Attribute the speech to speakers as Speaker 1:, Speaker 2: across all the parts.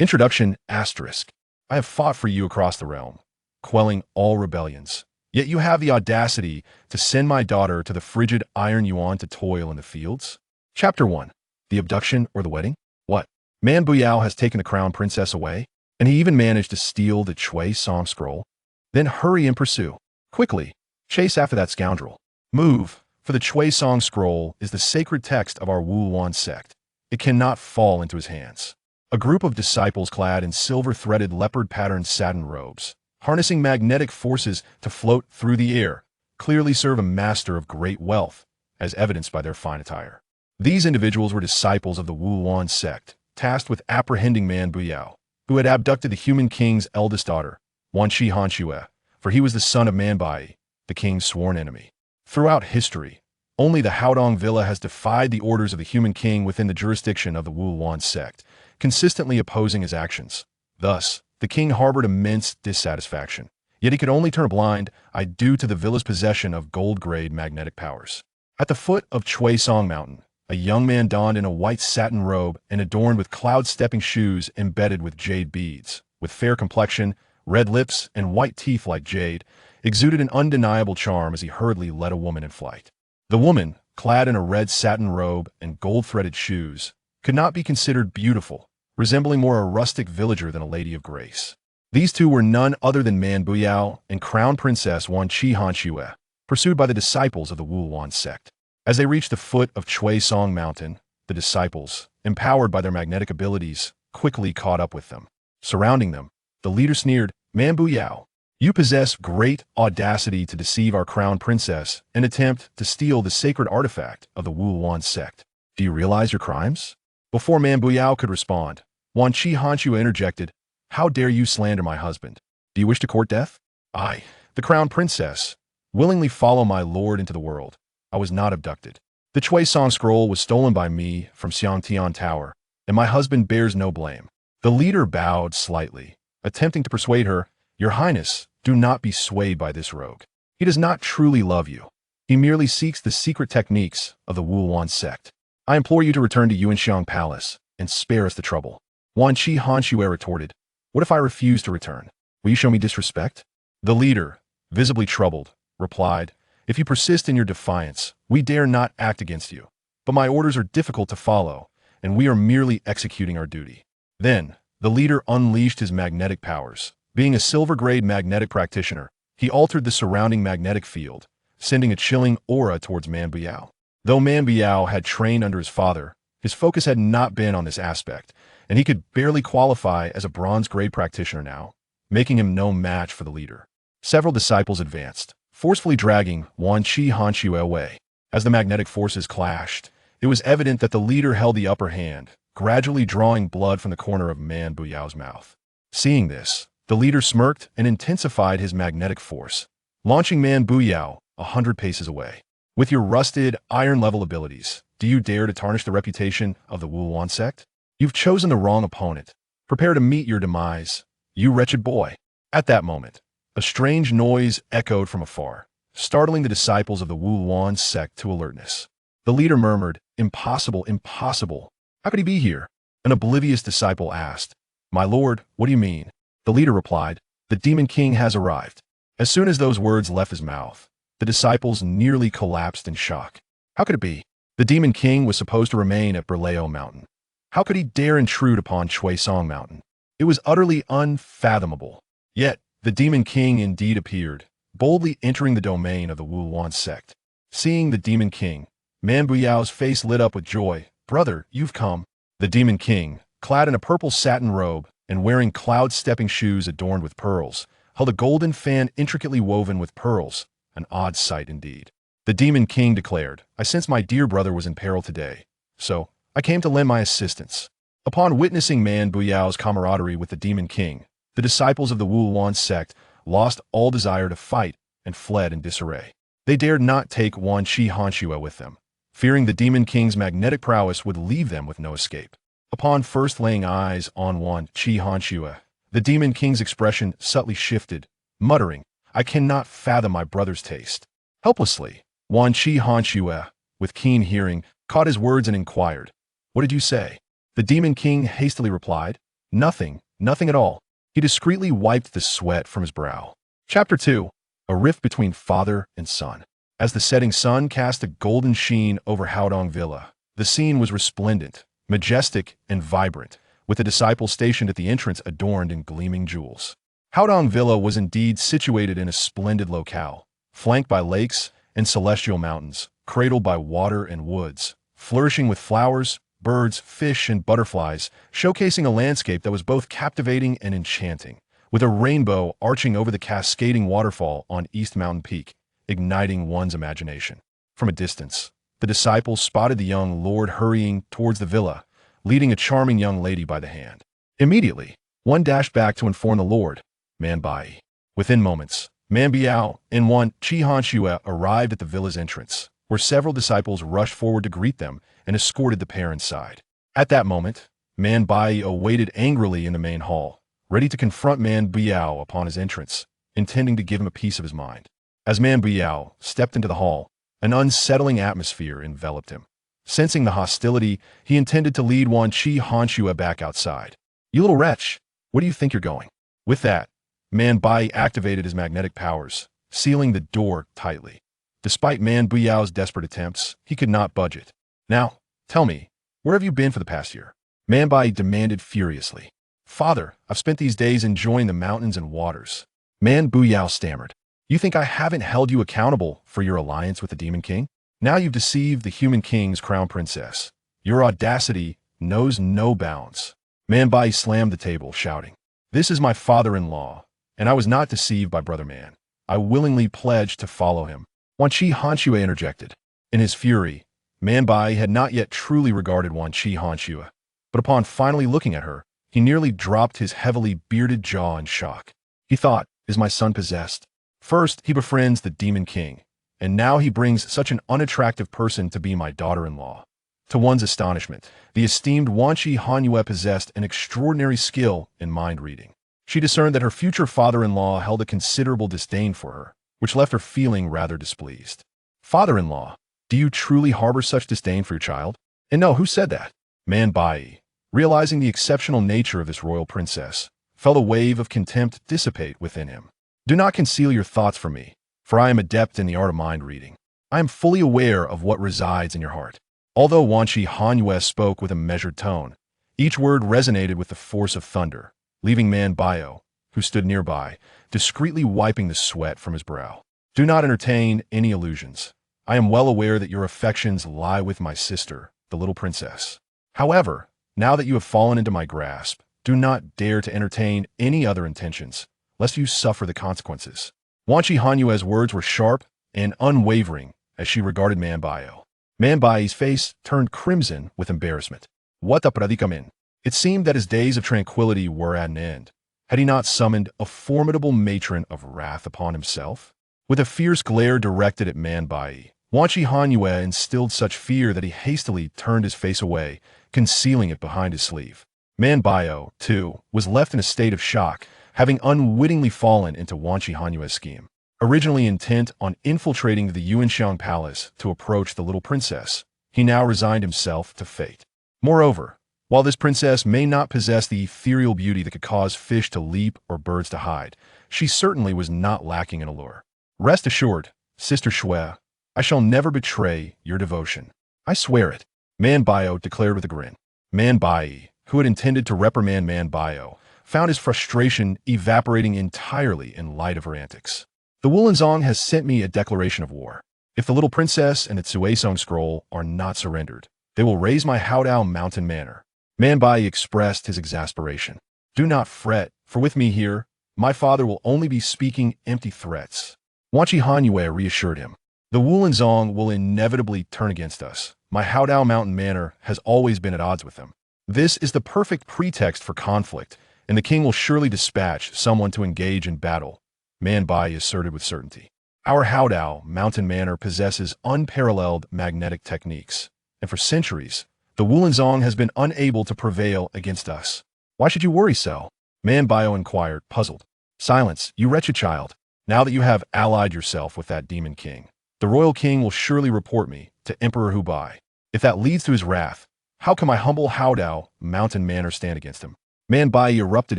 Speaker 1: Introduction asterisk. I have fought for you across the realm, quelling all rebellions. Yet you have the audacity to send my daughter to the frigid iron Yuan to toil in the fields? Chapter 1. The abduction or the wedding? What? Man Buyao has taken the crown princess away, and he even managed to steal the Chui Song scroll? Then hurry and pursue. Quickly, chase after that scoundrel. Move, for the Chui Song scroll is the sacred text of our Wuluan Sect. It cannot fall into his hands. A group of disciples clad in silver-threaded leopard-patterned satin robes, harnessing magnetic forces to float through the air, clearly serve a master of great wealth, as evidenced by their fine attire. These individuals were disciples of the Wuluan Sect, tasked with apprehending Man Buyao, who had abducted the human king's eldest daughter, Wanqi Hanxue, for he was the son of Man Bai, the king's sworn enemy. Throughout history, only the Haodang Villa has defied the orders of the human king within the jurisdiction of the Wuluan Sect, consistently opposing his actions. Thus, the king harbored immense dissatisfaction, yet he could only turn a blind eye due to the villa's possession of gold-grade magnetic powers. At the foot of Chui Song Mountain, a young man donned in a white satin robe and adorned with cloud-stepping shoes embedded with jade beads, with fair complexion, red lips, and white teeth like jade, exuded an undeniable charm as he hurriedly led a woman in flight. The woman, clad in a red satin robe and gold-threaded shoes, could not be considered beautiful, resembling more a rustic villager than a lady of grace. These two were none other than Man Buyao and Crown Princess Wanqi Hanxue, pursued by the disciples of the Wuluan Sect. As they reached the foot of Chui Song Mountain, the disciples, empowered by their magnetic abilities, quickly caught up with them. Surrounding them, the leader sneered, "Man Buyao, you possess great audacity to deceive our crown princess and attempt to steal the sacred artifact of the Wuluan Sect. Do you realize your crimes?" Before Man Buyao could respond, Wanqi Hanxue interjected, "How dare you slander my husband? Do you wish to court death? I, the crown princess, willingly follow my lord into the world. I was not abducted. The Chui Song scroll was stolen by me from Xiangtian Tower, and my husband bears no blame." The leader bowed slightly, attempting to persuade her, "Your Highness, do not be swayed by this rogue. He does not truly love you. He merely seeks the secret techniques of the Wuluan Sect. I implore you to return to Yuanxiang Palace and spare us the trouble." Wanqi Hanxue retorted, "What if I refuse to return? Will you show me disrespect?" The leader, visibly troubled, replied, "If you persist in your defiance, we dare not act against you. But my orders are difficult to follow, and we are merely executing our duty." Then, the leader unleashed his magnetic powers. Being a silver-grade magnetic practitioner, he altered the surrounding magnetic field, sending a chilling aura towards Man Buyao. Though Man Buyao had trained under his father, his focus had not been on this aspect, and he could barely qualify as a bronze-grade practitioner now, making him no match for the leader. Several disciples advanced, forcefully dragging Wanqi Hanxue away. As the magnetic forces clashed, it was evident that the leader held the upper hand, gradually drawing blood from the corner of Man Buyao's mouth. Seeing this, the leader smirked and intensified his magnetic force, launching Man Buyao 100 paces away. "With your rusted, iron-level abilities, do you dare to tarnish the reputation of the Wuluan Sect? You've chosen the wrong opponent. Prepare to meet your demise, you wretched boy." At that moment, a strange noise echoed from afar, startling the disciples of the Wuluan Sect to alertness. The leader murmured, "Impossible, impossible. How could he be here?" An oblivious disciple asked, "My lord, what do you mean?" The leader replied, "The Demon King has arrived." As soon as those words left his mouth, the disciples nearly collapsed in shock. How could it be? The Demon King was supposed to remain at Burao Mountain. How could he dare intrude upon Chui Song Mountain? It was utterly unfathomable. Yet, the Demon King indeed appeared, boldly entering the domain of the Wuluan Sect. Seeing the Demon King, Man Buyao's face lit up with joy. "Brother, you've come." The Demon King, clad in a purple satin robe and wearing cloud-stepping shoes adorned with pearls, held a golden fan intricately woven with pearls, an odd sight indeed. The Demon King declared, "I sensed my dear brother was in peril today, so I came to lend my assistance." Upon witnessing Man Buyao's camaraderie with the Demon King, the disciples of the Wuluan Sect lost all desire to fight and fled in disarray. They dared not take Wanqi Hanxue with them, fearing the Demon King's magnetic prowess would leave them with no escape. Upon first laying eyes on Wanqi Hanxue, the Demon King's expression subtly shifted, muttering, "I cannot fathom my brother's taste." Helplessly, Wanqi Hanxue, with keen hearing, caught his words and inquired, "What did you say?" The Demon King hastily replied, Nothing, nothing at all. He discreetly wiped the sweat from his brow. Chapter 2. A rift between father and son. As the setting sun cast a golden sheen over Haodang Villa, the scene was resplendent, majestic, and vibrant, with the disciples stationed at the entrance adorned in gleaming jewels. Haodang Villa was indeed situated in a splendid locale, flanked by lakes and celestial mountains, cradled by water and woods, flourishing with flowers, birds, fish, and butterflies, showcasing a landscape that was both captivating and enchanting, with a rainbow arching over the cascading waterfall on East Mountain Peak, igniting one's imagination. From a distance, the disciples spotted the young lord hurrying towards the villa, leading a charming young lady by the hand. Immediately, one dashed back to inform the lord, Man Bai. Within moments, Man Biao and Wanqi Hanxue arrived at the villa's entrance, where several disciples rushed forward to greet them and escorted the pair inside. At that moment, Man Bai awaited angrily in the main hall, ready to confront Man Biao upon his entrance, intending to give him a piece of his mind. As Man Biao stepped into the hall, an unsettling atmosphere enveloped him. Sensing the hostility, he intended to lead Wanqi Hanxue back outside. You little wretch, where do you think you're going? With that, Man Bai activated his magnetic powers, sealing the door tightly. Despite Man Biao's desperate attempts, he could not budge it. Now, tell me, where have you been for the past year? Man Bai demanded furiously. Father, I've spent these days enjoying the mountains and waters. Man Biao stammered. You think I haven't held you accountable for your alliance with the Demon King? Now you've deceived the Human King's crown princess. Your audacity knows no bounds. Man Bai slammed the table, shouting, This is my father-in-law, and I was not deceived by Brother Man. I willingly pledged to follow him. Wanqi Hanxue interjected. In his fury, Man Bai had not yet truly regarded Wanqi Hanxue, but upon finally looking at her, he nearly dropped his heavily bearded jaw in shock. He thought, Is my son possessed? First, he befriends the Demon King, and now he brings such an unattractive person to be my daughter-in-law. To one's astonishment, the esteemed Wanqi Hanxue possessed an extraordinary skill in mind-reading. She discerned that her future father-in-law held a considerable disdain for her, which left her feeling rather displeased. Father-in-law, do you truly harbor such disdain for your child? And no, who said that? Man Bai, realizing the exceptional nature of this royal princess, felt a wave of contempt dissipate within him. Do not conceal your thoughts from me, for I am adept in the art of mind-reading. I am fully aware of what resides in your heart. Although Wanqi Hanxue spoke with a measured tone, each word resonated with the force of thunder, leaving Man Biao, who stood nearby, discreetly wiping the sweat from his brow. Do not entertain any illusions. I am well aware that your affections lie with my sister, the little princess. However, now that you have fallen into my grasp, do not dare to entertain any other intentions, lest you suffer the consequences. Wanqi Hanxue's words were sharp and unwavering as she regarded Man Biao. Man Bai's face turned crimson with embarrassment. What the predicament? It seemed that his days of tranquility were at an end. Had he not summoned a formidable matron of wrath upon himself? With a fierce glare directed at Man Bai, Wanqi Hanxue instilled such fear that he hastily turned his face away, concealing it behind his sleeve. Man Biao, too, was left in a state of shock, having unwittingly fallen into Wanqi Hanxue's scheme. Originally intent on infiltrating the Yuanxiang Palace to approach the little princess, he now resigned himself to fate. Moreover, while this princess may not possess the ethereal beauty that could cause fish to leap or birds to hide, she certainly was not lacking in allure. Rest assured, Sister Xue, I shall never betray your devotion. I swear it, Man Biao declared with a grin. Man Bai, who had intended to reprimand Man Biao, found his frustration evaporating entirely in light of her antics. The Wuluan Sect has sent me a declaration of war. If the little princess and the Tsuesong scroll are not surrendered, they will raise my Haodang Manor. Man Bai expressed his exasperation. Do not fret, for with me here, my father will only be speaking empty threats. Wanqi Hanxue reassured him. The Wuluan Sect will inevitably turn against us. My Haodang Manor has always been at odds with them. This is the perfect pretext for conflict, and the king will surely dispatch someone to engage in battle, Man Bai asserted with certainty. Our Haodang Manor possesses unparalleled magnetic techniques, and for centuries, the Wuluan Sect has been unable to prevail against us. Why should you worry so? Man Biao inquired, puzzled. Silence, you wretched child. Now that you have allied yourself with that demon king, the royal king will surely report me to Emperor Hubei. If that leads to his wrath, how can my humble Haodang Manor stand against him? Man Bai erupted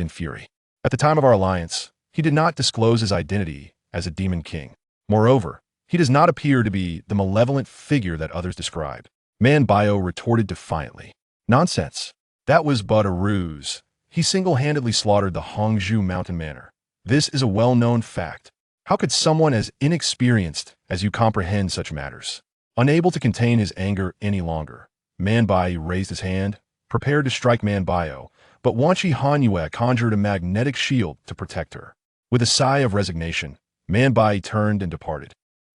Speaker 1: in fury. At the time of our alliance, he did not disclose his identity as a demon king. Moreover, he does not appear to be the malevolent figure that others describe. Man Bio retorted defiantly. Nonsense. That was but a ruse. He single-handedly slaughtered the Hanxue mountain manor. This is a well-known fact. How could someone as inexperienced as you comprehend such matters? Unable to contain his anger any longer, Man Bai raised his hand, prepared to strike Man Bio, but Wanqi Hanxue conjured a magnetic shield to protect her. With a sigh of resignation, Man Bai turned and departed.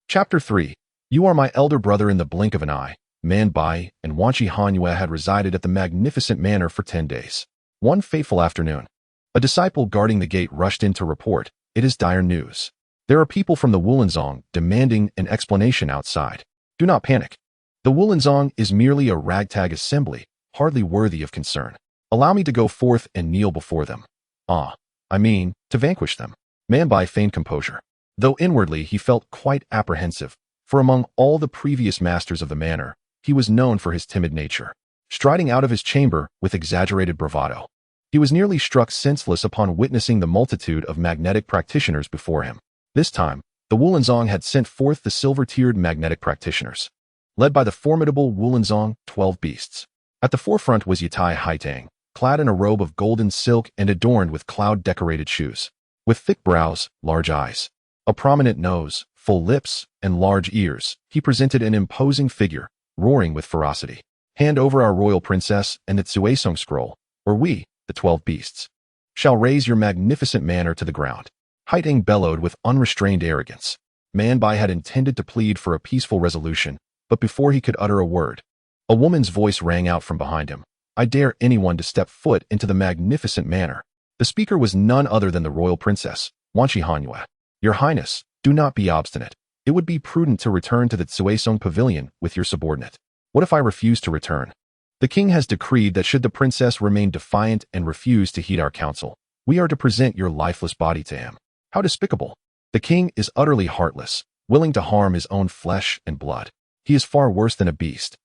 Speaker 1: Chapter 3. You are my elder brother in the blink of an eye. Man Bai and Wanqi Hanxue had resided at the magnificent manor for 10 days. One fateful afternoon, a disciple guarding the gate rushed in to report, "It is dire news. There are people from the Wuluan demanding an explanation outside. Do not panic. The Wuluan is merely a ragtag assembly, hardly worthy of concern. Allow me to go forth and kneel before them. To vanquish them." Man Bai feigned composure, though inwardly he felt quite apprehensive, for among all the previous masters of the manor, he was known for his timid nature. Striding out of his chamber with exaggerated bravado, he was nearly struck senseless upon witnessing the multitude of magnetic practitioners before him. This time, the Wuluan had sent forth the silver-tiered magnetic practitioners, led by the formidable Wuluan 12 beasts. At the forefront was Yatai Haitang, clad in a robe of golden silk and adorned with cloud-decorated shoes. With thick brows, large eyes, a prominent nose, full lips, and large ears, he presented an imposing figure, roaring with ferocity. "Hand over our royal princess and the Tsuesong scroll, or we, the 12 beasts, shall raise your magnificent manor to the ground." Haitang bellowed with unrestrained arrogance. Man Bai had intended to plead for a peaceful resolution, but before he could utter a word, a woman's voice rang out from behind him. "I dare anyone to step foot into the magnificent manor." The speaker was none other than the royal princess, Wanqi Hanxue. "Your Highness, do not be obstinate. It would be prudent to return to the Tsuesong pavilion with your subordinate." "What if I refuse to return?" "The king has decreed that should the princess remain defiant and refuse to heed our counsel, we are to present your lifeless body to him." How despicable! The king is utterly heartless, willing to harm his own flesh and blood. He is far worse than a beast.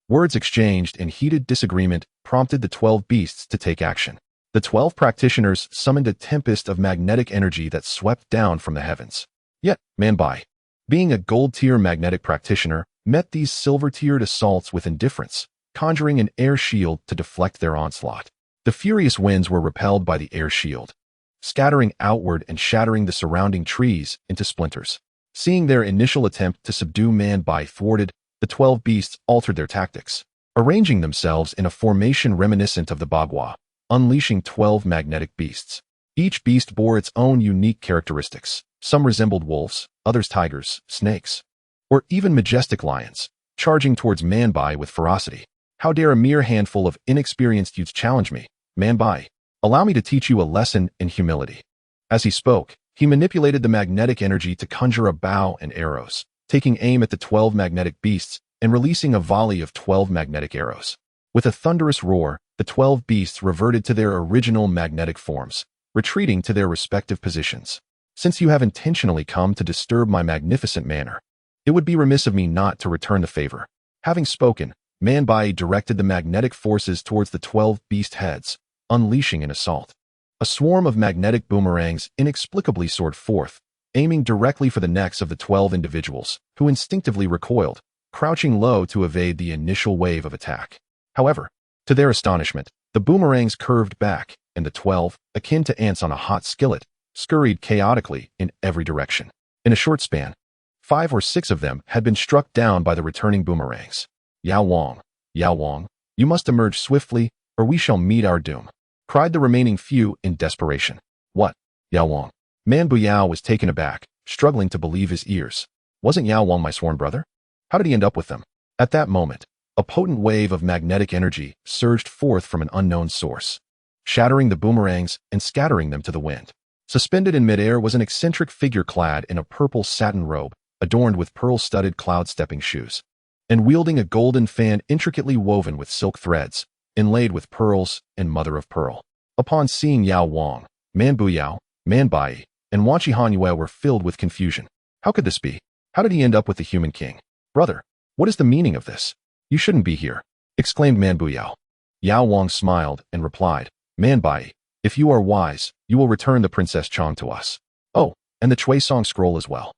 Speaker 1: Words exchanged in heated disagreement prompted the 12 beasts to take action. The 12 practitioners summoned a tempest of magnetic energy that swept down from the heavens. Yet, Man Bai, being a gold-tier magnetic practitioner, met these silver-tiered assaults with indifference, conjuring an air shield to deflect their onslaught. The furious winds were repelled by the air shield, scattering outward and shattering the surrounding trees into splinters. Seeing their initial attempt to subdue Man Bai thwarted, the 12 beasts altered their tactics, arranging themselves in a formation reminiscent of the Bagua, unleashing 12 magnetic beasts. Each beast bore its own unique characteristics. Some resembled wolves, others tigers, snakes, or even majestic lions, charging towards Man Bai with ferocity. "How dare a mere handful of inexperienced youths challenge me? Man Bai, allow me to teach you a lesson in humility." As he spoke, he manipulated the magnetic energy to conjure a bow and arrows, taking aim at the 12 magnetic beasts and releasing a volley of 12 magnetic arrows. With a thunderous roar, the 12 beasts reverted to their original magnetic forms, retreating to their respective positions. "Since you have intentionally come to disturb my magnificent manor, it would be remiss of me not to return the favor." Having spoken, Man Bai directed the magnetic forces towards the 12 beast heads, unleashing an assault. A swarm of magnetic boomerangs inexplicably soared forth, aiming directly for the necks of the 12 individuals, who instinctively recoiled, crouching low to evade the initial wave of attack. However, to their astonishment, the boomerangs curved back, and the 12, akin to ants on a hot skillet, scurried chaotically in every direction. In a short span, 5 or 6 of them had been struck down by the returning boomerangs. Yao Wang, you must emerge swiftly, or we shall meet our doom," cried the remaining few in desperation. "What? Yao Wang?" Man Buyao was taken aback, struggling to believe his ears. "Wasn't Yao Wang my sworn brother? How did he end up with them?" At that moment, a potent wave of magnetic energy surged forth from an unknown source, shattering the boomerangs and scattering them to the wind. Suspended in midair was an eccentric figure clad in a purple satin robe, adorned with pearl-studded cloud-stepping shoes, and wielding a golden fan intricately woven with silk threads, inlaid with pearls and mother-of-pearl. Upon seeing Yao Wang, Man Buyao, Man Bai, and Wanqi Hanxue were filled with confusion. How could this be? How did he end up with the human king? "Brother, what is the meaning of this? You shouldn't be here," exclaimed Man Buyao. Yao Wang smiled and replied, "Man Bai, If you are wise, you will return the Princess Chang to us. Oh, and the Chui Song scroll as well.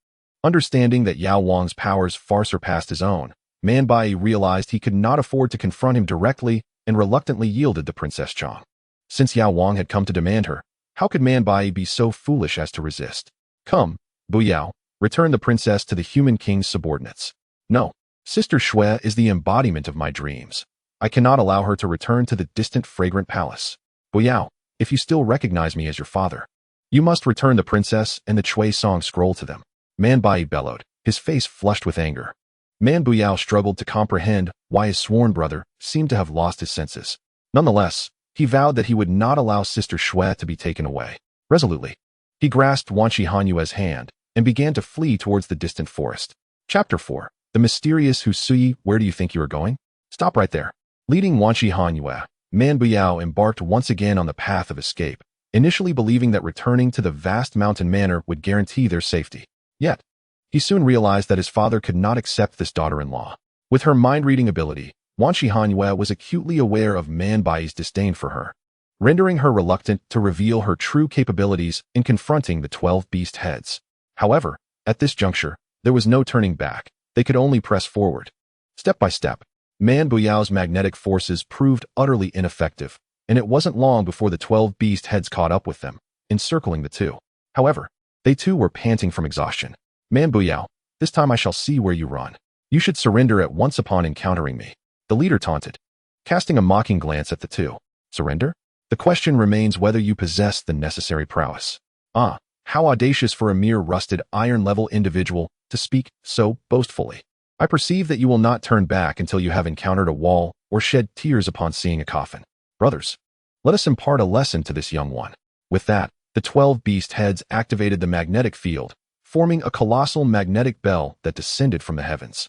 Speaker 1: Understanding that Yao Wang's powers far surpassed his own, Man Bai realized he could not afford to confront him directly and reluctantly yielded the Princess Chang. Since Yao Wang had come to demand her, how could Man Bai be so foolish as to resist? Come, Bu Yao, return the princess to the human king's subordinates. No, Sister Xue is the embodiment of my dreams. I cannot allow her to return to the distant fragrant palace. Bu Yao, if you still recognize me as your father, you must return the princess and the Chui Song scroll to them. Man Bai bellowed, his face flushed with anger. Man Buyao struggled to comprehend why his sworn brother seemed to have lost his senses. Nonetheless, he vowed that he would not allow Sister Xue to be taken away. Resolutely, he grasped Wanqi Hanxue's hand and began to flee towards the distant forest. Chapter 4. The Mysterious Husui. Where do you think you are going? Stop right there. Leading Wanqi Hanxue, Man Buyao embarked once again on the path of escape, initially believing that returning to the vast mountain manor would guarantee their safety. Yet, he soon realized that his father could not accept this daughter-in-law. With her mind-reading ability, Wanqi Hanxue was acutely aware of Man Bai's disdain for her, rendering her reluctant to reveal her true capabilities in confronting the 12 beast heads. However, at this juncture, there was no turning back. They could only press forward. Step by step, Man Buyao's magnetic forces proved utterly ineffective, and it wasn't long before the 12 beast heads caught up with them, encircling the two. However, they too were panting from exhaustion. Man Buyao, this time I shall see where you run. You should surrender at once upon encountering me. The leader taunted, casting a mocking glance at the two. Surrender? The question remains whether you possess the necessary prowess. Ah, how audacious for a mere rusted iron-level individual to speak so boastfully. I perceive that you will not turn back until you have encountered a wall or shed tears upon seeing a coffin. Brothers, let us impart a lesson to this young one. With that, the 12 beast heads activated the magnetic field, forming a colossal magnetic bell that descended from the heavens,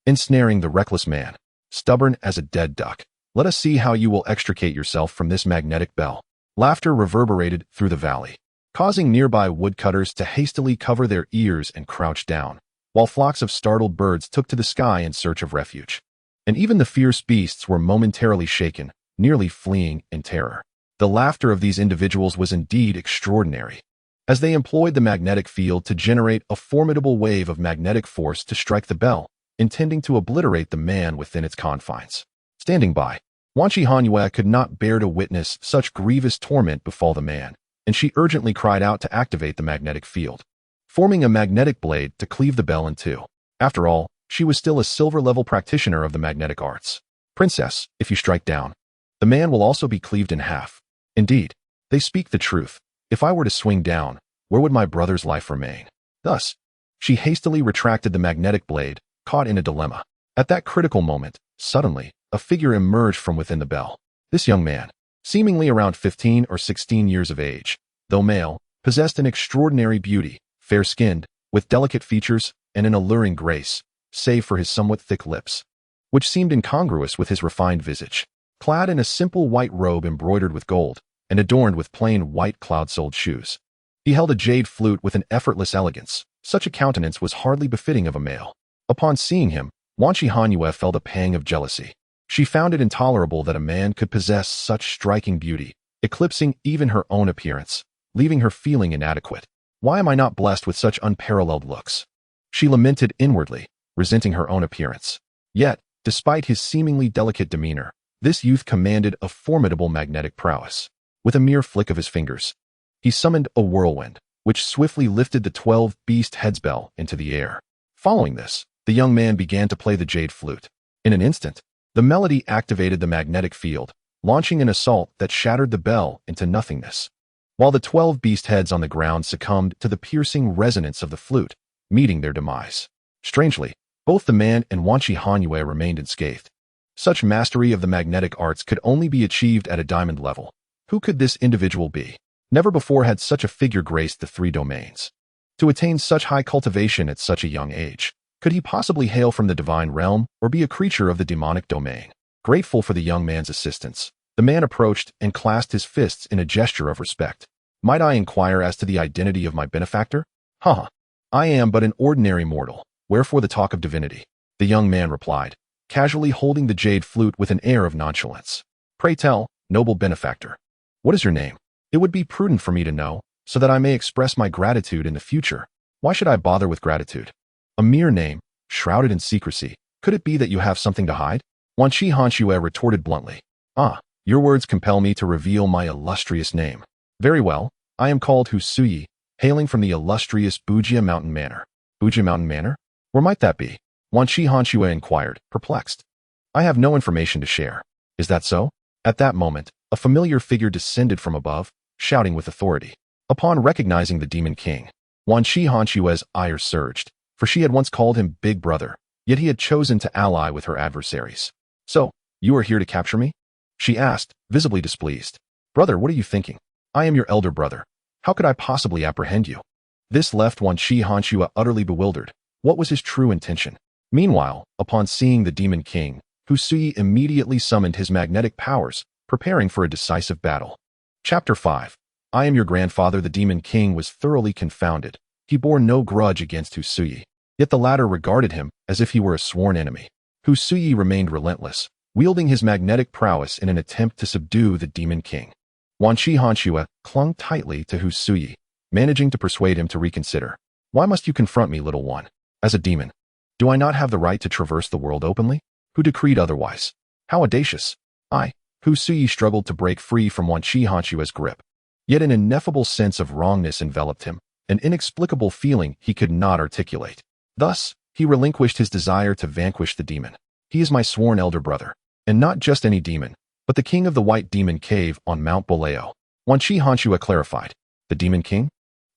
Speaker 1: ensnaring the reckless man. Stubborn as a dead duck, let us see how you will extricate yourself from this magnetic bell. Laughter reverberated through the valley, causing nearby woodcutters to hastily cover their ears and crouch down, while flocks of startled birds took to the sky in search of refuge. And even the fierce beasts were momentarily shaken, nearly fleeing in terror. The laughter of these individuals was indeed extraordinary, as they employed the magnetic field to generate a formidable wave of magnetic force to strike the bell, intending to obliterate the man within its confines. Standing by, Wanqi Hanxue could not bear to witness such grievous torment befall the man, and she urgently cried out to activate the magnetic field, forming a magnetic blade to cleave the bell in two. After all, she was still a silver-level practitioner of the magnetic arts. Princess, if you strike down, the man will also be cleaved in half. Indeed, they speak the truth. If I were to swing down, where would my brother's life remain? Thus, she hastily retracted the magnetic blade, caught in a dilemma. At that critical moment, suddenly, a figure emerged from within the bell. This young man, seemingly around 15 or 16 years of age, though male, possessed an extraordinary beauty, fair-skinned, with delicate features and an alluring grace, save for his somewhat thick lips, which seemed incongruous with his refined visage. Clad in a simple white robe embroidered with gold, and adorned with plain white cloud-soled shoes, he held a jade flute with an effortless elegance. Such a countenance was hardly befitting of a male. Upon seeing him, Wanqi Hanxue felt a pang of jealousy. She found it intolerable that a man could possess such striking beauty, eclipsing even her own appearance, leaving her feeling inadequate. Why am I not blessed with such unparalleled looks? She lamented inwardly, resenting her own appearance. Yet, despite his seemingly delicate demeanor, this youth commanded a formidable magnetic prowess. With a mere flick of his fingers, he summoned a whirlwind, which swiftly lifted the 12 beast heads bell into the air. Following this, the young man began to play the jade flute. In an instant, the melody activated the magnetic field, launching an assault that shattered the bell into nothingness, while the 12 beast heads on the ground succumbed to the piercing resonance of the flute, meeting their demise. Strangely, both the man and Wanqi Hanxue remained unscathed. Such mastery of the magnetic arts could only be achieved at a diamond level. Who could this individual be? Never before had such a figure graced the three domains. To attain such high cultivation at such a young age, could he possibly hail from the divine realm or be a creature of the demonic domain? Grateful for the young man's assistance, the man approached and clasped his fists in a gesture of respect. Might I inquire as to the identity of my benefactor? I am but an ordinary mortal, wherefore the talk of divinity? The young man replied, casually holding the jade flute with an air of nonchalance. Pray tell, noble benefactor, what is your name? It would be prudent for me to know, so that I may express my gratitude in the future. Why should I bother with gratitude? A mere name, shrouded in secrecy. Could it be that you have something to hide? Wanqi Hanxue retorted bluntly. Ah, your words compel me to reveal my illustrious name. Very well, I am called Husuyi, hailing from the illustrious Bujia Mountain Manor. Bujia Mountain Manor? Where might that be? Wanqi Hanxue inquired, perplexed. I have no information to share. Is that so? At that moment, a familiar figure descended from above, shouting with authority. Upon recognizing the Demon King, Wanqi Hanxue's ire surged, for she had once called him Big Brother, yet he had chosen to ally with her adversaries. So, you are here to capture me? She asked, visibly displeased. Brother, what are you thinking? I am your elder brother. How could I possibly apprehend you? This left Wanqi Hanxue utterly bewildered. What was his true intention? Meanwhile, upon seeing the Demon King, Husuyi immediately summoned his magnetic powers, preparing for a decisive battle. Chapter 5. I am your grandfather. The Demon King was thoroughly confounded. He bore no grudge against Husuyi, yet the latter regarded him as if he were a sworn enemy. Husuyi remained relentless, wielding his magnetic prowess in an attempt to subdue the Demon King. Wanqi Hanxue clung tightly to Husuyi, managing to persuade him to reconsider. Why must you confront me, little one? As a demon, do I not have the right to traverse the world openly? Who decreed otherwise? How audacious! Husuyi struggled to break free from Wanqi Hanxue's grip. Yet an ineffable sense of wrongness enveloped him, an inexplicable feeling he could not articulate. Thus, he relinquished his desire to vanquish the demon. He is my sworn elder brother, and not just any demon, but the king of the White Demon Cave on Mount Burao. Wanqi Hanxue clarified. The Demon King?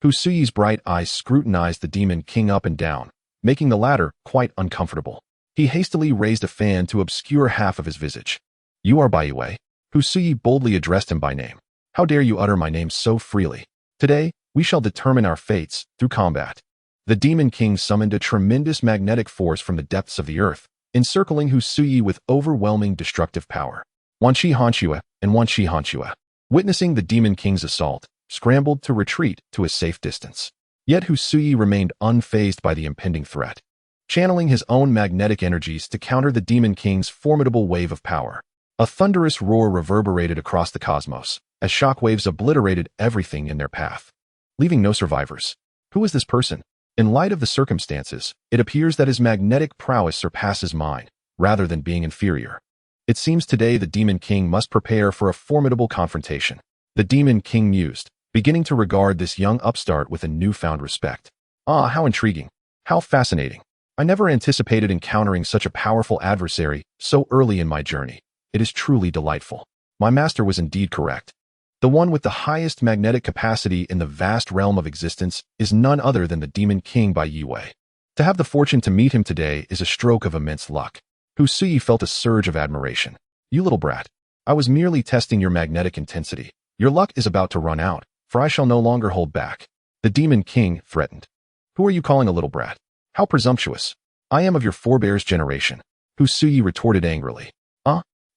Speaker 1: Husuyi's bright eyes scrutinized the Demon King up and down, making the latter quite uncomfortable. He hastily raised a fan to obscure half of his visage. You are Baiyue? Husuyi boldly addressed him by name. How dare you utter my name so freely? Today, we shall determine our fates through combat. The Demon King summoned a tremendous magnetic force from the depths of the earth, encircling Husuyi with overwhelming destructive power. Wanqi Hanxue, witnessing the Demon King's assault, scrambled to retreat to a safe distance. Yet Husuyi remained unfazed by the impending threat, channeling his own magnetic energies to counter the Demon King's formidable wave of power. A thunderous roar reverberated across the cosmos, as shockwaves obliterated everything in their path, leaving no survivors. Who is this person? In light of the circumstances, it appears that his magnetic prowess surpasses mine, rather than being inferior. It seems today the Demon King must prepare for a formidable confrontation. The Demon King mused, beginning to regard this young upstart with a newfound respect. Ah, how intriguing! How fascinating! I never anticipated encountering such a powerful adversary so early in my journey. It is truly delightful. My master was indeed correct. The one with the highest magnetic capacity in the vast realm of existence is none other than the Demon King Baiyue. To have the fortune to meet him today is a stroke of immense luck. Husuyi felt a surge of admiration. You little brat. I was merely testing your magnetic intensity. Your luck is about to run out, for I shall no longer hold back. The Demon King threatened. Who are you calling a little brat? How presumptuous. I am of your forebears' generation. Husuyi retorted angrily.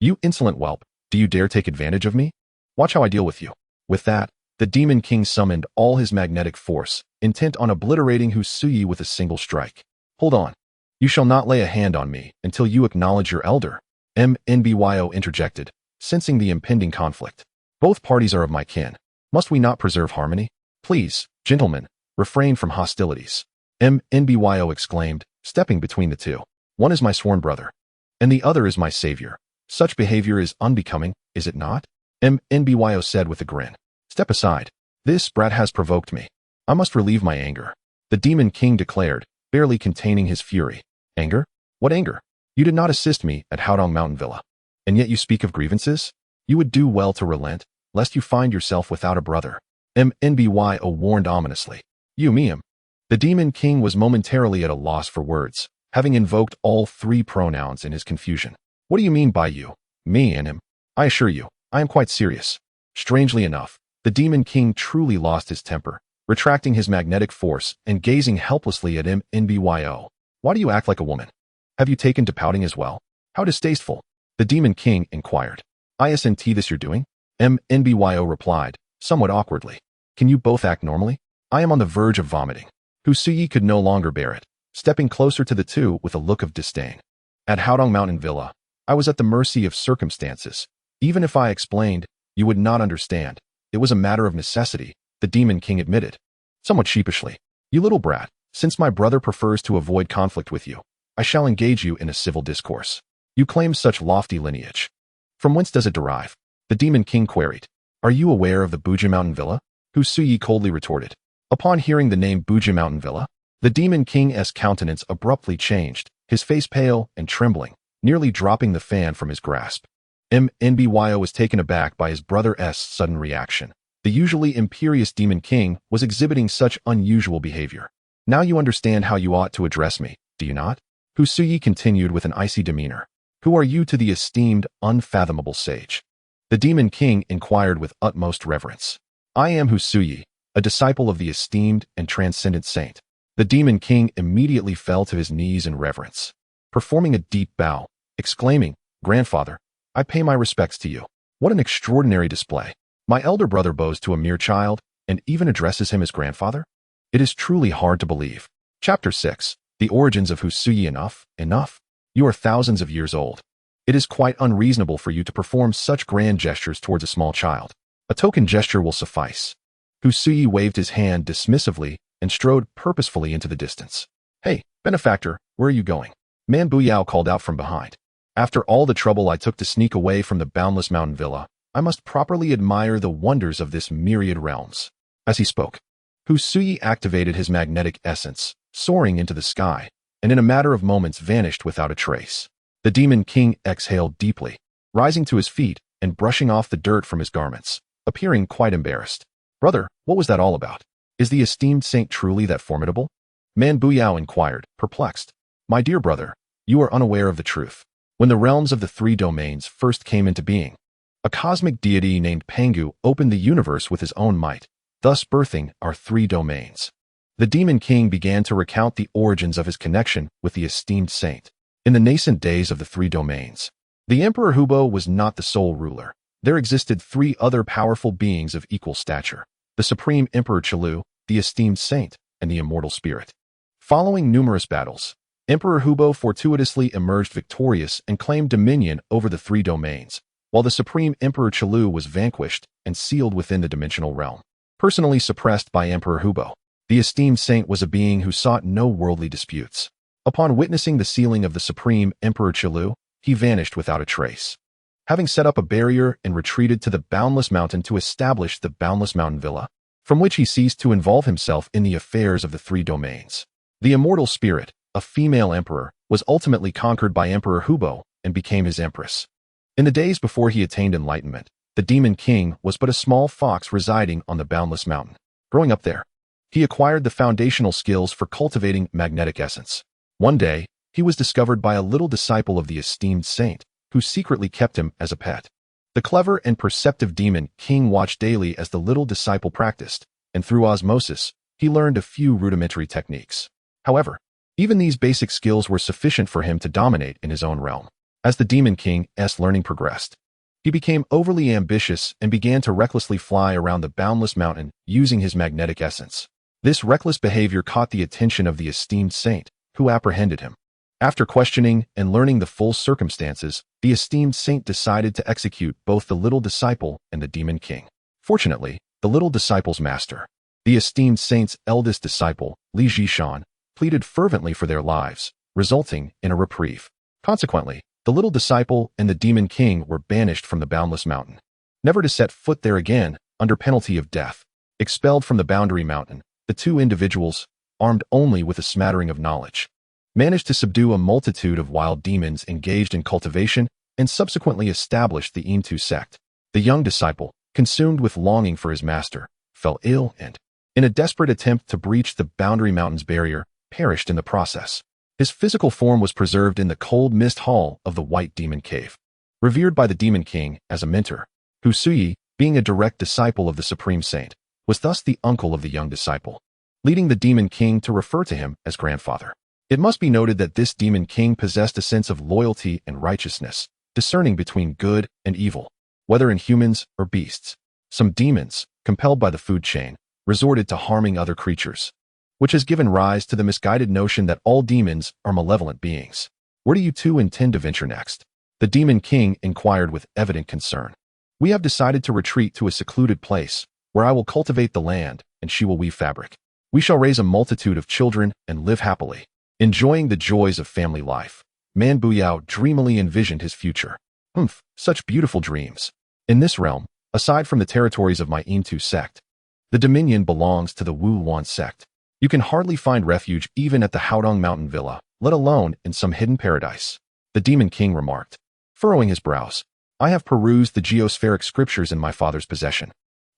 Speaker 1: You insolent whelp, do you dare take advantage of me? Watch how I deal with you. With that, the Demon King summoned all his magnetic force, intent on obliterating Husuyi with a single strike. Hold on. You shall not lay a hand on me until you acknowledge your elder. Nbyo interjected, sensing the impending conflict. Both parties are of my kin. Must we not preserve harmony? Please, gentlemen, refrain from hostilities. Nbyo exclaimed, stepping between the two. One is my sworn brother, and the other is my savior. Such behavior is unbecoming, is it not? Nbyo said with a grin. Step aside. This brat has provoked me. I must relieve my anger. The Demon King declared, barely containing his fury. Anger? What anger? You did not assist me at Haodang Mountain Villa. And yet you speak of grievances? You would do well to relent, lest you find yourself without a brother. Nbyo warned ominously. You me him. The Demon King was momentarily at a loss for words, having invoked all three pronouns in his confusion. What do you mean by you, me and him? I assure you, I am quite serious. Strangely enough, the Demon King truly lost his temper, retracting his magnetic force and gazing helplessly at Nbyo. Why do you act like a woman? Have you taken to pouting as well? How distasteful. The Demon King inquired. Isn't this you're doing? Nbyo replied, somewhat awkwardly. Can you both act normally? I am on the verge of vomiting. Husuyi could no longer bear it, stepping closer to the two with a look of disdain. At Haodang Mountain Villa, I was at the mercy of circumstances. Even if I explained, you would not understand. It was a matter of necessity, the Demon King admitted, somewhat sheepishly. You little brat, since my brother prefers to avoid conflict with you, I shall engage you in a civil discourse. You claim such lofty lineage. From whence does it derive? The Demon King queried. Are you aware of the Buji Mountain Villa? Husuyi coldly retorted. Upon hearing the name Buji Mountain Villa, the Demon King's countenance abruptly changed, his face pale and trembling, nearly dropping the fan from his grasp. Nbyo was taken aback by his brother's sudden reaction. The usually imperious Demon King was exhibiting such unusual behavior. Now you understand how you ought to address me, do you not? Husuyi continued with an icy demeanor. Who are you to the esteemed, unfathomable sage? The Demon King inquired with utmost reverence. I am Husuyi, a disciple of the esteemed and transcendent saint. The Demon King immediately fell to his knees in reverence, performing a deep bow, exclaiming, Grandfather, I pay my respects to you. What an extraordinary display. My elder brother bows to a mere child and even addresses him as grandfather? It is truly hard to believe. Chapter 6. The Origins of Husuyi. Enough. You are thousands of years old. It is quite unreasonable for you to perform such grand gestures towards a small child. A token gesture will suffice. Husuyi waved his hand dismissively and strode purposefully into the distance. Hey, benefactor, where are you going? Man Buyao called out from behind. After all the trouble I took to sneak away from the boundless mountain villa, I must properly admire the wonders of this myriad realms. As he spoke, Husuyi activated his magnetic essence, soaring into the sky, and in a matter of moments vanished without a trace. The Demon King exhaled deeply, rising to his feet and brushing off the dirt from his garments, appearing quite embarrassed. Brother, what was that all about? Is the esteemed saint truly that formidable? Man Buyao inquired, perplexed. My dear brother, you are unaware of the truth. When the realms of the three domains first came into being, a cosmic deity named Pangu opened the universe with his own might, thus birthing our three domains. The Demon King began to recount the origins of his connection with the esteemed saint. In the nascent days of the three domains, the Emperor Hubo was not the sole ruler. There existed three other powerful beings of equal stature: the Supreme Emperor Chalu, the esteemed saint, and the immortal spirit. Following numerous battles, Emperor Hubo fortuitously emerged victorious and claimed dominion over the three domains, while the Supreme Emperor Chalu was vanquished and sealed within the dimensional realm. Personally suppressed by Emperor Hubo, the esteemed saint was a being who sought no worldly disputes. Upon witnessing the sealing of the Supreme Emperor Chalu, he vanished without a trace, having set up a barrier and retreated to the Boundless Mountain to establish the Boundless Mountain Villa, from which he ceased to involve himself in the affairs of the three domains. The immortal spirit, a female emperor, was ultimately conquered by Emperor Hubo and became his empress. In the days before he attained enlightenment, the Demon King was but a small fox residing on the Boundless Mountain. Growing up there, he acquired the foundational skills for cultivating magnetic essence. One day, he was discovered by a little disciple of the esteemed saint, who secretly kept him as a pet. The clever and perceptive Demon King watched daily as the little disciple practiced, and through osmosis, he learned a few rudimentary techniques. However, even these basic skills were sufficient for him to dominate in his own realm. As the Demon King's learning progressed, he became overly ambitious and began to recklessly fly around the Boundless Mountain using his magnetic essence. This reckless behavior caught the attention of the esteemed saint, who apprehended him. After questioning and learning the full circumstances, the esteemed saint decided to execute both the little disciple and the Demon King. Fortunately, the little disciple's master, the esteemed saint's eldest disciple, Li Jishan, pleaded fervently for their lives, resulting in a reprieve. Consequently, the little disciple and the Demon King were banished from the Boundless Mountain, never to set foot there again, under penalty of death. Expelled from the Boundary Mountain, the two individuals, armed only with a smattering of knowledge, managed to subdue a multitude of wild demons engaged in cultivation and subsequently established the Wuluan Sect. The young disciple, consumed with longing for his master, fell ill and, in a desperate attempt to breach the Boundary Mountain's barrier, perished in the process. His physical form was preserved in the cold mist hall of the White Demon Cave. Revered by the Demon King as a mentor, Husuyi, being a direct disciple of the Supreme Saint, was thus the uncle of the young disciple, leading the Demon King to refer to him as grandfather. It must be noted that this Demon King possessed a sense of loyalty and righteousness, discerning between good and evil, whether in humans or beasts. Some demons, compelled by the food chain, resorted to harming other creatures, which has given rise to the misguided notion that all demons are malevolent beings. Where do you two intend to venture next? The Demon King inquired with evident concern. We have decided to retreat to a secluded place, where I will cultivate the land, and she will weave fabric. We shall raise a multitude of children and live happily, enjoying the joys of family life. Man Buyao dreamily envisioned his future. Such beautiful dreams. In this realm, aside from the territories of my Intu sect, the dominion belongs to the Wuluan Sect. You can hardly find refuge even at the Haodang Mountain Villa, let alone in some hidden paradise. The Demon King remarked, furrowing his brows. I have perused the geospheric scriptures in my father's possession,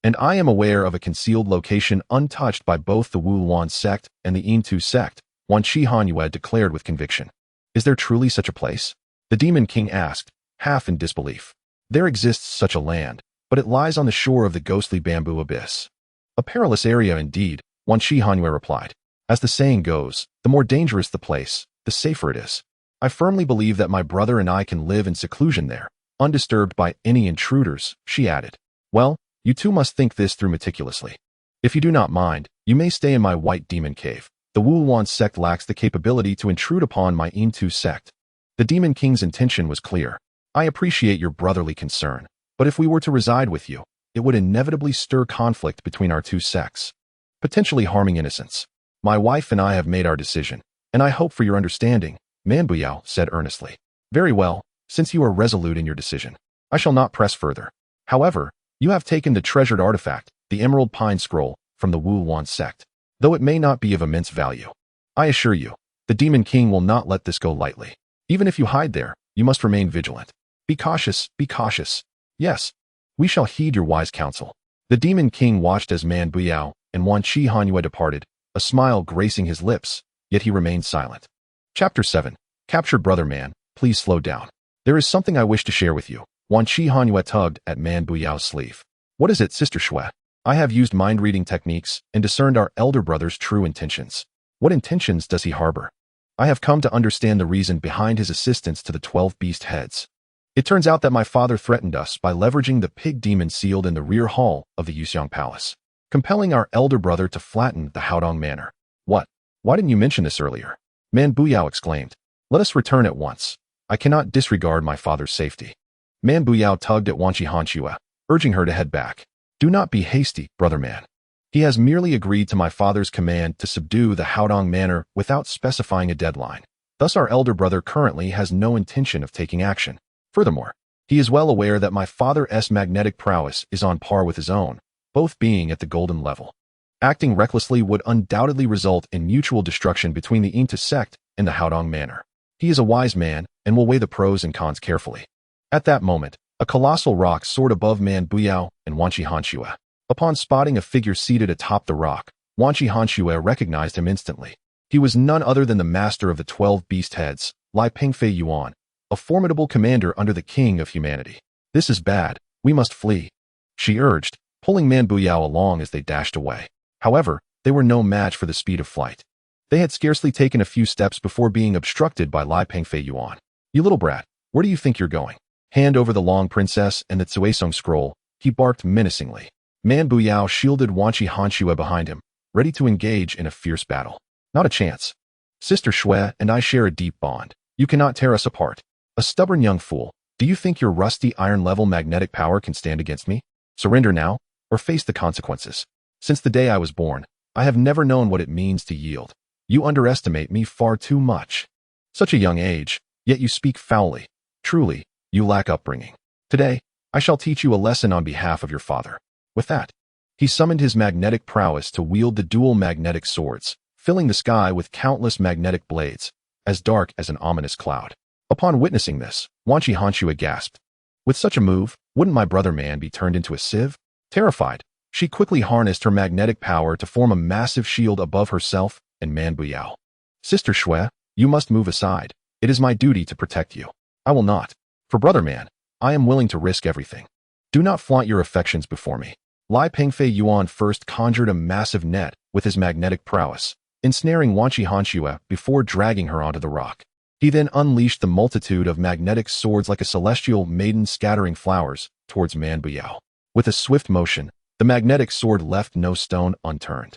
Speaker 1: and I am aware of a concealed location untouched by both the Wuluan Sect and the Intu Sect, Wanqi Hanxue declared with conviction. Is there truly such a place? The Demon King asked, half in disbelief. There exists such a land, but it lies on the shore of the ghostly bamboo abyss. A perilous area indeed, Wanqi Hanxue replied. As the saying goes, the more dangerous the place, the safer it is. I firmly believe that my brother and I can live in seclusion there, undisturbed by any intruders, she added. Well, you two must think this through meticulously. If you do not mind, you may stay in my white demon cave. The Wuluan Sect lacks the capability to intrude upon my Intu Sect. The Demon King's intention was clear. I appreciate your brotherly concern, but if we were to reside with you, it would inevitably stir conflict between our two sects, potentially harming innocents. My wife and I have made our decision, and I hope for your understanding, Man Buyao said earnestly. Very well, since you are resolute in your decision, I shall not press further. However, you have taken the treasured artifact, the Emerald Pine Scroll, from the Wuluan Sect, though it may not be of immense value. I assure you, the Demon King will not let this go lightly. Even if you hide there, you must remain vigilant. Be cautious, be cautious. Yes, we shall heed your wise counsel. The Demon King watched as Man Buyao and Wanqi Hanxue departed, a smile gracing his lips, yet he remained silent. Chapter 7. Captured Brother Man, please slow down. There is something I wish to share with you. Wanqi Hanxue tugged at Man Buyao's sleeve. What is it, Sister Xue? I have used mind-reading techniques and discerned our elder brother's true intentions. What intentions does he harbor? I have come to understand the reason behind his assistance to the 12 beast heads. It turns out that my father threatened us by leveraging the pig demon sealed in the rear hall of the Yuxiang Palace, compelling our elder brother to flatten the Haodang Manor. What? Why didn't you mention this earlier? Man Buyao exclaimed. Let us return at once. I cannot disregard my father's safety. Man Buyao tugged at Wanqi Hanxue, urging her to head back. Do not be hasty, brother man. He has merely agreed to my father's command to subdue the Haodang Manor without specifying a deadline. Thus our elder brother currently has no intention of taking action. Furthermore, he is well aware that my father's magnetic prowess is on par with his own, both being at the golden level. Acting recklessly would undoubtedly result in mutual destruction between the Intu Sect and the Haodang Manor. He is a wise man and will weigh the pros and cons carefully. At that moment, a colossal rock soared above Man Buyao and Wanqi Hanxue. Upon spotting a figure seated atop the rock, Wanqi Hanxue recognized him instantly. He was none other than the master of the 12 beast heads, Lai Pengfei Yuan, a formidable commander under the king of humanity. This is bad. We must flee, she urged, pulling Man Buyao along as they dashed away. However, they were no match for the speed of flight. They had scarcely taken a few steps before being obstructed by Lai Pengfei Yuan. You little brat, where do you think you're going? Hand over the Long Princess and the Cuisong Scroll, he barked menacingly. Man Buyao shielded Wanqi Hanxue behind him, ready to engage in a fierce battle. Not a chance. Sister Xue and I share a deep bond. You cannot tear us apart. A stubborn young fool. Do you think your rusty iron-level magnetic power can stand against me? Surrender now, or face the consequences. Since the day I was born, I have never known what it means to yield. You underestimate me far too much. Such a young age, yet you speak foully. Truly, you lack upbringing. Today, I shall teach you a lesson on behalf of your father. With that, he summoned his magnetic prowess to wield the dual magnetic swords, filling the sky with countless magnetic blades, as dark as an ominous cloud. Upon witnessing this, Wanqi Hanxue gasped. With such a move, wouldn't my brother man be turned into a sieve? Terrified, she quickly harnessed her magnetic power to form a massive shield above herself and Man Buyao. Sister Xue, you must move aside. It is my duty to protect you. I will not. For brother man, I am willing to risk everything. Do not flaunt your affections before me. Lai Pengfei Yuan first conjured a massive net with his magnetic prowess, ensnaring Wanqi Hanxue before dragging her onto the rock. He then unleashed the multitude of magnetic swords like a celestial maiden scattering flowers towards Man Buyao. With a swift motion, the magnetic sword left no stone unturned,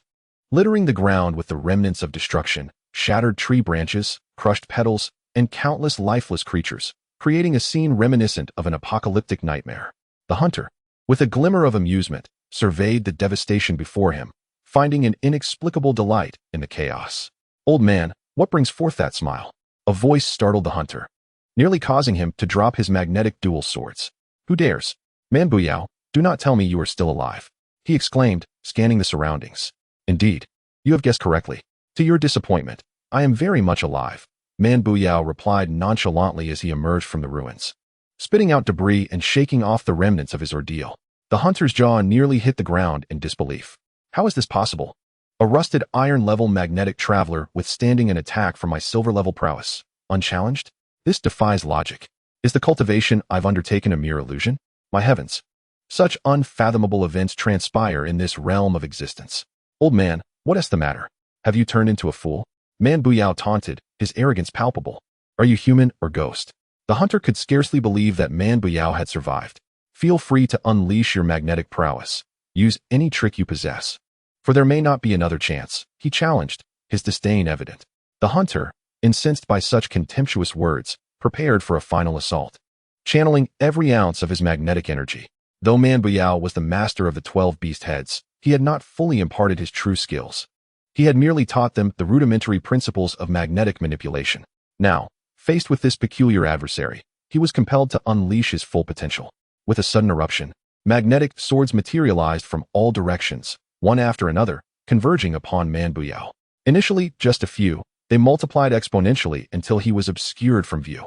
Speaker 1: littering the ground with the remnants of destruction, shattered tree branches, crushed petals, and countless lifeless creatures, creating a scene reminiscent of an apocalyptic nightmare. The hunter, with a glimmer of amusement, surveyed the devastation before him, finding an inexplicable delight in the chaos. Old man, what brings forth that smile? A voice startled the hunter, nearly causing him to drop his magnetic dual swords. Who dares? Man Buyao, do not tell me you are still alive, he exclaimed, scanning the surroundings. Indeed, you have guessed correctly. To your disappointment, I am very much alive, Man Buyao replied nonchalantly as he emerged from the ruins, spitting out debris and shaking off the remnants of his ordeal. The hunter's jaw nearly hit the ground in disbelief. How is this possible? A rusted iron-level magnetic traveler withstanding an attack from my silver-level prowess, unchallenged? This defies logic. Is the cultivation I've undertaken a mere illusion? My heavens! Such unfathomable events transpire in this realm of existence. Old man, what is the matter? Have you turned into a fool? Man Buyao taunted, his arrogance palpable. Are you human or ghost? The hunter could scarcely believe that Man Buyao had survived. Feel free to unleash your magnetic prowess. Use any trick you possess. For there may not be another chance, he challenged, his disdain evident. The hunter, incensed by such contemptuous words, prepared for a final assault, channeling every ounce of his magnetic energy. Though Man Buyao was the master of the 12 beast heads, he had not fully imparted his true skills. He had merely taught them the rudimentary principles of magnetic manipulation. Now, faced with this peculiar adversary, he was compelled to unleash his full potential. With a sudden eruption, magnetic swords materialized from all directions, one after another, converging upon Man Buyao. Initially, just a few, they multiplied exponentially until he was obscured from view.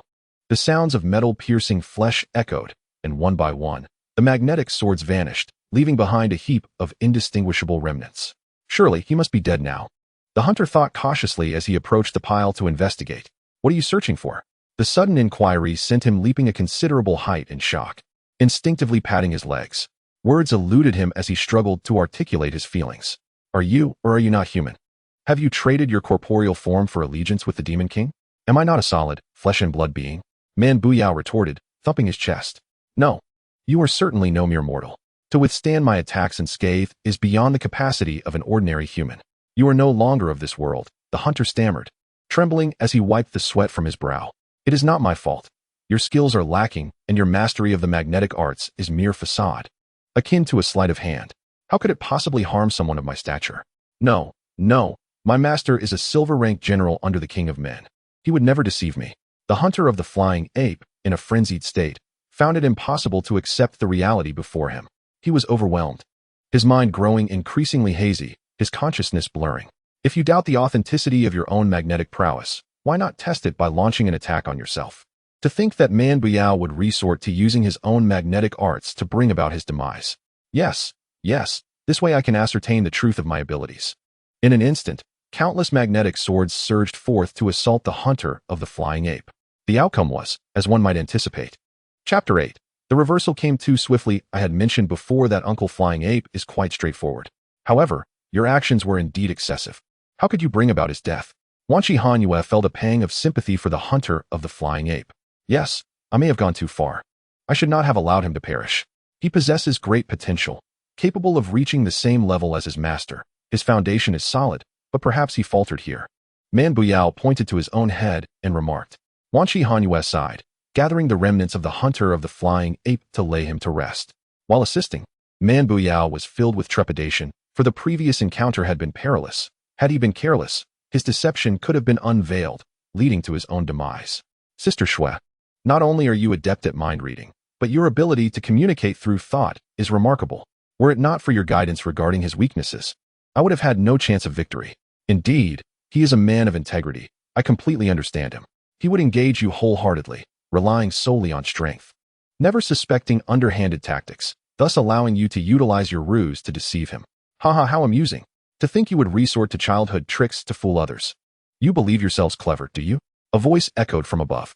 Speaker 1: The sounds of metal-piercing flesh echoed, and one by one, the magnetic swords vanished, leaving behind a heap of indistinguishable remnants. Surely he must be dead now. The hunter thought cautiously as he approached the pile to investigate. What are you searching for? The sudden inquiry sent him leaping a considerable height in shock, instinctively patting his legs. Words eluded him as he struggled to articulate his feelings. Are you or are you not human? Have you traded your corporeal form for allegiance with the Demon King? Am I not a solid, flesh and blood being? Man Buyao retorted, thumping his chest. No. You are certainly no mere mortal. To withstand my attacks unscathed is beyond the capacity of an ordinary human. You are no longer of this world, the hunter stammered, trembling as he wiped the sweat from his brow. It is not my fault. Your skills are lacking, and your mastery of the magnetic arts is mere facade, akin to a sleight of hand. How could it possibly harm someone of my stature? No, no, my master is a silver-ranked general under the King of Men. He would never deceive me. The hunter of the flying ape, in a frenzied state, found it impossible to accept the reality before him. He was overwhelmed, his mind growing increasingly hazy, his consciousness blurring. If you doubt the authenticity of your own magnetic prowess, why not test it by launching an attack on yourself? To think that Man Buyao would resort to using his own magnetic arts to bring about his demise. Yes, this way I can ascertain the truth of my abilities. In an instant, countless magnetic swords surged forth to assault the hunter of the flying ape. The outcome was, as one might anticipate. Chapter 8. The reversal came too swiftly. I had mentioned before that Uncle Flying Ape is quite straightforward. However, your actions were indeed excessive. How could you bring about his death? Wanqi Hanxue felt a pang of sympathy for the hunter of the flying ape. Yes, I may have gone too far. I should not have allowed him to perish. He possesses great potential, capable of reaching the same level as his master. His foundation is solid, but perhaps he faltered here. Man Buyao pointed to his own head and remarked. Wanqi Hanxue sighed, gathering the remnants of the hunter of the flying ape to lay him to rest. While assisting, Man Buyao was filled with trepidation, for the previous encounter had been perilous. Had he been careless, his deception could have been unveiled, leading to his own demise. Sister Xue, not only are you adept at mind reading, but your ability to communicate through thought is remarkable. Were it not for your guidance regarding his weaknesses, I would have had no chance of victory. Indeed, he is a man of integrity. I completely understand him. He would engage you wholeheartedly, relying solely on strength, never suspecting underhanded tactics, thus allowing you to utilize your ruse to deceive him. Haha, how amusing. To think you would resort to childhood tricks to fool others. You believe yourselves clever, do you? A voice echoed from above.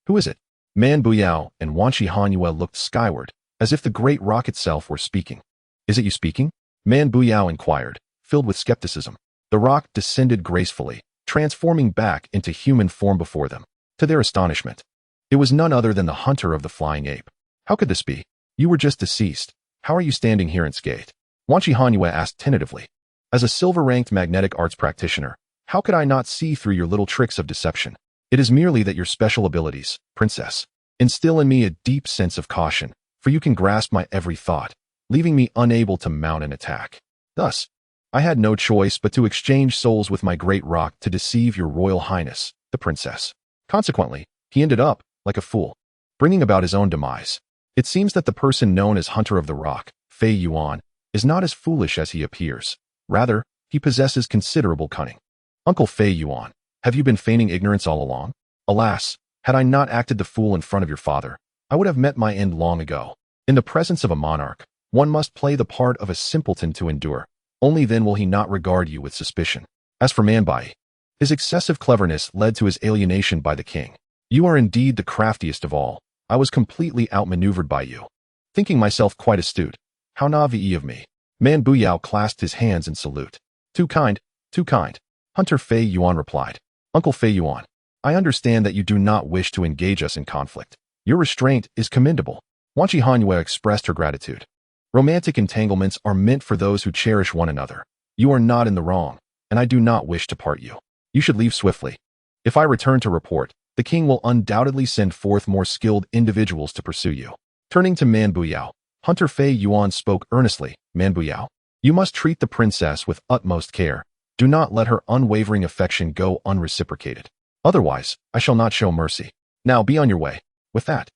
Speaker 1: Who is it? Man Buyao and Wanqi Hanxue looked skyward, as if the great rock itself were speaking. Is it you speaking? Man Buyao inquired, filled with skepticism. The rock descended gracefully, transforming back into human form before them. To their astonishment, it was none other than the hunter of the flying ape. How could this be? You were just deceased. How are you standing here unscathed? Wanqi Hanxue asked tentatively. As a silver-ranked magnetic arts practitioner, how could I not see through your little tricks of deception? It is merely that your special abilities, princess, instill in me a deep sense of caution, for you can grasp my every thought, leaving me unable to mount an attack. Thus, I had no choice but to exchange souls with my great rock to deceive your royal highness, the princess. Consequently, he ended up, like a fool, bringing about his own demise. It seems that the person known as Hunter of the Rock, Fei Yuan, is not as foolish as he appears. Rather, he possesses considerable cunning. Uncle Fei Yuan, have you been feigning ignorance all along? Alas, had I not acted the fool in front of your father, I would have met my end long ago. In the presence of a monarch, one must play the part of a simpleton to endure. Only then will he not regard you with suspicion. As for Manbai, his excessive cleverness led to his alienation by the king. You are indeed the craftiest of all. I was completely outmaneuvered by you. Thinking myself quite astute. How naive of me. Man Buyao clasped his hands in salute. Too kind, too kind. Hunter Fei Yuan replied. Uncle Fei Yuan, I understand that you do not wish to engage us in conflict. Your restraint is commendable. Wanqi Hanxue expressed her gratitude. Romantic entanglements are meant for those who cherish one another. You are not in the wrong, and I do not wish to part you. You should leave swiftly. If I return to report, the king will undoubtedly send forth more skilled individuals to pursue you. Turning to Man Buyao, Hunter Fei Yuan spoke earnestly. Man Buyao, you must treat the princess with utmost care. Do not let her unwavering affection go unreciprocated. Otherwise, I shall not show mercy. Now be on your way. With that,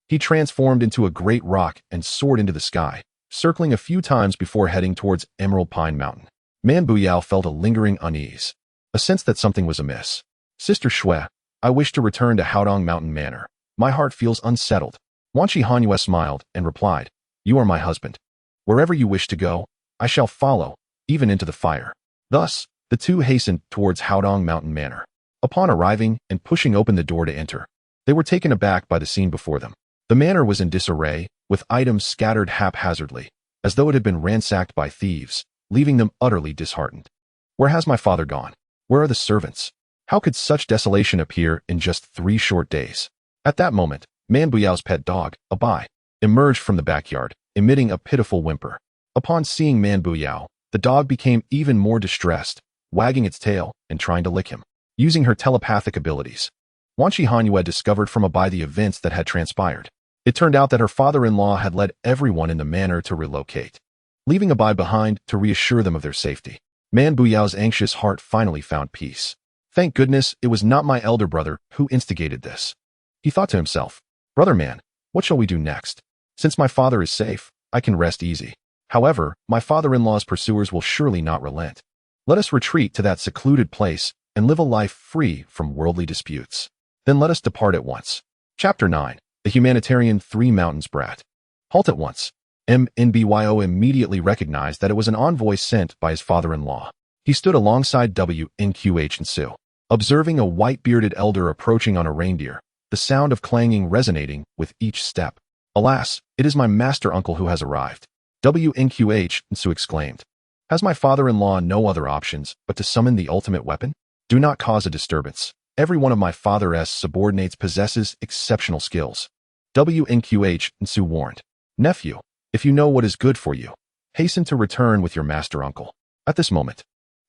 Speaker 1: he transformed into a great rock and soared into the sky, circling a few times before heading towards Emerald Pine Mountain. Man Buyao felt a lingering unease, a sense that something was amiss. Sister Xue, I wish to return to Haodang Manor. My heart feels unsettled. Wanqi Hanxue smiled and replied, You are my husband. Wherever you wish to go, I shall follow, even into the fire. Thus, the two hastened towards Haodang Manor. Upon arriving and pushing open the door to enter, they were taken aback by the scene before them. The manor was in disarray, with items scattered haphazardly, as though it had been ransacked by thieves, leaving them utterly disheartened. Where has my father gone? Where are the servants? How could such desolation appear in just 3 short days? At that moment, Man Buyao's pet dog, Abai, emerged from the backyard, emitting a pitiful whimper. Upon seeing Man Buyao, the dog became even more distressed, wagging its tail and trying to lick him. Using her telepathic abilities, Wanqi Hanxue discovered from Abai the events that had transpired. It turned out that her father-in-law had led everyone in the manor to relocate, leaving Abai behind to reassure them of their safety. Man Buyao's anxious heart finally found peace. Thank goodness it was not my elder brother who instigated this. He thought to himself, Brother man, what shall we do next? Since my father is safe, I can rest easy. However, my father-in-law's pursuers will surely not relent. Let us retreat to that secluded place and live a life free from worldly disputes. Then let us depart at once. Chapter 9. The Humanitarian Three Mountains Brat. Halt at once. MNBYO immediately recognized that it was an envoy sent by his father-in-law. He stood alongside Wanqi Hanxue, observing a white-bearded elder approaching on a reindeer, the sound of clanging resonating with each step. Alas, it is my master uncle who has arrived. Wanqi Hanxue exclaimed. Has my father-in-law no other options but to summon the ultimate weapon? Do not cause a disturbance. Every one of my father's subordinates possesses exceptional skills. Wanqi Hanxue warned. Nephew, if you know what is good for you, hasten to return with your master uncle. At this moment,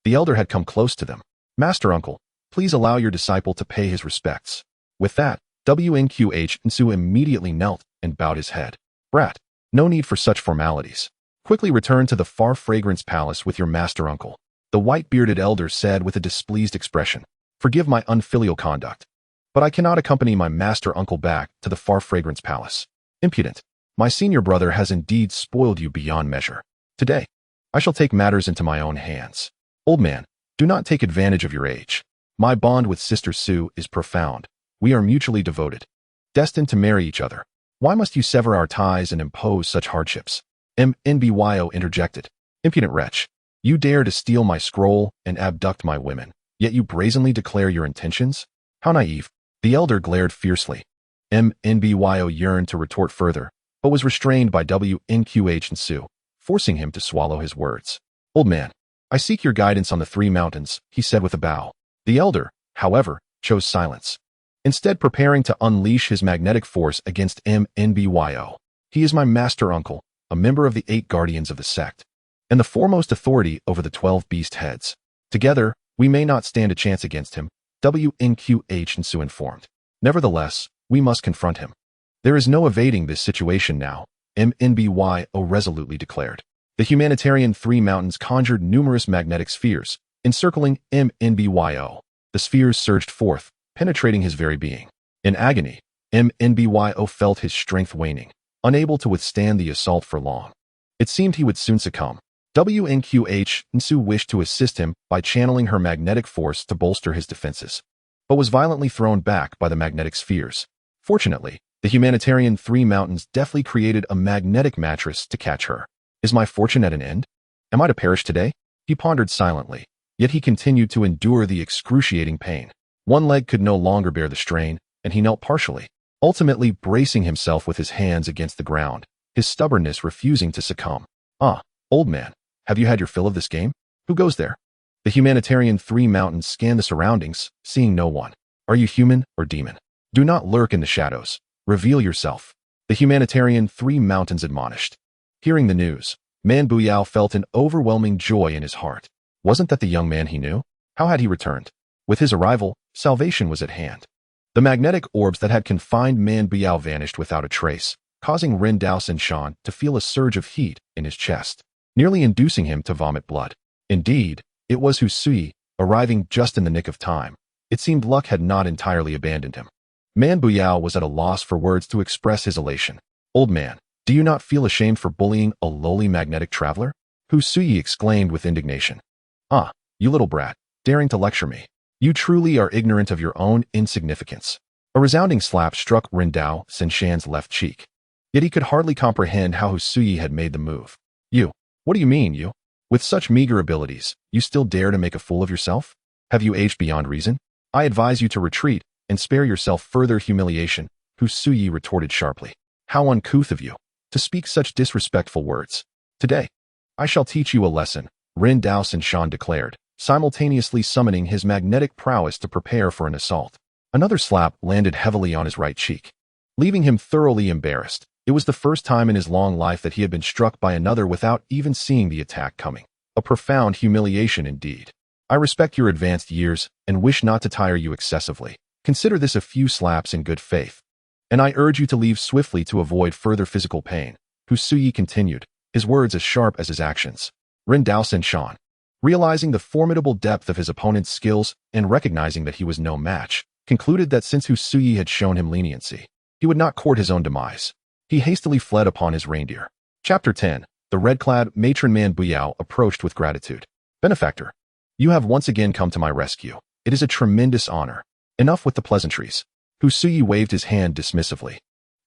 Speaker 1: the elder had come close to them. Master uncle, please allow your disciple to pay his respects. With that, Wanqi Hanxue immediately knelt and bowed his head. Brat, no need for such formalities. Quickly return to the Far Fragrance Palace with your master uncle. The white-bearded elder said with a displeased expression. Forgive my unfilial conduct, but I cannot accompany my master uncle back to the Far Fragrance Palace. Impudent. My senior brother has indeed spoiled you beyond measure. Today, I shall take matters into my own hands. Old man, do not take advantage of your age. My bond with Sister Sue is profound. We are mutually devoted, destined to marry each other. Why must you sever our ties and impose such hardships? MNBYO interjected. Impudent wretch. You dare to steal my scroll and abduct my women, yet you brazenly declare your intentions? How naive. The elder glared fiercely. MNBYO yearned to retort further, but was restrained by Wanqi Hanxue, forcing him to swallow his words. Old man, I seek your guidance on the 3 mountains, he said with a bow. The elder, however, chose silence, instead preparing to unleash his magnetic force against MNBYO. He is my master uncle, a member of the 8 guardians of the sect, and the foremost authority over the 12 beast heads. Together, we may not stand a chance against him, Wanqi Hanxue informed. Nevertheless, we must confront him. There is no evading this situation now. MNBYO resolutely declared. The humanitarian three mountains conjured numerous magnetic spheres, encircling MNBYO. The spheres surged forth, penetrating his very being. In agony, MNBYO felt his strength waning, unable to withstand the assault for long. It seemed he would soon succumb. Wanqi Hanxue wished to assist him by channeling her magnetic force to bolster his defenses, but was violently thrown back by the magnetic spheres. Fortunately, the humanitarian three mountains deftly created a magnetic mattress to catch her. Is my fortune at an end? Am I to perish today? He pondered silently, yet he continued to endure the excruciating pain. One leg could no longer bear the strain, and he knelt partially, ultimately bracing himself with his hands against the ground, his stubbornness refusing to succumb. Ah, old man, have you had your fill of this game? Who goes there? The humanitarian three mountains scanned the surroundings, seeing no one. Are you human or demon? Do not lurk in the shadows. Reveal yourself. The humanitarian three mountains admonished. Hearing the news, Man Buyao felt an overwhelming joy in his heart. Wasn't that the young man he knew? How had he returned? With his arrival, salvation was at hand. The magnetic orbs that had confined Man Buyao vanished without a trace, causing Ren Daosenshan to feel a surge of heat in his chest, nearly inducing him to vomit blood. Indeed, it was Hanxue, arriving just in the nick of time. It seemed luck had not entirely abandoned him. Man Buyao was at a loss for words to express his elation. Old man, do you not feel ashamed for bullying a lowly magnetic traveler? Hanxue exclaimed with indignation. Ah, you little brat, daring to lecture me. You truly are ignorant of your own insignificance. A resounding slap struck Ren Daosenshan's left cheek. Yet he could hardly comprehend how Hanxue had made the move. You, what do you mean, you? With such meager abilities, you still dare to make a fool of yourself? Have you aged beyond reason? I advise you to retreat and spare yourself further humiliation, Hanxue retorted sharply. How uncouth of you, to speak such disrespectful words. Today, I shall teach you a lesson, Ren Daosenshan declared, simultaneously summoning his magnetic prowess to prepare for an assault. Another slap landed heavily on his right cheek, leaving him thoroughly embarrassed. It was the first time in his long life that he had been struck by another without even seeing the attack coming. A profound humiliation indeed. I respect your advanced years and wish not to tire you excessively. Consider this a few slaps in good faith, and I urge you to leave swiftly to avoid further physical pain, Hanxue continued, his words as sharp as his actions. Ren Daosenshan, realizing the formidable depth of his opponent's skills and recognizing that he was no match, concluded that since Hanxue had shown him leniency, he would not court his own demise. He hastily fled upon his reindeer. Chapter 10. The red-clad matron Man Buyao approached with gratitude. Benefactor, you have once again come to my rescue. It is a tremendous honor. Enough with the pleasantries. Hanxue waved his hand dismissively.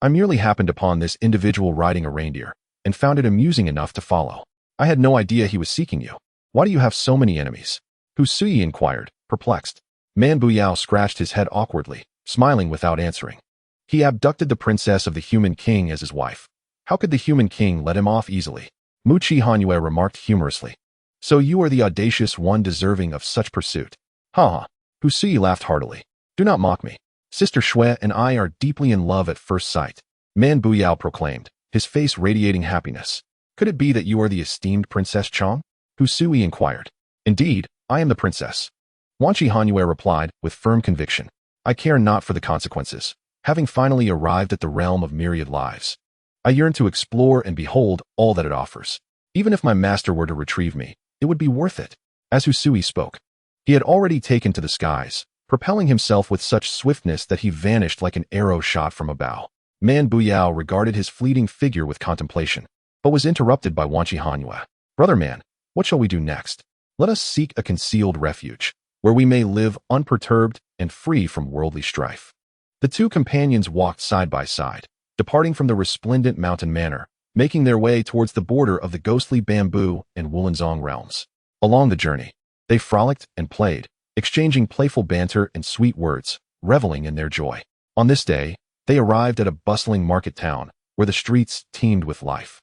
Speaker 1: I merely happened upon this individual riding a reindeer, and found it amusing enough to follow. I had no idea he was seeking you. Why do you have so many enemies? Hanxue inquired, perplexed. Man Buyao scratched his head awkwardly, smiling without answering. He abducted the princess of the human king as his wife. How could the human king let him off easily? Wanqi Hanxue remarked humorously. So you are the audacious one deserving of such pursuit. Ha ha. Hanxue laughed heartily. Do not mock me. Sister Xue and I are deeply in love at first sight, Man Buyao proclaimed, his face radiating happiness. Could it be that you are the esteemed Princess Chong? Hanxue inquired. Indeed, I am the princess. Wanqi Hanxue replied with firm conviction. I care not for the consequences, having finally arrived at the realm of myriad lives. I yearn to explore and behold all that it offers. Even if my master were to retrieve me, it would be worth it. As Hanxue spoke, he had already taken to the skies, propelling himself with such swiftness that he vanished like an arrow shot from a bow. Man Buyao regarded his fleeting figure with contemplation, but was interrupted by Wanqi Hanxue. Brother man, what shall we do next? Let us seek a concealed refuge, where we may live unperturbed and free from worldly strife. The two companions walked side by side, departing from the resplendent mountain manor, making their way towards the border of the ghostly bamboo and Wuluan realms. Along the journey, they frolicked and played, exchanging playful banter and sweet words, reveling in their joy. On this day, they arrived at a bustling market town, where the streets teemed with life.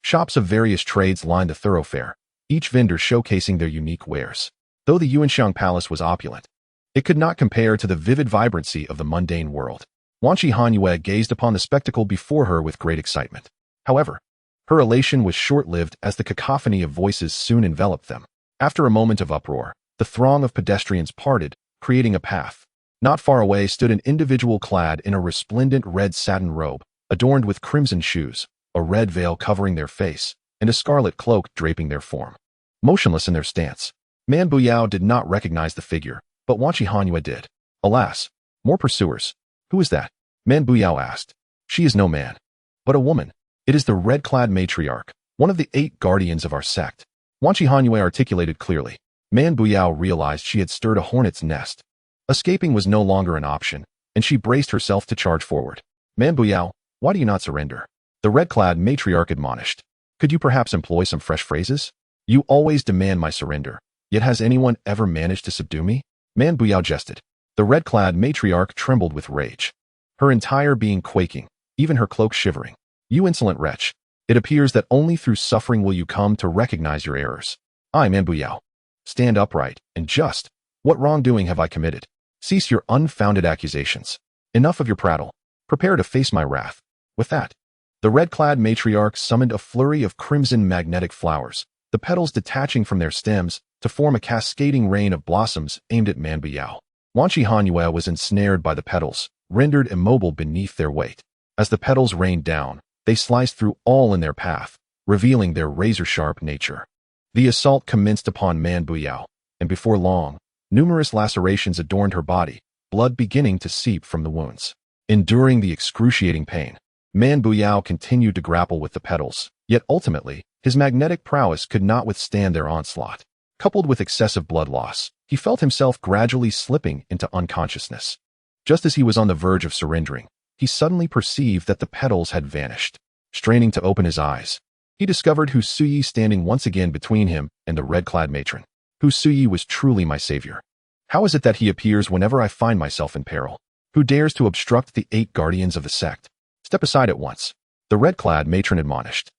Speaker 1: Shops of various trades lined the thoroughfare, each vendor showcasing their unique wares. Though the Yuanxiang Palace was opulent, it could not compare to the vivid vibrancy of the mundane world. Wanqi Hanxue gazed upon the spectacle before her with great excitement. However, her elation was short-lived as the cacophony of voices soon enveloped them. After a moment of uproar, the throng of pedestrians parted, creating a path. Not far away stood an individual clad in a resplendent red satin robe, adorned with crimson shoes, a red veil covering their face, and a scarlet cloak draping their form. Motionless in their stance, Man Buyao did not recognize the figure, but Wanqi Hanxue did. Alas, more pursuers. Who is that? Man Buyao asked. She is no man, but a woman. It is the red-clad matriarch, one of the 8 guardians of our sect. Wanqi Hanxue articulated clearly. Man Buyao realized she had stirred a hornet's nest. Escaping was no longer an option, and she braced herself to charge forward. Man Buyao, why do you not surrender? The red-clad matriarch admonished. Could you perhaps employ some fresh phrases? You always demand my surrender, yet has anyone ever managed to subdue me? Man Buyao jested. The red-clad matriarch trembled with rage, her entire being quaking, even her cloak shivering. You insolent wretch, it appears that only through suffering will you come to recognize your errors. I, Man Buyao. Stand upright and just. What wrongdoing have I committed? Cease your unfounded accusations. Enough of your prattle. Prepare to face my wrath. With that, the red-clad matriarch summoned a flurry of crimson magnetic flowers, the petals detaching from their stems to form a cascading rain of blossoms aimed at Man Buyao. Wanqi Hanxue was ensnared by the petals, rendered immobile beneath their weight. As the petals rained down, they sliced through all in their path, revealing their razor-sharp nature. The assault commenced upon Man Buyao, and before long, numerous lacerations adorned her body, blood beginning to seep from the wounds. Enduring the excruciating pain, Man Buyao continued to grapple with the petals, yet ultimately, his magnetic prowess could not withstand their onslaught. Coupled with excessive blood loss, he felt himself gradually slipping into unconsciousness. Just as he was on the verge of surrendering, he suddenly perceived that the petals had vanished. Straining to open his eyes, he discovered Hu Suyi standing once again between him and the red-clad matron. Hu Suyi was truly my savior. How is it that he appears whenever I find myself in peril? Who dares to obstruct the 8 guardians of the sect? Step aside at once, the red-clad matron admonished.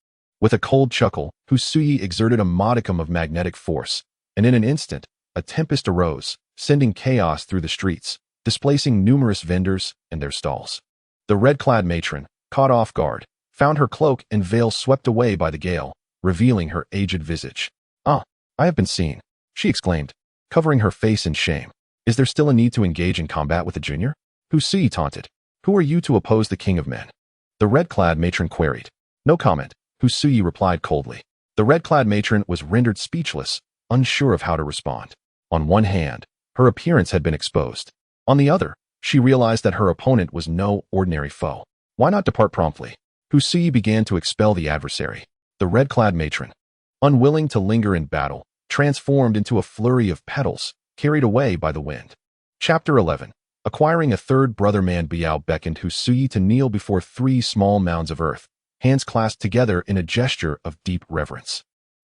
Speaker 1: With a cold chuckle, Hu Suyi exerted a modicum of magnetic force, and in an instant, a tempest arose, sending chaos through the streets, displacing numerous vendors and their stalls. The red-clad matron, caught off guard, found her cloak and veil swept away by the gale, revealing her aged visage. "Ah, I have been seen," she exclaimed, covering her face in shame. "Is there still a need to engage in combat with the junior?" Hu Suyi taunted. "Who are you to oppose the king of men?" The red-clad matron queried. "No comment," Hu Suyi replied coldly. The red-clad matron was rendered speechless, unsure of how to respond. On one hand, her appearance had been exposed. On the other, she realized that her opponent was no ordinary foe. Why not depart promptly? Hu Suyi began to expel the adversary. The red-clad matron, unwilling to linger in battle, transformed into a flurry of petals, carried away by the wind. Chapter 11. Acquiring a third brother. Man Buyao beckoned Hu Suyi to kneel before 3 small mounds of earth, hands clasped together in a gesture of deep reverence.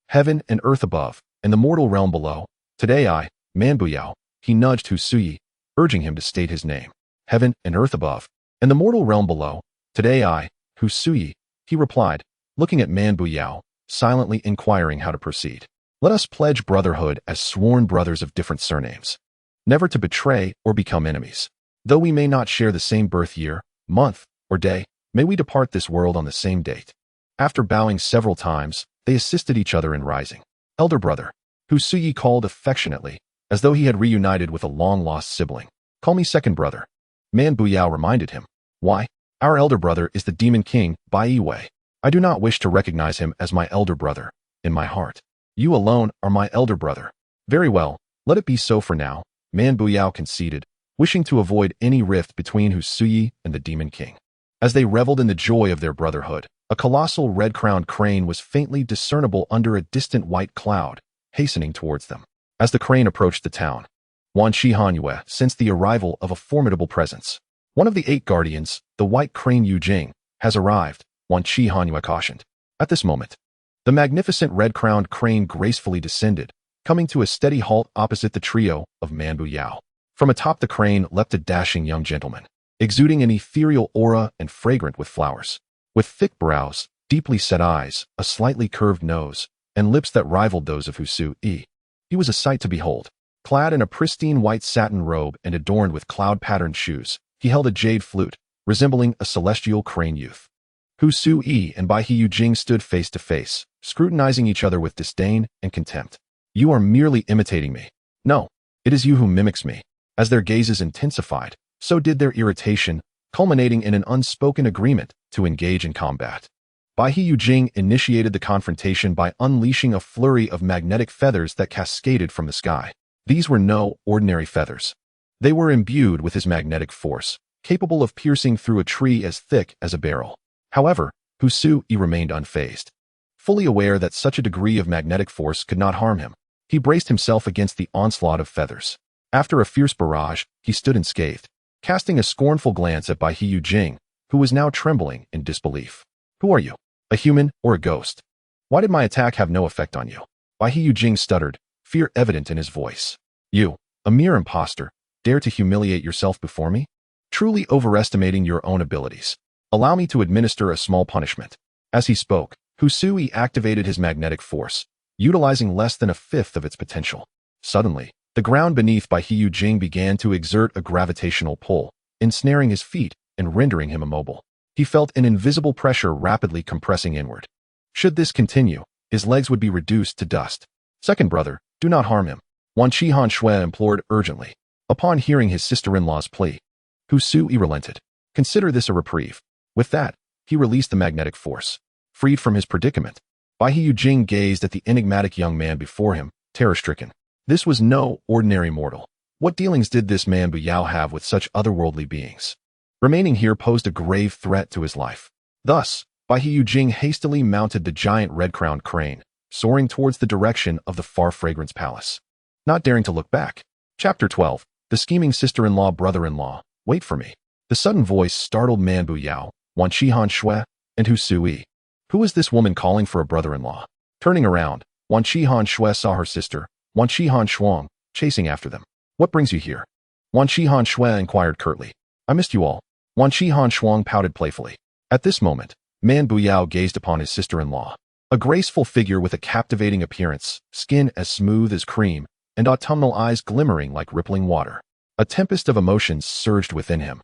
Speaker 1: Heaven and earth above, and the mortal realm below. Today I, Man Buyao, he nudged Hu Suyi, urging him to state his name. Heaven and earth above, and the mortal realm below. Today I, Hu Suyi, he replied, looking at Man Buyao, silently inquiring how to proceed. Let us pledge brotherhood as sworn brothers of different surnames, never to betray or become enemies. Though we may not share the same birth year, month, or day, may we depart this world on the same date. After bowing several times, they assisted each other in rising. Elder brother, Hu Suyi called affectionately, as though he had reunited with a long-lost sibling. Call me second brother. Man Buyao reminded him. Why? Our elder brother is the demon king, Bai Yiwei. I do not wish to recognize him as my elder brother. In my heart, you alone are my elder brother. Very well, let it be so for now, Man Buyao conceded, wishing to avoid any rift between Hu Suyi and the demon king. As they reveled in the joy of their brotherhood, a colossal red-crowned crane was faintly discernible under a distant white cloud, hastening towards them. As the crane approached the town, Wanqi Hanxue sensed the arrival of a formidable presence. One of the 8 guardians, the white crane Yu Jing, has arrived, Wanqi Hanxue cautioned. At this moment, the magnificent red-crowned crane gracefully descended, coming to a steady halt opposite the trio of Man Buyao. From atop the crane leapt a dashing young gentleman, exuding an ethereal aura and fragrant with flowers. With thick brows, deeply set eyes, a slightly curved nose, and lips that rivaled those of Hu Suyi. He was a sight to behold. Clad in a pristine white satin robe and adorned with cloud-patterned shoes, he held a jade flute, resembling a celestial crane youth. Hu Suyi and Bai Yu Jing stood face to face, scrutinizing each other with disdain and contempt. You are merely imitating me. No, it is you who mimics me. As their gazes intensified, so did their irritation, culminating in an unspoken agreement to engage in combat. Bai Yujing initiated the confrontation by unleashing a flurry of magnetic feathers that cascaded from the sky. These were no ordinary feathers. They were imbued with his magnetic force, capable of piercing through a tree as thick as a barrel. However, Hu Sui remained unfazed. Fully aware that such a degree of magnetic force could not harm him, he braced himself against the onslaught of feathers. After a fierce barrage, he stood unscathed, casting a scornful glance at Bai Yujing, who was now trembling in disbelief. "Who are you? A human or a ghost? Why did my attack have no effect on you?" Bai Yujing stuttered, fear evident in his voice. "You, a mere impostor, dare to humiliate yourself before me? Truly overestimating your own abilities. Allow me to administer a small punishment." As he spoke, Hu Sui activated his magnetic force, utilizing less than a fifth of its potential. Suddenly, the ground beneath Bai Yujing began to exert a gravitational pull, ensnaring his feet and rendering him immobile. He felt an invisible pressure rapidly compressing inward. Should this continue, his legs would be reduced to dust. "Second brother, do not harm him," Wanqi Hanxue implored urgently. Upon hearing his sister-in-law's plea, Hu Sui relented. Consider this a reprieve. With that, he released the magnetic force. Freed from his predicament, Bai Yujing gazed at the enigmatic young man before him, terror-stricken. This was no ordinary mortal. What dealings did this man Buyao have with such otherworldly beings? Remaining here posed a grave threat to his life. Thus, Bai Yujing hastily mounted the giant red-crowned crane, soaring towards the direction of the far fragrance palace. Not daring to look back. Chapter 12. The scheming sister-in-law brother-in-law. Wait for me. The sudden voice startled Man Buyao, Wanqi Hanxue, and Hu Sui. Who is this woman calling for a brother-in-law? Turning around, Wanqi Hanxue saw her sister, Wanqi Hanxuang, chasing after them. What brings you here? Wanqi Hanxue inquired curtly. I missed you all. Wanqi Hanxuang pouted playfully. At this moment, Man Buyao gazed upon his sister-in-law. A graceful figure with a captivating appearance, skin as smooth as cream, and autumnal eyes glimmering like rippling water. A tempest of emotions surged within him.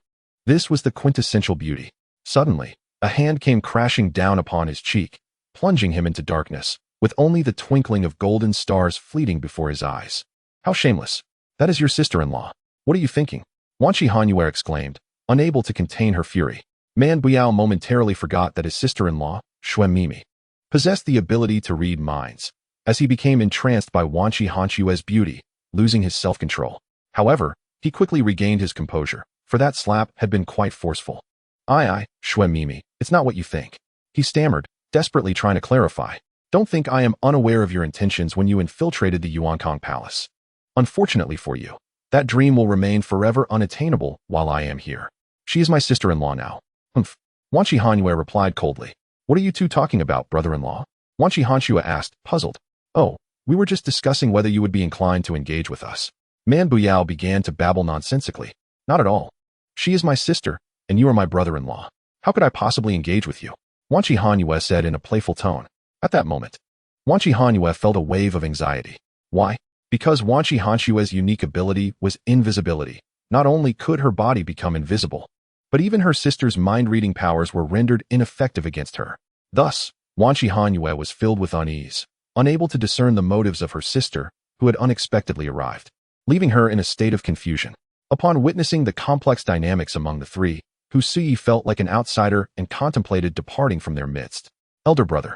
Speaker 1: This was the quintessential beauty. Suddenly, a hand came crashing down upon his cheek, plunging him into darkness, with only the twinkling of golden stars fleeting before his eyes. How shameless. That is your sister-in-law. What are you thinking? Wanqi Hanxue exclaimed, unable to contain her fury. Man Buyao momentarily forgot that his sister-in-law, Xue Mimi, possessed the ability to read minds, as he became entranced by Wanqi Hanxue's beauty, losing his self-control. However, he quickly regained his composure, for that slap had been quite forceful. I, Xue Mimi, it's not what you think. He stammered, desperately trying to clarify. Don't think I am unaware of your intentions when you infiltrated the Yuankong Palace. Unfortunately for you, that dream will remain forever unattainable while I am here. She is my sister-in-law now. Humph. Wanqi Hanxue replied coldly. What are you two talking about, brother-in-law? Wanqi Hanxue asked, puzzled. Oh, we were just discussing whether you would be inclined to engage with us. Man Buyao began to babble nonsensically. Not at all. She is my sister, and you are my brother-in-law. How could I possibly engage with you? Wanqi Hanxue said in a playful tone. At that moment, Wanqi Hanxue felt a wave of anxiety. Why? Because Wanqi Hanxue's unique ability was invisibility. Not only could her body become invisible, but even her sister's mind-reading powers were rendered ineffective against her. Thus, Wanqi Hanxue was filled with unease, unable to discern the motives of her sister, who had unexpectedly arrived, leaving her in a state of confusion. Upon witnessing the complex dynamics among the three, Hu Sui felt like an outsider and contemplated departing from their midst. Elder brother,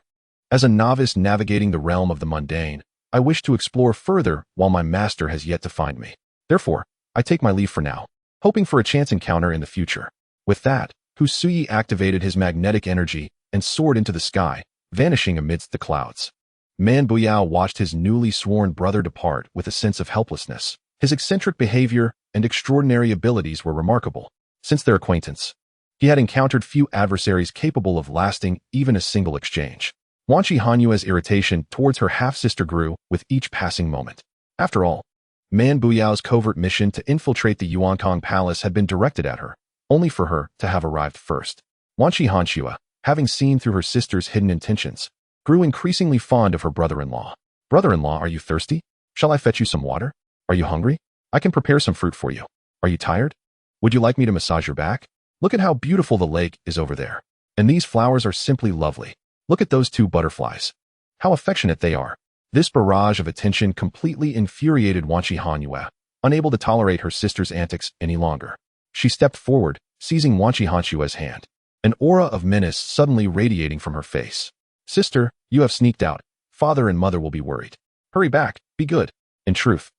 Speaker 1: as a novice navigating the realm of the mundane, I wish to explore further while my master has yet to find me. Therefore, I take my leave for now, hoping for a chance encounter in the future. With that, Hu Sui activated his magnetic energy and soared into the sky, vanishing amidst the clouds. Man Buyao watched his newly sworn brother depart with a sense of helplessness. His eccentric behavior and extraordinary abilities were remarkable. Since their acquaintance, he had encountered few adversaries capable of lasting even a single exchange. Wanqi Hanxue's irritation towards her half-sister grew with each passing moment. After all, Man Buyao's covert mission to infiltrate the Yuankong Palace had been directed at her, only for her to have arrived first. Wanqi Hanxue, having seen through her sister's hidden intentions, grew increasingly fond of her brother-in-law. Brother-in-law, are you thirsty? Shall I fetch you some water? Are you hungry? I can prepare some fruit for you. Are you tired? Would you like me to massage your back? Look at how beautiful the lake is over there. And these flowers are simply lovely. Look at those two butterflies. How affectionate they are. This barrage of attention completely infuriated Wanqi Hanxue, unable to tolerate her sister's antics any longer. She stepped forward, seizing Wanqi Hanxue's hand. an aura of menace suddenly radiating from her face. Sister, you have sneaked out. Father and mother will be worried. Hurry back, be good. In truth,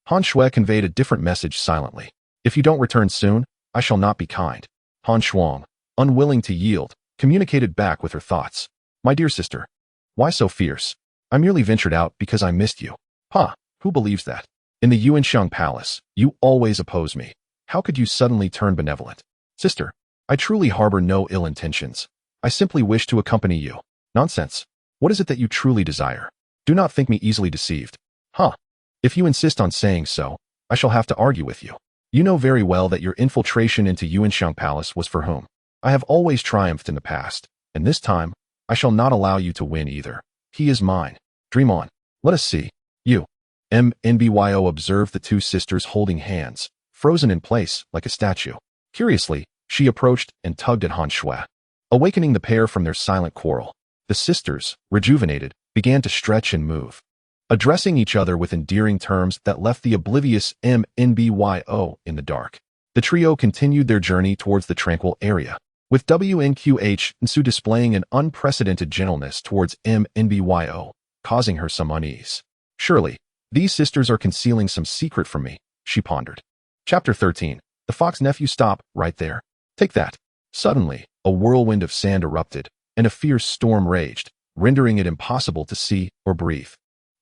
Speaker 1: Hanxue conveyed a different message silently. If you don't return soon, I shall not be kind. Hanxue, unwilling to yield, communicated back with her thoughts. My dear sister, why so fierce? I merely ventured out because I missed you. Who believes that? In the Yuanxiang Palace, you always oppose me. How could you suddenly turn benevolent? Sister, I truly harbor no ill intentions. I simply wish to accompany you. Nonsense. What is it that you truly desire? Do not think me easily deceived. If you insist on saying so, I shall have to argue with you. You know very well that your infiltration into Yuanxiang Palace was for whom? I have always triumphed in the past, and this time, I shall not allow you to win either. He is mine. Dream on. Let us see. You. MNBYO observed the two sisters holding hands, frozen in place like a statue. Curiously, she approached and tugged at Hanxue, awakening the pair from their silent quarrel. The sisters, rejuvenated, began to stretch and move, addressing each other with endearing terms that left the oblivious MNBYO in the dark. The trio continued their journey towards the tranquil area, with WNQH Hanxue displaying an unprecedented gentleness towards MNBYO, causing her some unease. Surely, these sisters are concealing some secret from me, she pondered. Chapter 13. The Fox Nephew. Stop, right there. Take that. Suddenly, a whirlwind of sand erupted, and a fierce storm raged, rendering it impossible to see or breathe.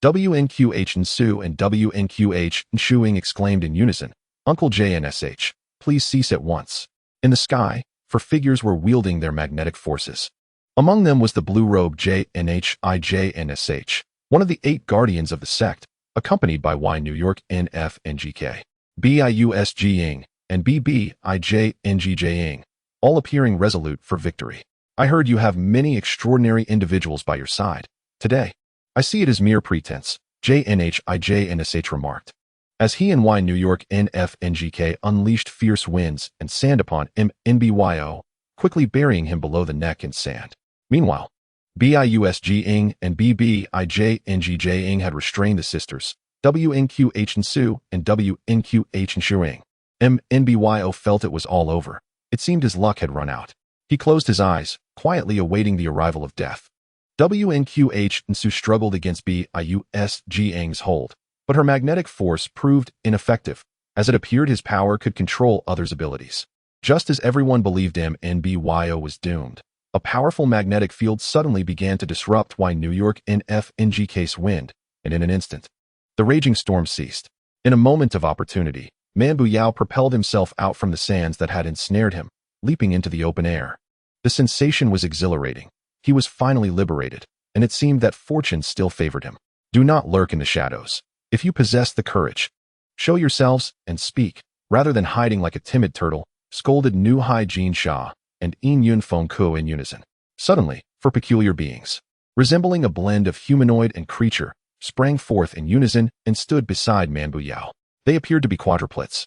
Speaker 1: WNQH Hanxue and WNQH Hanxue exclaimed in unison, Uncle JNSH, please cease at once. In the sky, four figures were wielding their magnetic forces. Among them was the blue-robed JNHIJNSH, one of the 8 guardians of the sect, accompanied by Y New York NFNGK, BIUSG and BBIJNGJ, all appearing resolute for victory. I heard you have many extraordinary individuals by your side. Today, I see it as mere pretense, JNHIJNSH remarked, as he and Y New York NFNGK unleashed fierce winds and sand upon MNBYO, quickly burying him below the neck in sand. Meanwhile, BIUSG and BBIJNGJ had restrained the sisters, WNQH Hanxue and WNQH Hanxue. MNBYO felt it was all over. It seemed his luck had run out. He closed his eyes, quietly awaiting the arrival of death. WNQH Hanxue struggled against BIUSG's hold, but her magnetic force proved ineffective, as it appeared his power could control others' abilities. Just as everyone believed MNBYO was doomed, a powerful magnetic field suddenly began to disrupt Y New York NFNGK's wind, and in an instant, the raging storm ceased. In a moment of opportunity, Manbu Yao propelled himself out from the sands that had ensnared him, leaping into the open air. The sensation was exhilarating. He was finally liberated, and it seemed that fortune still favored him. Do not lurk in the shadows. If you possess the courage, show yourselves and speak, rather than hiding like a timid turtle, scolded Nu Hai Jin Sha and Yin Yun Feng Ku in unison. Suddenly, four peculiar beings, resembling a blend of humanoid and creature, sprang forth in unison and stood beside Manbu Yao. They appeared to be quadruplets,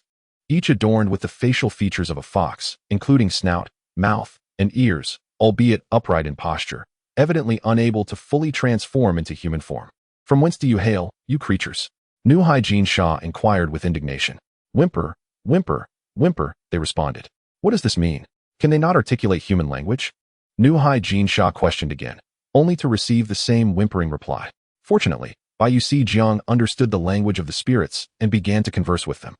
Speaker 1: each adorned with the facial features of a fox, including snout, mouth, and ears, albeit upright in posture, evidently unable to fully transform into human form. From whence do you hail, you creatures? Nu Hai Jin Sha inquired with indignation. Whimper, whimper, whimper, they responded. What does this mean? Can they not articulate human language? Nu Hai Jin Sha questioned again, only to receive the same whimpering reply. Fortunately, Bai Yusi Jiang understood the language of the spirits and began to converse with them.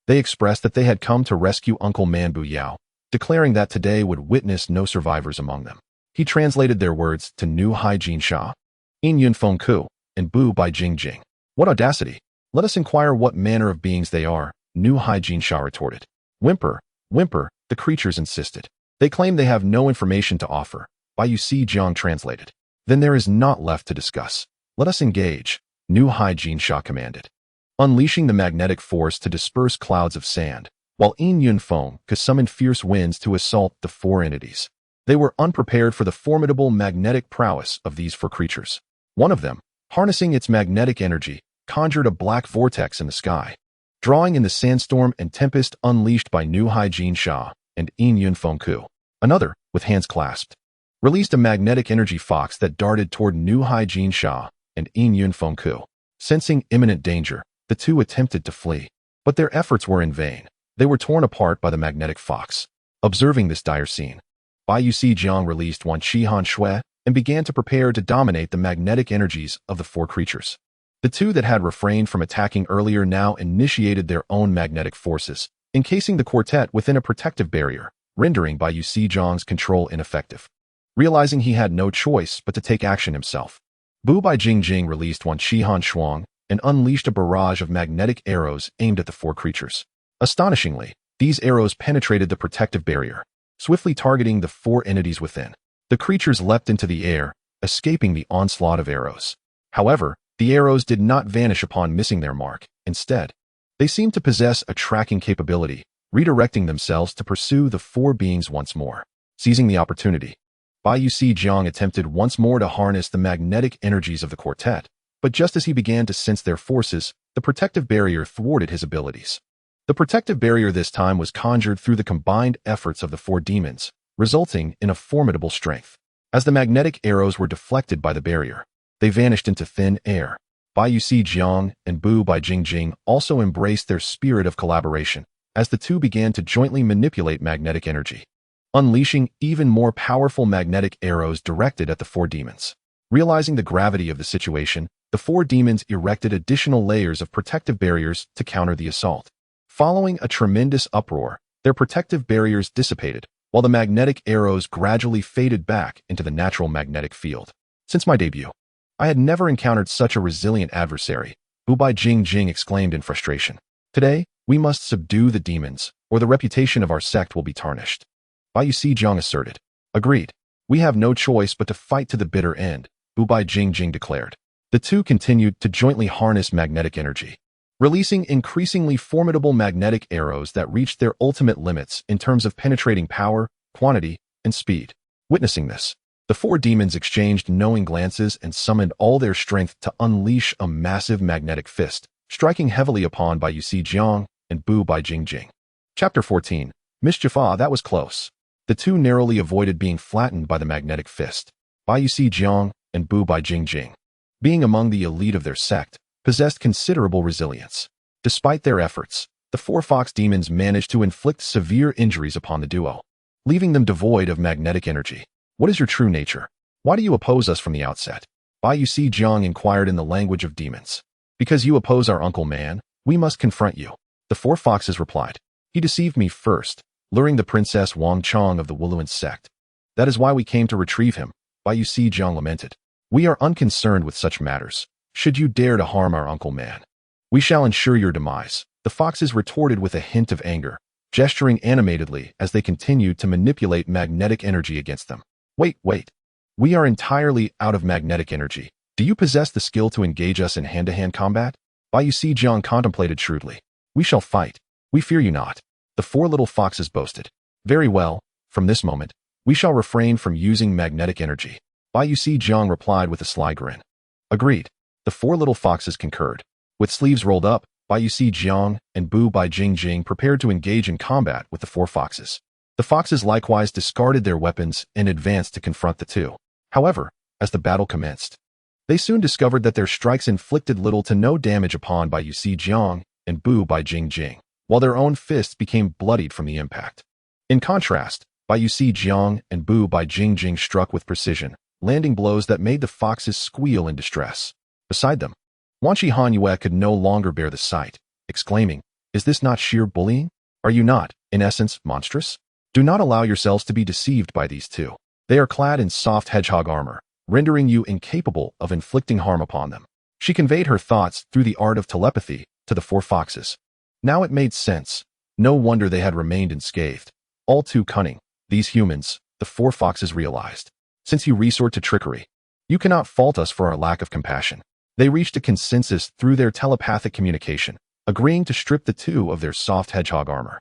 Speaker 1: They expressed that they had come to rescue Uncle Manbu Yao, declaring that today would witness no survivors among them. He translated their words to Nu Hai Jin Sha, Yin Yun Feng Ku, and Bu Bai Jing Jing. What audacity! Let us inquire what manner of beings they are, Nu Hai Jin Sha retorted. Whimper, whimper, the creatures insisted. They claim they have no information to offer, Bai Yusi Jiang translated. Then there is naught left to discuss. Let us engage, Nu Hai Jin Sha commanded, unleashing the magnetic force to disperse clouds of sand, while Yin Yun Feng could summon fierce winds to assault the four entities. They were unprepared for the formidable magnetic prowess of these four creatures. One of them, harnessing its magnetic energy, conjured a black vortex in the sky, drawing in the sandstorm and tempest unleashed by Nu Hai Jin Sha and Yin Yun Feng Ku. Another, with hands clasped, released a magnetic energy fox that darted toward Nu Hai Jin Sha and Yin Yun Feng Ku. Sensing imminent danger, the two attempted to flee, but their efforts were in vain. They were torn apart by the magnetic fox. Observing this dire scene, Bai Jiang released Wanqi Hanxue and began to prepare to dominate the magnetic energies of the four creatures. The two that had refrained from attacking earlier now initiated their own magnetic forces, encasing the quartet within a protective barrier, rendering Bai Jiang's control ineffective. Realizing he had no choice but to take action himself, Bu Bai Jingjing released Wanqi Hanxue and unleashed a barrage of magnetic arrows aimed at the four creatures. Astonishingly, these arrows penetrated the protective barrier, swiftly targeting the four entities within. The creatures leapt into the air, escaping the onslaught of arrows. However, the arrows did not vanish upon missing their mark. Instead, they seemed to possess a tracking capability, redirecting themselves to pursue the four beings once more. Seizing the opportunity, Bai Jiang attempted once more to harness the magnetic energies of the quartet, but just as he began to sense their forces, the protective barrier thwarted his abilities. The protective barrier this time was conjured through the combined efforts of the four demons, resulting in a formidable strength. As the magnetic arrows were deflected by the barrier, they vanished into thin air. Bai Jiang and Bu Bai Jingjing also embraced their spirit of collaboration, as the two began to jointly manipulate magnetic energy, unleashing even more powerful magnetic arrows directed at the four demons. Realizing the gravity of the situation, the four demons erected additional layers of protective barriers to counter the assault. Following a tremendous uproar, their protective barriers dissipated, while the magnetic arrows gradually faded back into the natural magnetic field. Since my debut, I had never encountered such a resilient adversary, Bu Bai Jingjing exclaimed in frustration. Today, we must subdue the demons, or the reputation of our sect will be tarnished. Bai Jiang asserted. Agreed. We have no choice but to fight to the bitter end, Bu Bai Jingjing declared. The two continued to jointly harness magnetic energy, releasing increasingly formidable magnetic arrows that reached their ultimate limits in terms of penetrating power, quantity, and speed. Witnessing this, the four demons exchanged knowing glances and summoned all their strength to unleash a massive magnetic fist, striking heavily upon Bai Jiang and Bu Bai Jingjing. Chapter 14. Mischief. That was close. The two narrowly avoided being flattened by the magnetic fist. Bai Jiang and Bu Bai Jingjing, being among the elite of their sect, possessed considerable resilience. Despite their efforts, the four fox demons managed to inflict severe injuries upon the duo, leaving them devoid of magnetic energy. What is your true nature? Why do you oppose us from the outset? Bai Jiang inquired in the language of demons. Because you oppose our uncle man, we must confront you. The four foxes replied. He deceived me first, luring the princess Wang Chong of the Wuluan Sect. That is why we came to retrieve him, Bai Jiang lamented. We are unconcerned with such matters. Should you dare to harm our uncle man, we shall ensure your demise. The foxes retorted with a hint of anger, gesturing animatedly as they continued to manipulate magnetic energy against them. Wait. We are entirely out of magnetic energy. Do you possess the skill to engage us in hand-to-hand combat? Bai Jiang contemplated shrewdly. We shall fight. We fear you not. The four little foxes boasted. Very well, from this moment, we shall refrain from using magnetic energy. Bai Jiang replied with a sly grin. Agreed. The four little foxes concurred. With sleeves rolled up, Bai Jiang and Bu Bai Jingjing prepared to engage in combat with the four foxes. The foxes likewise discarded their weapons and advanced to confront the two. However, as the battle commenced, they soon discovered that their strikes inflicted little to no damage upon Bai Jiang and Bu Bai Jingjing, while their own fists became bloodied from the impact. In contrast, Bai Jiang and Bu Bai Jingjing struck with precision, landing blows that made the foxes squeal in distress. Beside them, Wanqi Hanxue could no longer bear the sight, exclaiming, Is this not sheer bullying? Are you not, in essence, monstrous? Do not allow yourselves to be deceived by these two. They are clad in soft hedgehog armor, rendering you incapable of inflicting harm upon them. She conveyed her thoughts through the art of telepathy to the four foxes. Now it made sense. No wonder they had remained unscathed. All too cunning, these humans, the four foxes realized. Since you resort to trickery, you cannot fault us for our lack of compassion. They reached a consensus through their telepathic communication, agreeing to strip the two of their soft hedgehog armor.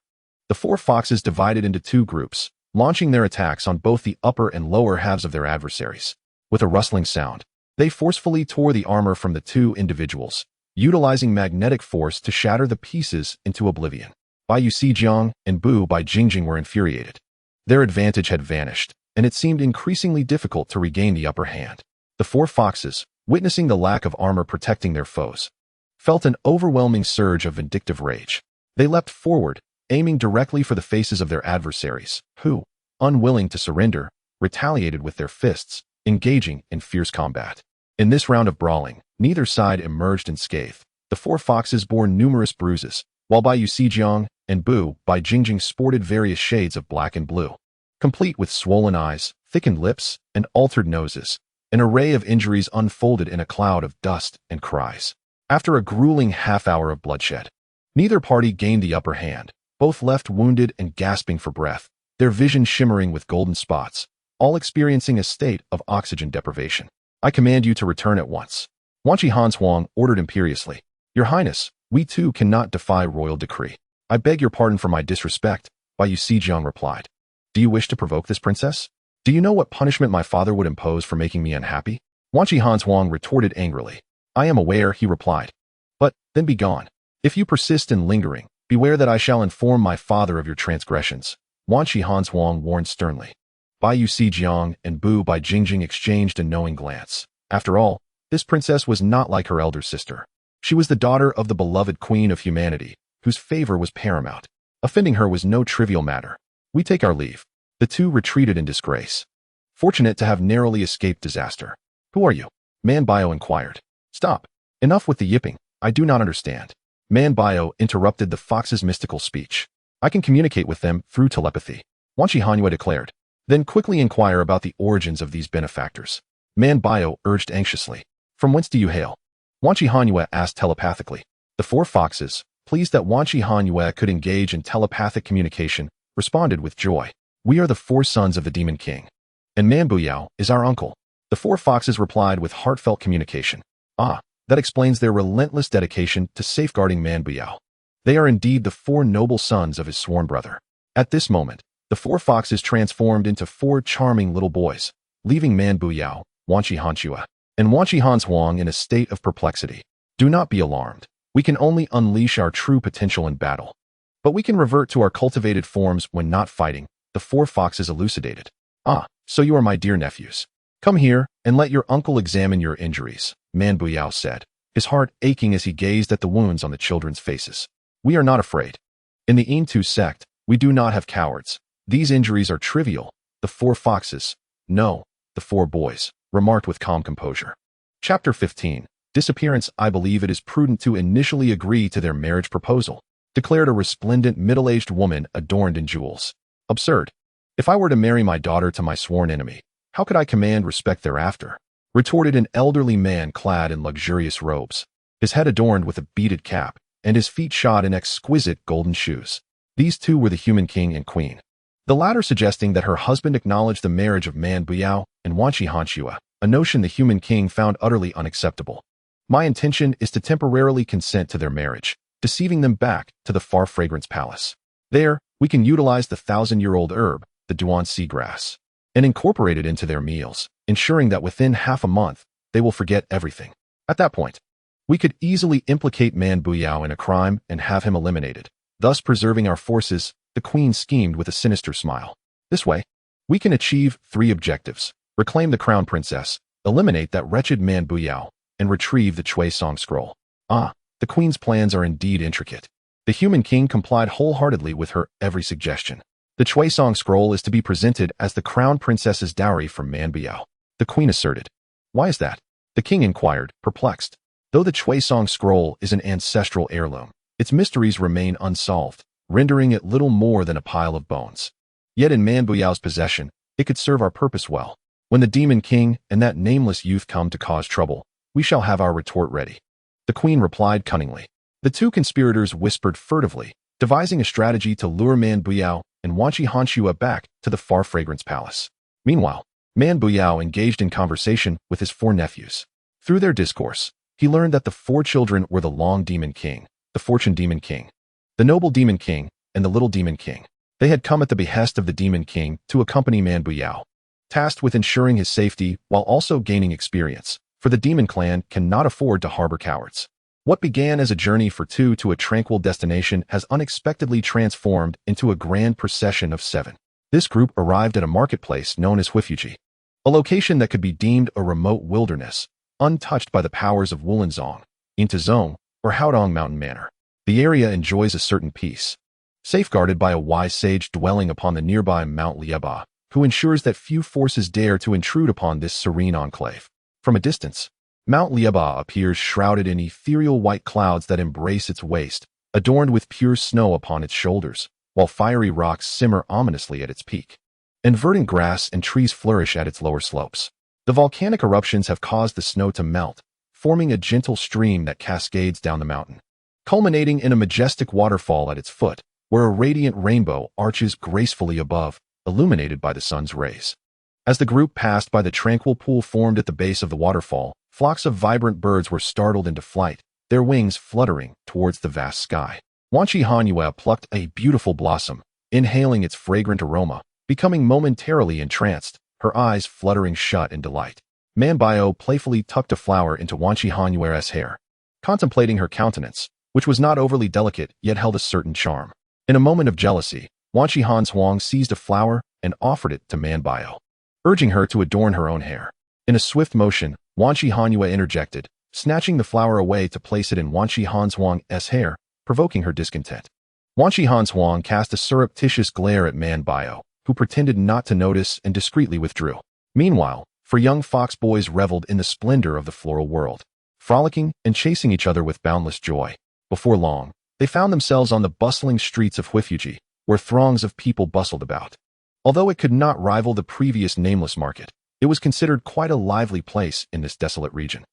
Speaker 1: The four foxes divided into two groups, launching their attacks on both the upper and lower halves of their adversaries. With a rustling sound, they forcefully tore the armor from the two individuals, utilizing magnetic force to shatter the pieces into oblivion. Bai Jiang and Bu Bai Jingjing were infuriated. Their advantage had vanished, and it seemed increasingly difficult to regain the upper hand. The four foxes, witnessing the lack of armor protecting their foes, felt an overwhelming surge of vindictive rage. They leapt forward, aiming directly for the faces of their adversaries, who, unwilling to surrender, retaliated with their fists, engaging in fierce combat. In this round of brawling, neither side emerged unscathed. The four foxes bore numerous bruises, while Bai Yuxijiang and Bu Bai Jingjing sported various shades of black and blue. Complete with swollen eyes, thickened lips, and altered noses, an array of injuries unfolded in a cloud of dust and cries. After a grueling half-hour of bloodshed, neither party gained the upper hand, both left wounded and gasping for breath, their vision shimmering with golden spots, all experiencing a state of oxygen deprivation. I command you to return at once. Wanqi Hanxue ordered imperiously. Your Highness, we too cannot defy royal decree. I beg your pardon for my disrespect, Bai Yuxijiang replied. Do you wish to provoke this princess? Do you know what punishment my father would impose for making me unhappy? Wanqi Hanxue retorted angrily. I am aware, he replied. But, then be gone. If you persist in lingering, beware that I shall inform my father of your transgressions. Wanqi Hanxue warned sternly. Bai Yuxijiang and Bu Bai Jingjing exchanged a knowing glance. After all, this princess was not like her elder sister. She was the daughter of the beloved queen of humanity, whose favor was paramount. Offending her was no trivial matter. We take our leave. The two retreated in disgrace, fortunate to have narrowly escaped disaster. Who are you? Man Bio inquired. Stop. Enough with the yipping. I do not understand. Man Bio interrupted the fox's mystical speech. I can communicate with them through telepathy. Wanqi Hanxue declared. Then quickly inquire about the origins of these benefactors. Man Bio urged anxiously. From whence do you hail? Wanqi Hanxue asked telepathically. The four foxes, pleased that Wanqi Hanxue could engage in telepathic communication, responded with joy. We are the four sons of the Demon King. And Man Buyao is our uncle. The four foxes replied with heartfelt communication. Ah, that explains their relentless dedication to safeguarding Man Buyao. They are indeed the four noble sons of his sworn brother. At this moment, the four foxes transformed into four charming little boys, leaving Man Buyao, Wanqi Hanxue, and Wanqi Hanxue in a state of perplexity. Do not be alarmed. We can only unleash our true potential in battle. But we can revert to our cultivated forms when not fighting, the four foxes elucidated. Ah, so you are my dear nephews. Come here, and let your uncle examine your injuries, Man Buyao said, his heart aching as he gazed at the wounds on the children's faces. We are not afraid. In the Yin sect, we do not have cowards. These injuries are trivial. The four foxes, no, the four boys, remarked with calm composure. Chapter 15. Disappearance. I believe it is prudent to initially agree to their marriage proposal, declared a resplendent middle-aged woman adorned in jewels. Absurd. If I were to marry my daughter to my sworn enemy, how could I command respect thereafter? Retorted an elderly man clad in luxurious robes, his head adorned with a beaded cap, and his feet shod in exquisite golden shoes. These two were the human king and queen, the latter suggesting that her husband acknowledge the marriage of Man Buyao and Wanqi Hanxue, a notion the human king found utterly unacceptable. My intention is to temporarily consent to their marriage, deceiving them back to the far fragrance palace. There, we can utilize the 1,000-year-old herb, the Duan seagrass, and incorporate it into their meals, ensuring that within half a month, they will forget everything. At that point, we could easily implicate Man Buyao in a crime and have him eliminated, thus preserving our forces. The queen schemed with a sinister smile. This way, we can achieve 3 objectives: reclaim the crown princess, eliminate that wretched Man Buyao, and retrieve the Chui Song scroll. Ah, the queen's plans are indeed intricate. The human king complied wholeheartedly with her every suggestion. The Chui Song scroll is to be presented as the crown princess's dowry from Man Buyao, the queen asserted. Why is that? The king inquired, perplexed. Though the Chui Song scroll is an ancestral heirloom, its mysteries remain unsolved, rendering it little more than a pile of bones. Yet in Man Buyao's possession, it could serve our purpose well. When the Demon King and that nameless youth come to cause trouble, we shall have our retort ready. The queen replied cunningly. The two conspirators whispered furtively, devising a strategy to lure Man Buyao and Wanqi Hanxue back to the far fragrance palace. Meanwhile, Man Buyao engaged in conversation with his 4 nephews. Through their discourse, he learned that the 4 children were the Long Demon King, the Fortune Demon King, the Noble Demon King, and the Little Demon King. They had come at the behest of the Demon King to accompany Man Buyao, tasked with ensuring his safety while also gaining experience, for the Demon Clan cannot afford to harbor cowards. What began as a journey for 2 to a tranquil destination has unexpectedly transformed into a grand procession of 7. This group arrived at a marketplace known as Huifuji, a location that could be deemed a remote wilderness, untouched by the powers of Wuluan Sect, or Haodang Mountain Manor. The area enjoys a certain peace, safeguarded by a wise sage dwelling upon the nearby Mount Lieba, who ensures that few forces dare to intrude upon this serene enclave. From a distance, Mount Lieba appears shrouded in ethereal white clouds that embrace its waist, adorned with pure snow upon its shoulders, while fiery rocks simmer ominously at its peak, and verdant grass and trees flourish at its lower slopes. The volcanic eruptions have caused the snow to melt, forming a gentle stream that cascades down the mountain, culminating in a majestic waterfall at its foot, where a radiant rainbow arches gracefully above, illuminated by the sun's rays. As the group passed by the tranquil pool formed at the base of the waterfall, flocks of vibrant birds were startled into flight, their wings fluttering towards the vast sky. Wanqi Hanxue plucked a beautiful blossom, inhaling its fragrant aroma, becoming momentarily entranced, her eyes fluttering shut in delight. Manbio playfully tucked a flower into Wanqi Hanxue's hair, contemplating her countenance, which was not overly delicate yet held a certain charm. In a moment of jealousy, Wanqi Hanxue seized a flower and offered it to Manbio, urging her to adorn her own hair. In a swift motion, Wanqi Hanxue interjected, snatching the flower away to place it in Wanqi Hanxue's hair, provoking her discontent. Wanqi Hanxue cast a surreptitious glare at Manbio, who pretended not to notice and discreetly withdrew. Meanwhile, four young fox boys reveled in the splendor of the floral world, frolicking and chasing each other with boundless joy. Before long, they found themselves on the bustling streets of Huifuji, where throngs of people bustled about. Although it could not rival the previous nameless market, it was considered quite a lively place in this desolate region.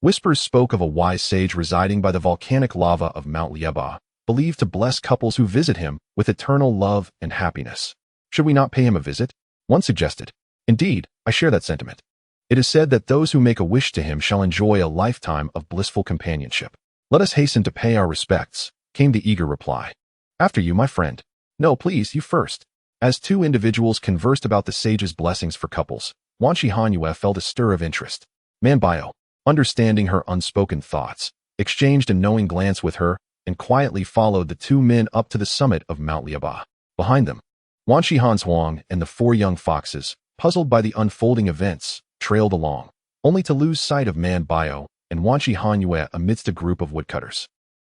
Speaker 1: Whispers spoke of a wise sage residing by the volcanic lava of Mount Lieba, believed to bless couples who visit him with eternal love and happiness. Should we not pay him a visit? One suggested. Indeed, I share that sentiment. It is said that those who make a wish to him shall enjoy a lifetime of blissful companionship. Let us hasten to pay our respects, came the eager reply. After you, my friend. No, please, you first. As two individuals conversed about the sage's blessings for couples, Wanqi Hanxue felt a stir of interest. Manbio, understanding her unspoken thoughts, exchanged a knowing glance with her and quietly followed the two men up to the summit of Mount Lieba. Behind them, Wanqi Hanxue and the four young foxes, puzzled by the unfolding events, trailed along, only to lose sight of Manbio and Wanqi Hanxue amidst a group of woodcutters.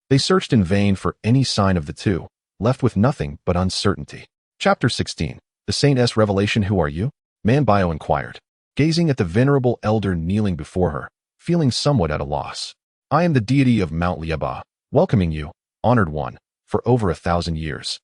Speaker 1: They searched in vain for any sign of the two, left with nothing but uncertainty. Chapter 16. The Saint's Revelation. Who are you? Manbio inquired, gazing at the venerable elder kneeling before her, feeling somewhat at a loss. I am the deity of Mount Lieba, welcoming you, honored one, for over 1,000 years.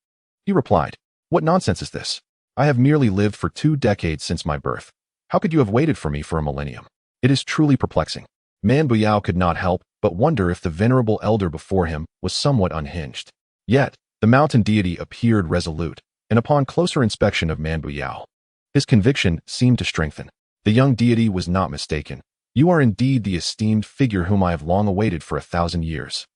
Speaker 1: He replied, What nonsense is this? I have merely lived for 2 decades since my birth. How could you have waited for me for a millennium? It is truly perplexing. Manbio could not help but wonder if the venerable elder before him was somewhat unhinged. Yet, the mountain deity appeared resolute, and upon closer inspection of Manbio, his conviction seemed to strengthen. The young deity was not mistaken. You are indeed the esteemed figure whom I have long awaited for 1,000 years.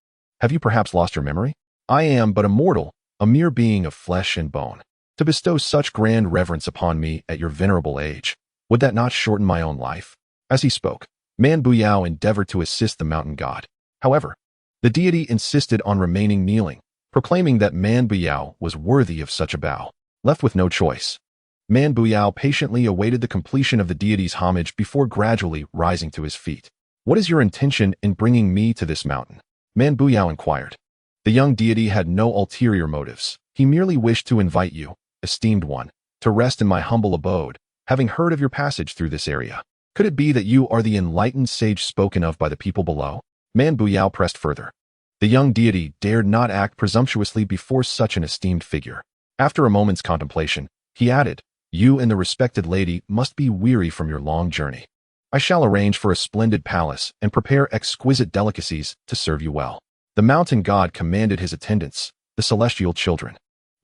Speaker 1: Have you perhaps lost your memory? I am but a mortal, a mere being of flesh and bone. To bestow such grand reverence upon me at your venerable age, would that not shorten my own life? As he spoke, Manbio endeavored to assist the mountain god. However, the deity insisted on remaining kneeling, proclaiming that Manbio was worthy of such a bow. Left with no choice, Manbio patiently awaited the completion of the deity's homage before gradually rising to his feet. What is your intention in bringing me to this mountain? Manbio inquired. The young deity had no ulterior motives. He merely wished to invite you, esteemed one, to rest in my humble abode, having heard of your passage through this area. Could it be that you are the enlightened sage spoken of by the people below? Manbio pressed further. The young deity dared not act presumptuously before such an esteemed figure. After a moment's contemplation, he added, You and the respected lady must be weary from your long journey. I shall arrange for a splendid palace and prepare exquisite delicacies to serve you well. The mountain god commanded his attendants, the celestial children.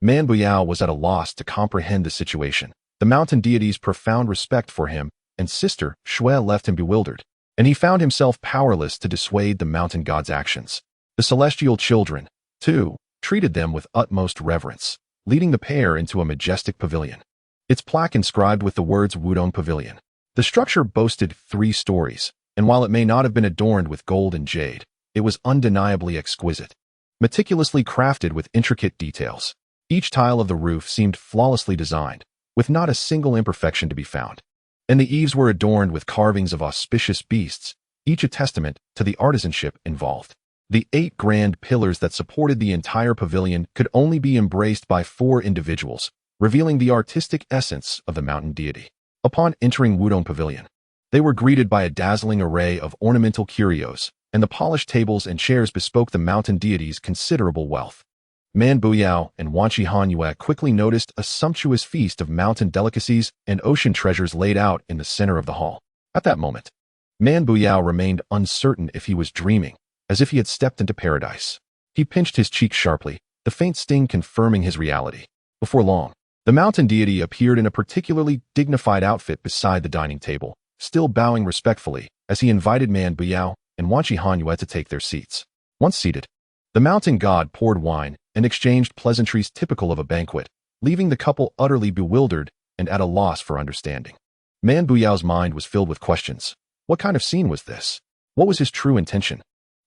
Speaker 1: Manbio was at a loss to comprehend the situation. The mountain deity's profound respect for him and sister Shui left him bewildered, and he found himself powerless to dissuade the mountain god's actions. The celestial children, too, treated them with utmost reverence, leading the pair into a majestic pavilion, its plaque inscribed with the words Wudong Pavilion. The structure boasted 3 stories, and while it may not have been adorned with gold and jade, it was undeniably exquisite, meticulously crafted with intricate details. Each tile of the roof seemed flawlessly designed, with not a single imperfection to be found, and the eaves were adorned with carvings of auspicious beasts, each a testament to the artisanship involved. The 8 grand pillars that supported the entire pavilion could only be embraced by 4 individuals, revealing the artistic essence of the mountain deity. Upon entering Wudong Pavilion, they were greeted by a dazzling array of ornamental curios, and the polished tables and chairs bespoke the mountain deity's considerable wealth. Man Buyao and Wanqi Hanxue quickly noticed a sumptuous feast of mountain delicacies and ocean treasures laid out in the center of the hall. At that moment, Man Buyao remained uncertain if he was dreaming, as if he had stepped into paradise. He pinched his cheek sharply, the faint sting confirming his reality. Before long, the mountain deity appeared in a particularly dignified outfit beside the dining table, still bowing respectfully as he invited Man Buyao and Wanqi Hanxue to take their seats. Once seated, the mountain god poured wine and exchanged pleasantries typical of a banquet, leaving the couple utterly bewildered and at a loss for understanding. Man Buyao's mind was filled with questions. What kind of scene was this? What was his true intention?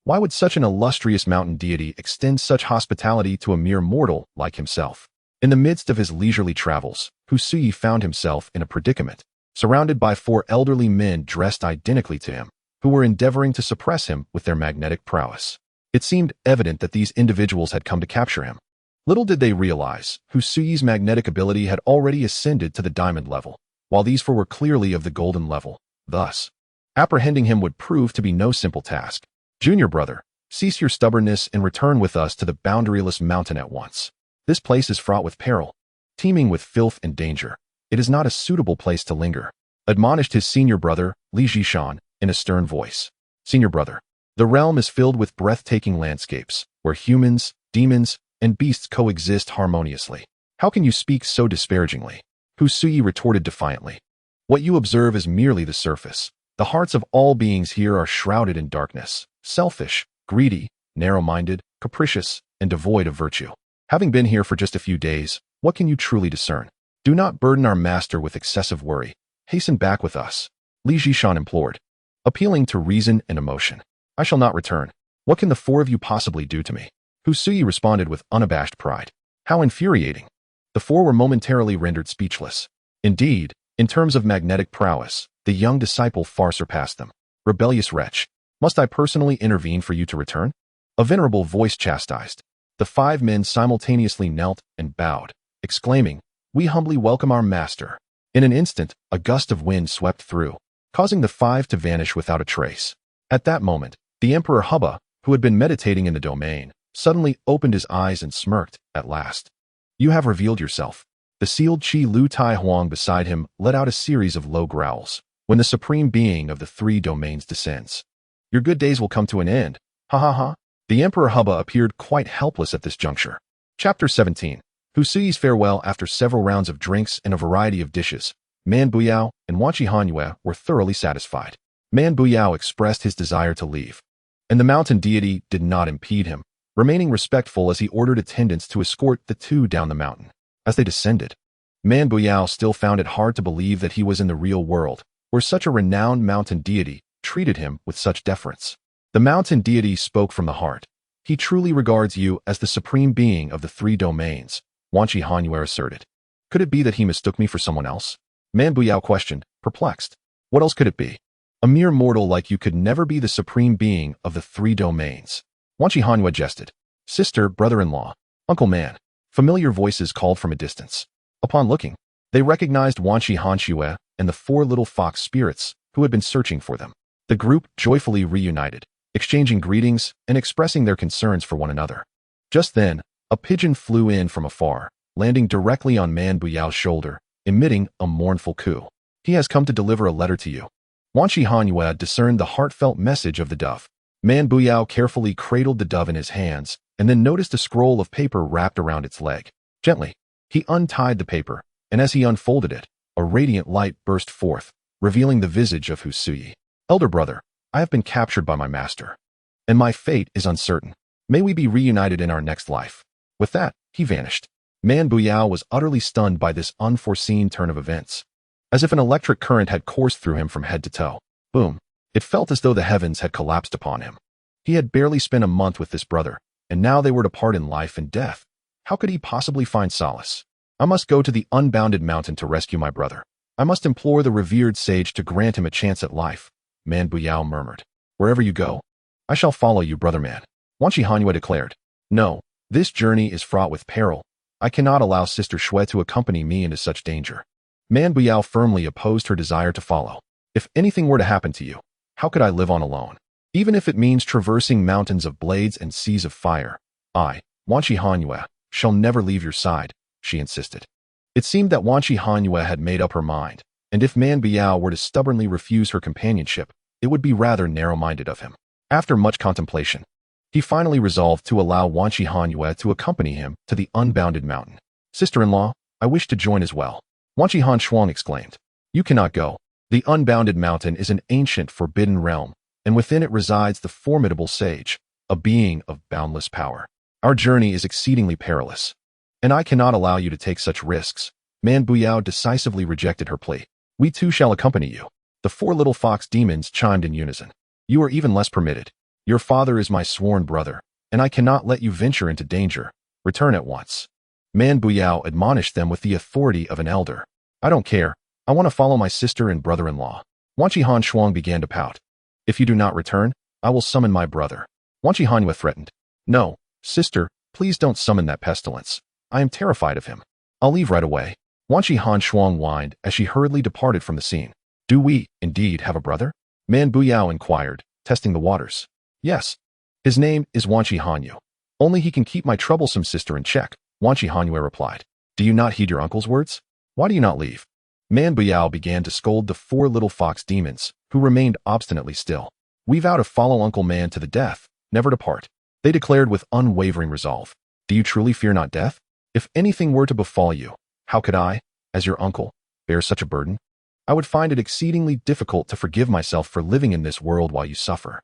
Speaker 1: Why would such an illustrious mountain deity extend such hospitality to a mere mortal like himself? In the midst of his leisurely travels, Husui found himself in a predicament, surrounded by 4 elderly men dressed identically to him, who were endeavoring to suppress him with their magnetic prowess. It seemed evident that these individuals had come to capture him. Little did they realize, Husui's magnetic ability had already ascended to the diamond level, while these 4 were clearly of the golden level. Thus, apprehending him would prove to be no simple task. Junior brother, cease your stubbornness and return with us to the boundaryless mountain at once. This place is fraught with peril, teeming with filth and danger. It is not a suitable place to linger, admonished his senior brother, Li Jishan, in a stern voice. Senior brother, the realm is filled with breathtaking landscapes, where humans, demons, and beasts coexist harmoniously. How can you speak so disparagingly? Husui retorted defiantly. What you observe is merely the surface. The hearts of all beings here are shrouded in darkness, selfish, greedy, narrow-minded, capricious, and devoid of virtue. Having been here for just a few days, what can you truly discern? Do not burden our master with excessive worry. Hasten back with us, Li Jishan implored, appealing to reason and emotion. I shall not return. What can the 4 of you possibly do to me? Husui responded with unabashed pride. How infuriating. The 4 were momentarily rendered speechless. Indeed, in terms of magnetic prowess, the young disciple far surpassed them. Rebellious wretch, must I personally intervene for you to return? A venerable voice chastised. The 5 men simultaneously knelt and bowed, exclaiming, We humbly welcome our master. In an instant, a gust of wind swept through, causing the 5 to vanish without a trace. At that moment, the Emperor Hubba, who had been meditating in the domain, suddenly opened his eyes and smirked. At last, you have revealed yourself. The sealed Qi Lu Tai Huang beside him let out a series of low growls. When the supreme being of the 3 domains descends, your good days will come to an end. Ha ha ha. The Emperor Hubba appeared quite helpless at this juncture. Chapter 17. Husui's farewell. After several rounds of drinks and a variety of dishes, Man Buyao and Wanqi Hanxue were thoroughly satisfied. Man Buyao expressed his desire to leave, and the mountain deity did not impede him, remaining respectful as he ordered attendants to escort the 2 down the mountain. As they descended, Man Buyao still found it hard to believe that he was in the real world, where such a renowned mountain deity treated him with such deference. The mountain deity spoke from the heart. He truly regards you as the supreme being of the 3 domains, Wanqi Hanxue asserted. Could it be that he mistook me for someone else? Man Buyao questioned, perplexed. What else could it be? A mere mortal like you could never be the supreme being of the 3 domains. Wanqi Hanxue jested. Sister, brother-in-law, Uncle Man. Familiar voices called from a distance. Upon looking, they recognized Wanqi Hanxue and the 4 little fox spirits who had been searching for them. The group joyfully reunited, exchanging greetings and expressing their concerns for one another. Just then, a pigeon flew in from afar, landing directly on Man Buyao's shoulder, emitting a mournful coo. He has come to deliver a letter to you. Wanqi Hanxue discerned the heartfelt message of the dove. Man Buyao carefully cradled the dove in his hands and then noticed a scroll of paper wrapped around its leg. Gently, he untied the paper, and as he unfolded it, a radiant light burst forth, revealing the visage of Husui. Elder brother, I have been captured by my master, and my fate is uncertain. May we be reunited in our next life. With that, he vanished. Man Buyao was utterly stunned by this unforeseen turn of events. As if an electric current had coursed through him from head to toe. Boom. It felt as though the heavens had collapsed upon him. He had barely spent a month with this brother, and now they were to part in life and death. How could he possibly find solace? I must go to the unbounded mountain to rescue my brother. I must implore the revered sage to grant him a chance at life, Man Buyao murmured. Wherever you go, I shall follow you, brother man. Wanqi Hanxue declared. No, this journey is fraught with peril. I cannot allow Sister Shui to accompany me into such danger. Man Buyao firmly opposed her desire to follow. If anything were to happen to you, how could I live on alone? Even if it means traversing mountains of blades and seas of fire, I, Wanqi Hanxue, shall never leave your side, she insisted. It seemed that Wanqi Hanxue had made up her mind, and if Man Buyao were to stubbornly refuse her companionship, it would be rather narrow-minded of him. After much contemplation, he finally resolved to allow Wanqi Hanxue to accompany him to the unbounded mountain. Sister-in-law, I wish to join as well. Wanqi Hanxue exclaimed. You cannot go. The unbounded mountain is an ancient forbidden realm, and within it resides the formidable sage, a being of boundless power. Our journey is exceedingly perilous, and I cannot allow you to take such risks. Man Buyao decisively rejected her plea. We too shall accompany you. The four little fox demons chimed in unison. You are even less permitted. Your father is my sworn brother, and I cannot let you venture into danger. Return at once. Man Buyao admonished them with the authority of an elder. I don't care. I want to follow my sister and brother-in-law. Wanqi Hanxue began to pout. If you do not return, I will summon my brother. Wanqi Hanxue threatened. No, sister, please don't summon that pestilence. I am terrified of him. I'll leave right away. Wanqi Hanxue whined as she hurriedly departed from the scene. Do we, indeed, have a brother? Man Buyao inquired, testing the waters. Yes. His name is Wanqi Hanxue. Only he can keep my troublesome sister in check, Wanqi Hanxue replied. Do you not heed your uncle's words? Why do you not leave? Man Buyao began to scold the four little fox demons, who remained obstinately still. We vow to follow Uncle Man to the death, never depart. They declared with unwavering resolve. Do you truly fear not death? If anything were to befall you, how could I, as your uncle, bear such a burden? I would find it exceedingly difficult to forgive myself for living in this world while you suffer.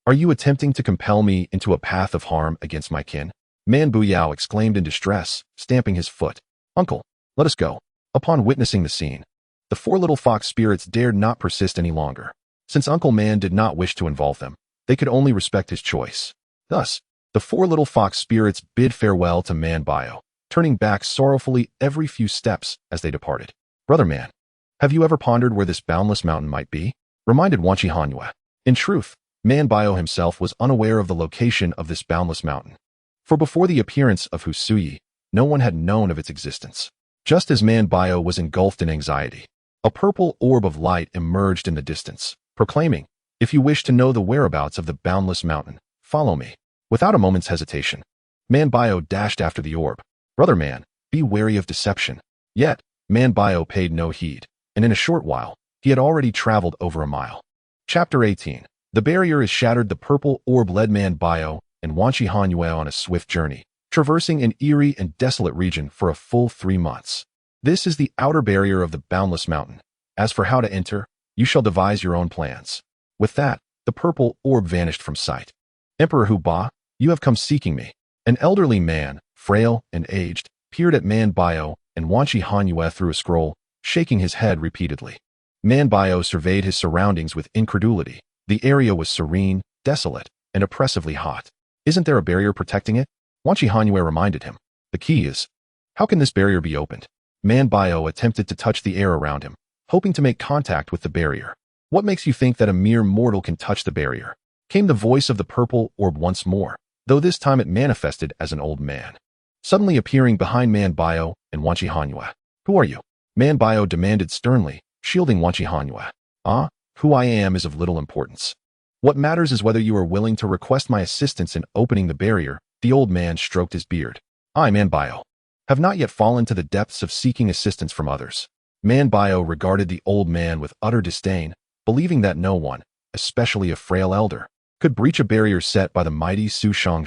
Speaker 1: Are you attempting to compel me into a path of harm against my kin? Man Buyao exclaimed in distress, stamping his foot. Uncle, let us go. Upon witnessing the scene, the four little fox spirits dared not persist any longer. Since Uncle Man did not wish to involve them, they could only respect his choice. Thus, the four little fox spirits bid farewell to Man Buyao, turning back sorrowfully every few steps as they departed. Brother Man, have you ever pondered where this boundless mountain might be? Reminded Wanqi Hanxue. In truth, Man Buyao himself was unaware of the location of this boundless mountain. For before the appearance of Husuyi, no one had known of its existence. Just as Man Buyao was engulfed in anxiety, a purple orb of light emerged in the distance, proclaiming, if you wish to know the whereabouts of the boundless mountain, follow me. Without a moment's hesitation, Man Buyao dashed after the orb. Brother Man, be wary of deception. Yet, Man Buyao paid no heed, and in a short while, he had already traveled over a mile. Chapter 18. The barrier is shattered. The purple orb led Man Buyao and Wanqi Hanxue on a swift journey, traversing an eerie and desolate region for a full 3 months. This is the outer barrier of the boundless mountain. As for how to enter, you shall devise your own plans. With that, the purple orb vanished from sight. Emperor Hu Ba, you have come seeking me. An elderly man, frail and aged, peered at Man Buyao and Wanqi Hanxue through a scroll, shaking his head repeatedly. Man Buyao surveyed his surroundings with incredulity. The area was serene, desolate, and oppressively hot. Isn't there a barrier protecting it? Wanqi Hanxue reminded him. The key is, how can this barrier be opened? Man Buyao attempted to touch the air around him, hoping to make contact with the barrier. What makes you think that a mere mortal can touch the barrier? Came the voice of the purple orb once more, though this time it manifested as an old man, suddenly appearing behind Man Buyao and Wanqi Hanxue. Who are you? Man Buyao demanded sternly, shielding Wanqi Hanxue. Ah, who I am is of little importance. What matters is whether you are willing to request my assistance in opening the barrier. The old man stroked his beard. I, Man Buyao, have not yet fallen to the depths of seeking assistance from others. Man Buyao regarded the old man with utter disdain, believing that no one, especially a frail elder, could breach a barrier set by the mighty Su Shang,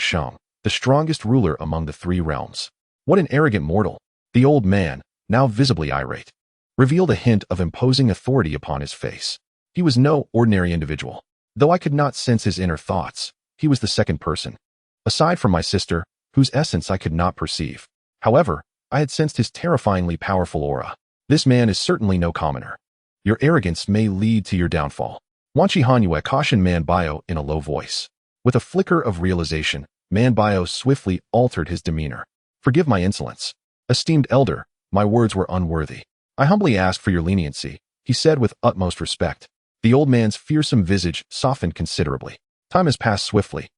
Speaker 1: the strongest ruler among the 3 realms. What an arrogant mortal! The old man, now visibly irate, revealed a hint of imposing authority upon his face. He was no ordinary individual. Though I could not sense his inner thoughts, he was the second person, aside from my sister, whose essence I could not perceive. However, I had sensed his terrifyingly powerful aura. This man is certainly no commoner. Your arrogance may lead to your downfall. Wanqi Hanxue cautioned Man Buyao in a low voice. With a flicker of realization, Man Buyao swiftly altered his demeanor. Forgive my insolence. Esteemed elder, my words were unworthy. I humbly ask for your leniency, he said with utmost respect. The old man's fearsome visage softened considerably. Time has passed swiftly.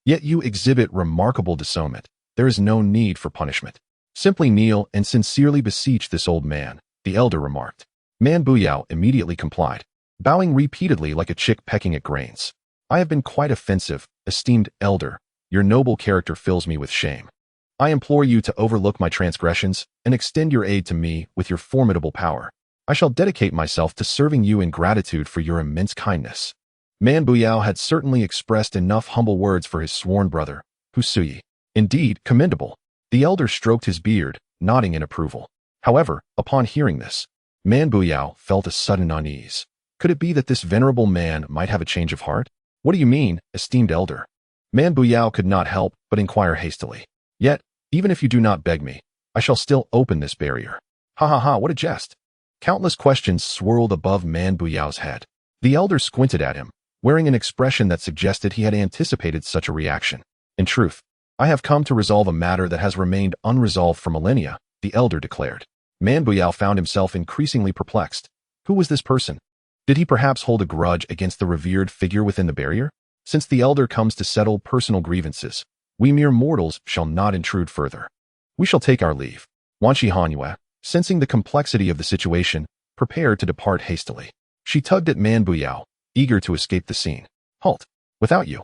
Speaker 1: Yet you exhibit remarkable discernment. There is no need for punishment. Simply kneel and sincerely beseech this old man, the elder remarked. Man Buyao immediately complied, bowing repeatedly like a chick pecking at grains. I have been quite offensive, esteemed elder. Your noble character fills me with shame. I implore you to overlook my transgressions and extend your aid to me with your formidable power. I shall dedicate myself to serving you in gratitude for your immense kindness. Man Buyao had certainly expressed enough humble words for his sworn brother, Husuyi. Indeed, commendable. The elder stroked his beard, nodding in approval. However, upon hearing this, Man Buyao felt a sudden unease. Could it be that this venerable man might have a change of heart? What do you mean, esteemed elder? Man Buyao could not help but inquire hastily. Yet, even if you do not beg me, I shall still open this barrier. Ha ha ha, what a jest. Countless questions swirled above Man Buyao's head. The elder squinted at him, wearing an expression that suggested he had anticipated such a reaction. In truth, I have come to resolve a matter that has remained unresolved for millennia, the elder declared. Man Buyao found himself increasingly perplexed. Who was this person? Did he perhaps hold a grudge against the revered figure within the barrier? Since the elder comes to settle personal grievances, we mere mortals shall not intrude further. We shall take our leave. Wanqi Hanxue, sensing the complexity of the situation, prepared to depart hastily. She tugged at Man Buyao, eager to escape the scene. Halt! Without you,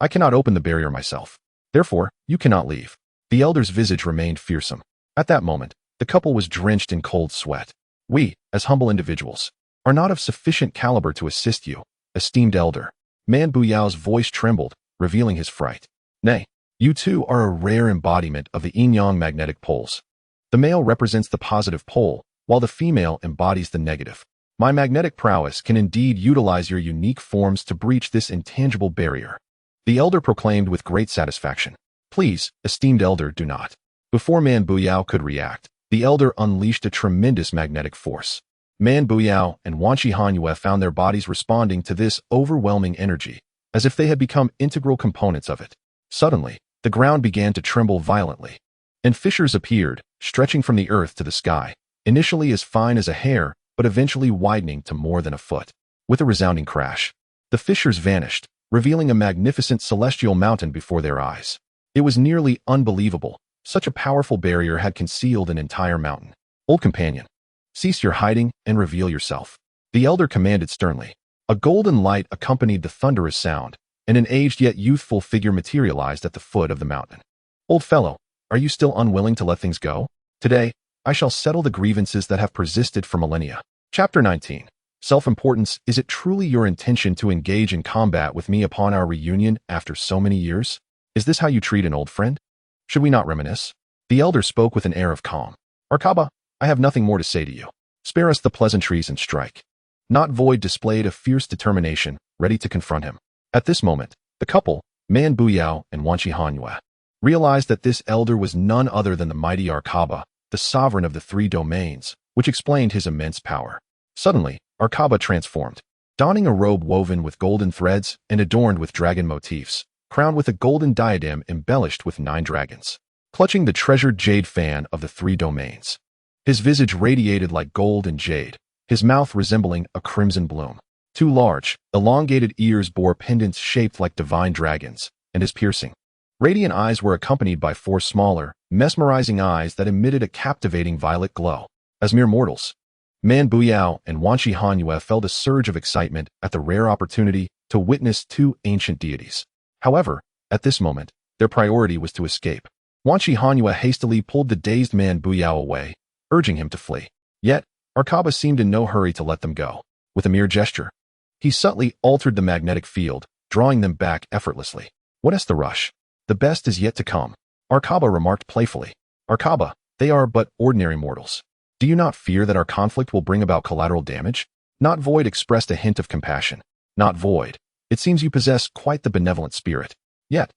Speaker 1: I cannot open the barrier myself. Therefore, you cannot leave. The elder's visage remained fearsome. At that moment, the couple was drenched in cold sweat. We, as humble individuals, are not of sufficient caliber to assist you, esteemed elder. Man Buyao's voice trembled, revealing his fright. Nay, you two are a rare embodiment of the yin-yang magnetic poles. The male represents the positive pole, while the female embodies the negative. My magnetic prowess can indeed utilize your unique forms to breach this intangible barrier. The elder proclaimed with great satisfaction. Please, esteemed elder, do not. Before Man Buyao could react, the elder unleashed a tremendous magnetic force. Man Buyao and Wanqi Hanxue found their bodies responding to this overwhelming energy, as if they had become integral components of it. Suddenly, the ground began to tremble violently, and fissures appeared, stretching from the earth to the sky, initially as fine as a hair, but eventually widening to more than a foot. With a resounding crash, the fissures vanished, revealing a magnificent celestial mountain before their eyes. It was nearly unbelievable. Such a powerful barrier had concealed an entire mountain. Old companion, cease your hiding and reveal yourself. The elder commanded sternly. A golden light accompanied the thunderous sound, and an aged yet youthful figure materialized at the foot of the mountain. Old fellow, are you still unwilling to let things go? Today, I shall settle the grievances that have persisted for millennia. Chapter 19. Self-importance. Is it truly your intention to engage in combat with me upon our reunion after so many years? Is this how you treat an old friend? Should we not reminisce? The elder spoke with an air of calm. Arkaba, I have nothing more to say to you. Spare us the pleasantries and strike. Not Void displayed a fierce determination, ready to confront him. At this moment, the couple, Man Buyao and Wanqi Hanxue, realized that this elder was none other than the mighty Arkaba, the sovereign of the three domains, which explained his immense power. Suddenly, Arkaba transformed, donning a robe woven with golden threads and adorned with dragon motifs, crowned with a golden diadem embellished with 9 dragons, clutching the treasured jade fan of the three domains. His visage radiated like gold and jade, his mouth resembling a crimson bloom. 2 large, elongated ears bore pendants shaped like divine dragons, and his piercing, radiant eyes were accompanied by 4 smaller, mesmerizing eyes that emitted a captivating violet glow. As mere mortals, Man Buyao and Wanqi Hanxue felt a surge of excitement at the rare opportunity to witness 2 ancient deities. However, at this moment, their priority was to escape. Wanqi Hanxue hastily pulled the dazed Man Buyao away, urging him to flee. Yet, Arkaba seemed in no hurry to let them go. With a mere gesture, he subtly altered the magnetic field, drawing them back effortlessly. What is the rush? The best is yet to come, Arkaba remarked playfully. Arkaba, they are but ordinary mortals. Do you not fear that our conflict will bring about collateral damage? Not Void expressed a hint of compassion. Not Void. It seems you possess quite the benevolent spirit. Yet,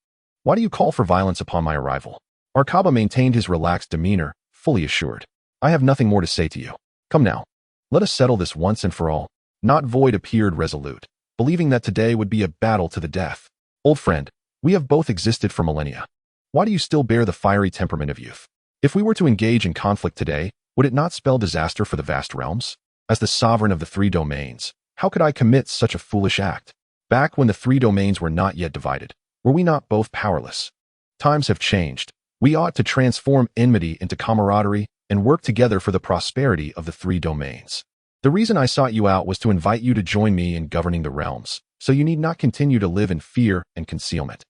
Speaker 1: why do you call for violence upon my arrival? Arkaba maintained his relaxed demeanor, fully assured. I have nothing more to say to you. Come now. Let us settle this once and for all. Not Void appeared resolute, believing that today would be a battle to the death. Old friend, we have both existed for millennia. Why do you still bear the fiery temperament of youth? If we were to engage in conflict today, would it not spell disaster for the vast realms? As the sovereign of the three domains, how could I commit such a foolish act? Back when the three domains were not yet divided, Were we not both powerless? Times have changed. We ought to transform enmity into camaraderie and work together for the prosperity of the three domains. The reason I sought you out was to invite you to join me in governing the realms, so you need not continue to live in fear and concealment.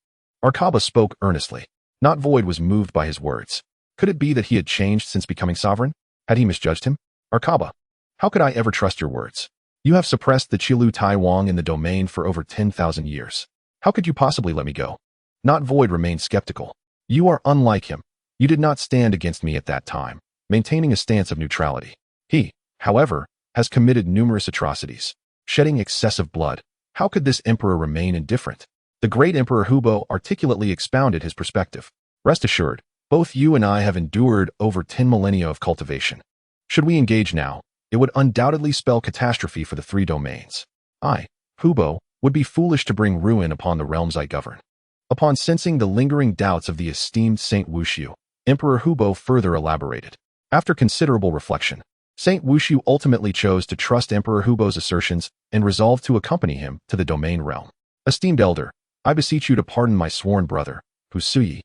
Speaker 1: Arkaba spoke earnestly. Not Void was moved by his words. Could it be that he had changed since becoming sovereign? Had he misjudged him? Arkaba, how could I ever trust your words? You have suppressed the Qilu Taiwang in the domain for over 10,000 years. How could you possibly let me go? Not Void remained skeptical. You are unlike him. You did not stand against me at that time, maintaining a stance of neutrality. He, however, has committed numerous atrocities, shedding excessive blood. How could this emperor remain indifferent? The great Emperor Hubo articulately expounded his perspective. Rest assured, both you and I have endured over 10 millennia of cultivation. Should we engage now, it would undoubtedly spell catastrophe for the three domains. I, Hubo, would be foolish to bring ruin upon the realms I govern. Upon sensing the lingering doubts of the esteemed Saint Wushu, Emperor Hubo further elaborated. After considerable reflection, Saint Wushu ultimately chose to trust Emperor Hubo's assertions and resolved to accompany him to the domain realm. Esteemed elder, I beseech you to pardon my sworn brother, Husuyi,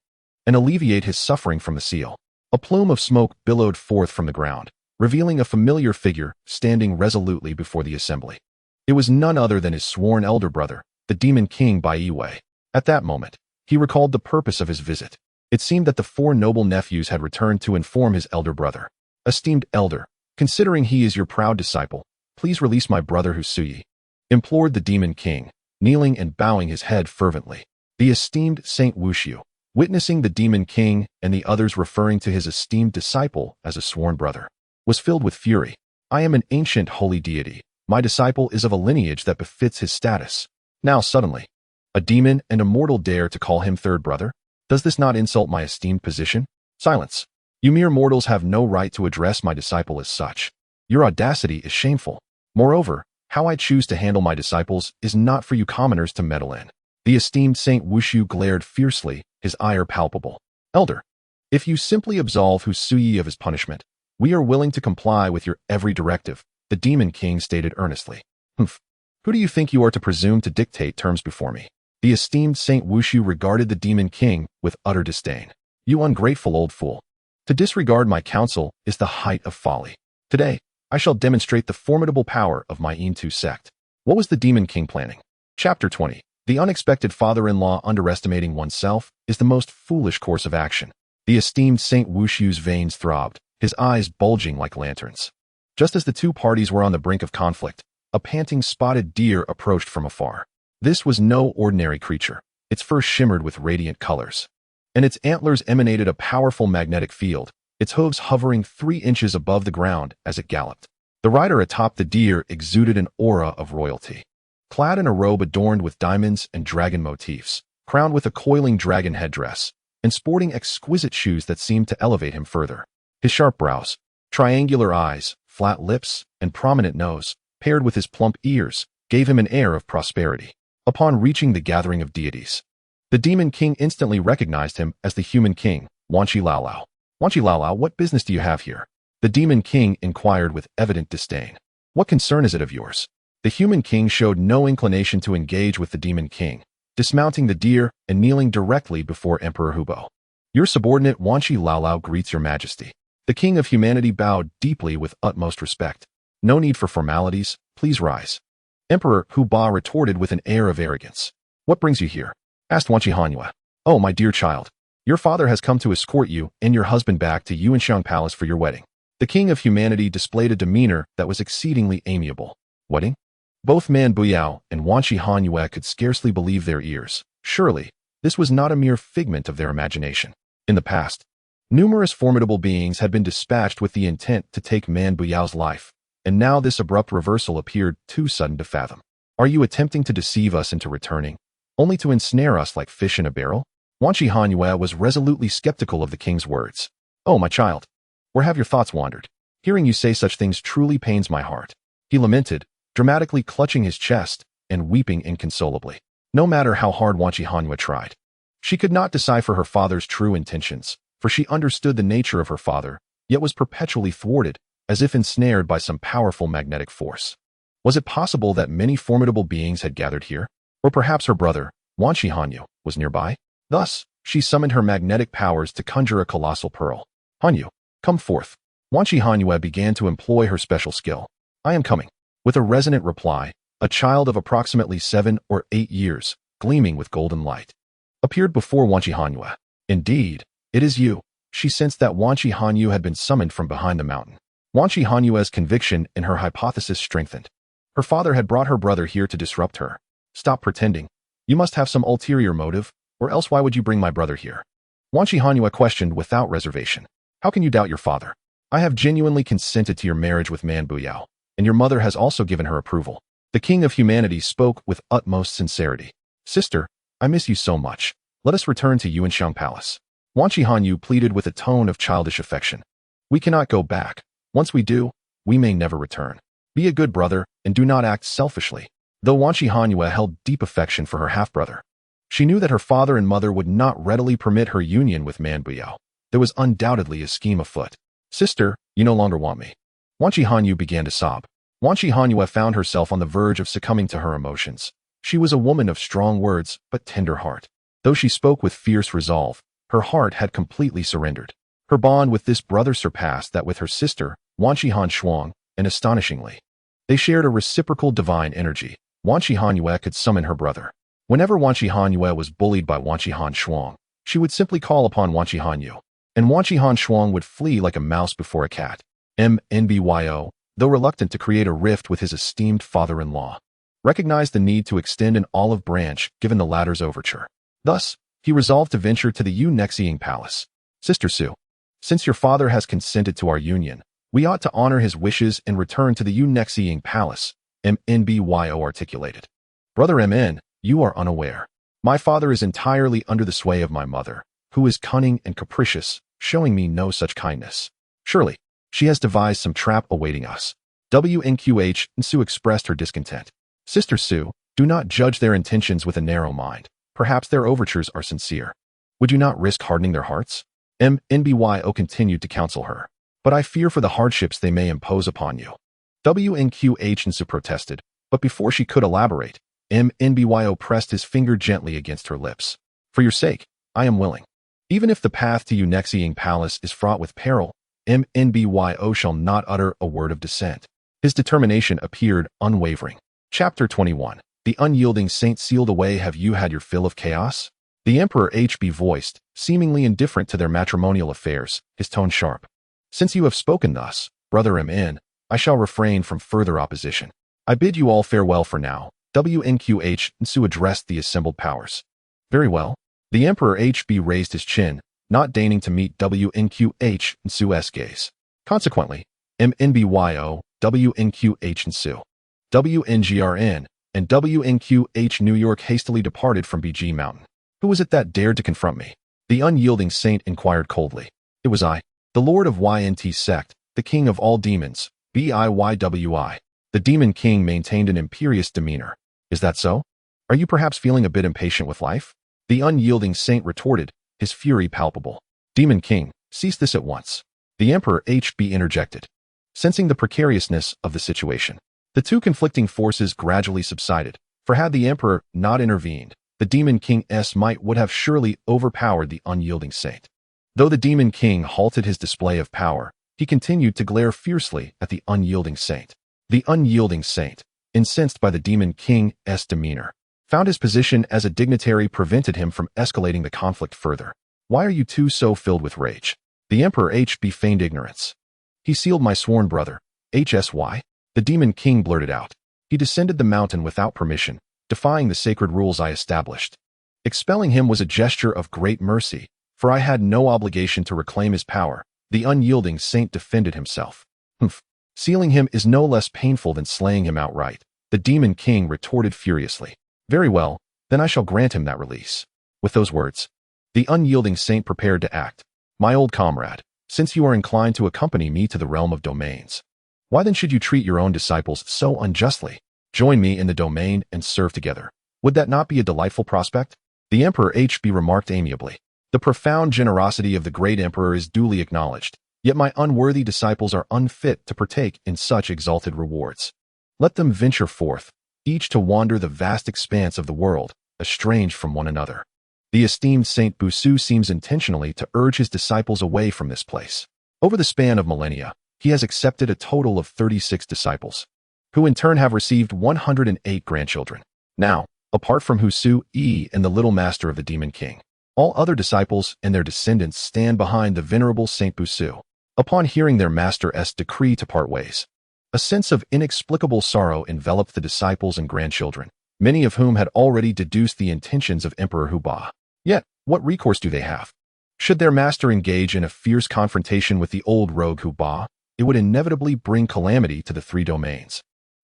Speaker 1: and alleviate his suffering from the seal. A plume of smoke billowed forth from the ground, revealing a familiar figure standing resolutely before the assembly. It was none other than his sworn elder brother, the Demon King Baiwei. At that moment, he recalled the purpose of his visit. It seemed that the four noble nephews had returned to inform his elder brother. Esteemed elder, considering he is your proud disciple, please release my brother Husuyi, implored the Demon King, kneeling and bowing his head fervently. The esteemed Saint Wushu, witnessing the Demon King and the others referring to his esteemed disciple as a sworn brother, was filled with fury. I am an ancient holy deity. My disciple is of a lineage that befits his status. Now suddenly, a demon and a mortal dare to call him third brother? Does this not insult my esteemed position? Silence. You mere mortals have no right to address my disciple as such. Your audacity is shameful. Moreover, how I choose to handle my disciples is not for you commoners to meddle in. The esteemed Saint Wushu glared fiercely, his ire palpable. Elder, if you simply absolve Husuyi of his punishment, we are willing to comply with your every directive, the Demon King stated earnestly. Humph. Who do you think you are to presume to dictate terms before me? The esteemed Saint Wushu regarded the Demon King with utter disdain. You ungrateful old fool. To disregard my counsel is the height of folly. Today, I shall demonstrate the formidable power of my Intu sect. What was the Demon King planning? Chapter 20. The unexpected father-in-law underestimating oneself is the most foolish course of action. The esteemed Saint Wushu's veins throbbed, his eyes bulging like lanterns. Just as the two parties were on the brink of conflict, a panting spotted deer approached from afar. This was no ordinary creature. Its fur shimmered with radiant colors, and its antlers emanated a powerful magnetic field, its hooves hovering 3 inches above the ground as it galloped. The rider atop the deer exuded an aura of royalty. Clad in a robe adorned with diamonds and dragon motifs, crowned with a coiling dragon headdress, and sporting exquisite shoes that seemed to elevate him further. His sharp brows, triangular eyes, flat lips, and prominent nose, paired with his plump ears, gave him an air of prosperity. Upon reaching the gathering of deities, the Demon King instantly recognized him as the human king, Wanqi Hanxue. Wanqi Hanxue, what business do you have here? The Demon King inquired with evident disdain. What concern is it of yours? The human king showed no inclination to engage with the Demon King, dismounting the deer and kneeling directly before Emperor Hubo. Your subordinate Wanqi Hanxue greets your majesty. The king of humanity bowed deeply with utmost respect. No need for formalities, please rise. Emperor Hubo retorted with an air of arrogance. What brings you here? Asked Wanqi Hanxue. Oh, my dear child, your father has come to escort you and your husband back to Yuanxiang Palace for your wedding. The king of humanity displayed a demeanor that was exceedingly amiable. Wedding? Both Man Buyao and Wanqi Hanxue could scarcely believe their ears. Surely, this was not a mere figment of their imagination. In the past, numerous formidable beings had been dispatched with the intent to take Man Buyao's life, and now this abrupt reversal appeared too sudden to fathom. Are you attempting to deceive us into returning, only to ensnare us like fish in a barrel? Wanqi Hanxue was resolutely skeptical of the king's words. Oh, my child, where have your thoughts wandered? Hearing you say such things truly pains my heart. He lamented, dramatically clutching his chest and weeping inconsolably. No matter how hard Wanqi Hanxue tried, she could not decipher her father's true intentions, for she understood the nature of her father, yet was perpetually thwarted, as if ensnared by some powerful magnetic force. Was it possible that many formidable beings had gathered here? Or perhaps her brother, Wanqi Hanxue was nearby. Thus, she summoned her magnetic powers to conjure a colossal pearl. Hanxue, come forth. Wanqi Hanxue began to employ her special skill. I am coming. With a resonant reply, a child of approximately 7 or 8 years, gleaming with golden light, appeared before Wanqi Hanxue. Indeed, it is you. She sensed that Wanqi Hanxue had been summoned from behind the mountain. Wanqi Hanxue's conviction in her hypothesis strengthened. Her father had brought her brother here to disrupt her. Stop pretending. You must have some ulterior motive, or else why would you bring my brother here? Wanqi Hanxue questioned without reservation. How can you doubt your father? I have genuinely consented to your marriage with Man Burao, and your mother has also given her approval. The king of humanity spoke with utmost sincerity. Sister, I miss you so much. Let us return to Yuanxiang Palace. Wanqi Hanxue pleaded with a tone of childish affection. We cannot go back. Once we do, we may never return. Be a good brother, and do not act selfishly. Though Wanqi Hanxue held deep affection for her half-brother, she knew that her father and mother would not readily permit her union with Man Burao. There was undoubtedly a scheme afoot. Sister, you no longer want me. Wanqi Hanxue began to sob. Wanqi Hanxue found herself on the verge of succumbing to her emotions. She was a woman of strong words, but tender heart. Though she spoke with fierce resolve, her heart had completely surrendered. Her bond with this brother surpassed that with her sister, Wanqi Hanxue, and astonishingly, they shared a reciprocal divine energy. Wanqi Hanxue could summon her brother. Whenever Wanqi Hanxue was bullied by Wanqi Hanxue, she would simply call upon Wanqi Hanxue, and Wanqi Hanxue would flee like a mouse before a cat. MNBYO, though reluctant to create a rift with his esteemed father-in-law, recognized the need to extend an olive branch given the latter's overture. Thus, he resolved to venture to the Yuanxiang Palace. Sister Su, since your father has consented to our union, we ought to honor his wishes and return to the Yuanxiang Palace, MNBYO articulated. Brother MN, you are unaware. My father is entirely under the sway of my mother, who is cunning and capricious, showing me no such kindness. Surely, she has devised some trap awaiting us. WNQH and Su expressed her discontent. Sister Su, do not judge their intentions with a narrow mind. Perhaps their overtures are sincere. Would you not risk hardening their hearts? MNBYO continued to counsel her. But I fear for the hardships they may impose upon you. WNQH and Su protested, but before she could elaborate, MNBYO pressed his finger gently against her lips. For your sake, I am willing. Even if the path to Yuanxiang Palace is fraught with peril, MNBYO shall not utter a word of dissent. His determination appeared unwavering. Chapter 21. The unyielding saint sealed away. Have you had your fill of chaos? The Emperor HB voiced, seemingly indifferent to their matrimonial affairs, his tone sharp. Since you have spoken thus, Brother MN, I shall refrain from further opposition. I bid you all farewell for now. WNQH and Su addressed the assembled powers. Very well. The Emperor HB raised his chin, not deigning to meet WNQH and Su's gaze. Consequently, MNBYO, WNQH and Su, WNGRN, and WNQH New York hastily departed from BG Mountain. Who was it that dared to confront me? The unyielding saint inquired coldly. It was I, the Lord of YNT Sect, the King of all demons, BIYWI. The Demon King maintained an imperious demeanor. Is that so? Are you perhaps feeling a bit impatient with life? The unyielding saint retorted, his fury palpable. Demon King, cease this at once. The Emperor HB interjected. Sensing the precariousness of the situation, the two conflicting forces gradually subsided, for had the Emperor not intervened, the Demon King's might would have surely overpowered the unyielding saint. Though the Demon King halted his display of power, he continued to glare fiercely at the unyielding saint. The unyielding saint, incensed by the Demon King's demeanor, found his position as a dignitary prevented him from escalating the conflict further. Why are you two so filled with rage? The Emperor HB feigned ignorance. He sealed my sworn brother, HSY. The Demon King blurted out. He descended the mountain without permission, defying the sacred rules I established. Expelling him was a gesture of great mercy, for I had no obligation to reclaim his power. The unyielding saint defended himself. Humph. Sealing him is no less painful than slaying him outright. The Demon King retorted furiously. Very well, then I shall grant him that release. With those words, the unyielding saint prepared to act. My old comrade, since you are inclined to accompany me to the realm of domains, why then should you treat your own disciples so unjustly? Join me in the domain and serve together. Would that not be a delightful prospect? The Emperor HB remarked amiably. The profound generosity of the great emperor is duly acknowledged, yet my unworthy disciples are unfit to partake in such exalted rewards. Let them venture forth, each to wander the vast expanse of the world, estranged from one another. The esteemed Saint Busu seems intentionally to urge his disciples away from this place. Over the span of millennia, he has accepted a total of 36 disciples, who in turn have received 108 grandchildren. Now, apart from Husu Yi and the little master of the Demon King, all other disciples and their descendants stand behind the venerable Saint Busu. Upon hearing their master's decree to part ways, a sense of inexplicable sorrow enveloped the disciples and grandchildren, many of whom had already deduced the intentions of Emperor Huba. Yet, what recourse do they have? Should their master engage in a fierce confrontation with the old rogue Huba, it would inevitably bring calamity to the three domains,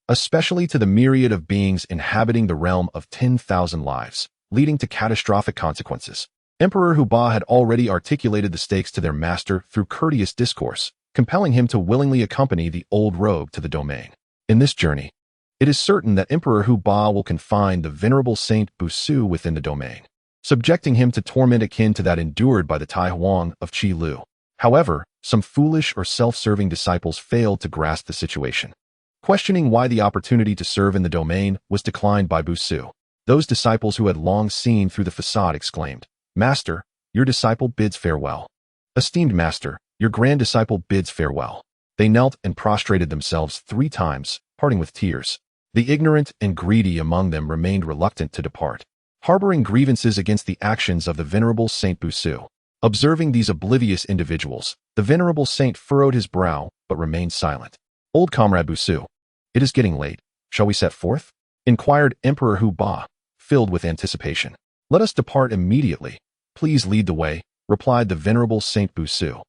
Speaker 1: especially to the myriad of beings inhabiting the realm of 10,000 lives, leading to catastrophic consequences. Emperor Huba had already articulated the stakes to their master through courteous discourse, compelling him to willingly accompany the old rogue to the domain. In this journey, it is certain that Emperor Huba will confine the venerable Saint Busu within the domain, subjecting him to torment akin to that endured by the Tai Huang of Qi Lu. However, some foolish or self-serving disciples failed to grasp the situation, questioning why the opportunity to serve in the domain was declined by Busu. Those disciples who had long seen through the facade exclaimed, "Master, your disciple bids farewell. Esteemed master, your grand disciple bids farewell." They knelt and prostrated themselves 3 times, parting with tears. The ignorant and greedy among them remained reluctant to depart, harboring grievances against the actions of the venerable Saint Busu. Observing these oblivious individuals, the venerable saint furrowed his brow but remained silent. "Old comrade Busu, it is getting late. Shall we set forth?" inquired Emperor Huba, filled with anticipation. "Let us depart immediately. Please lead the way," replied the venerable Saint Busu.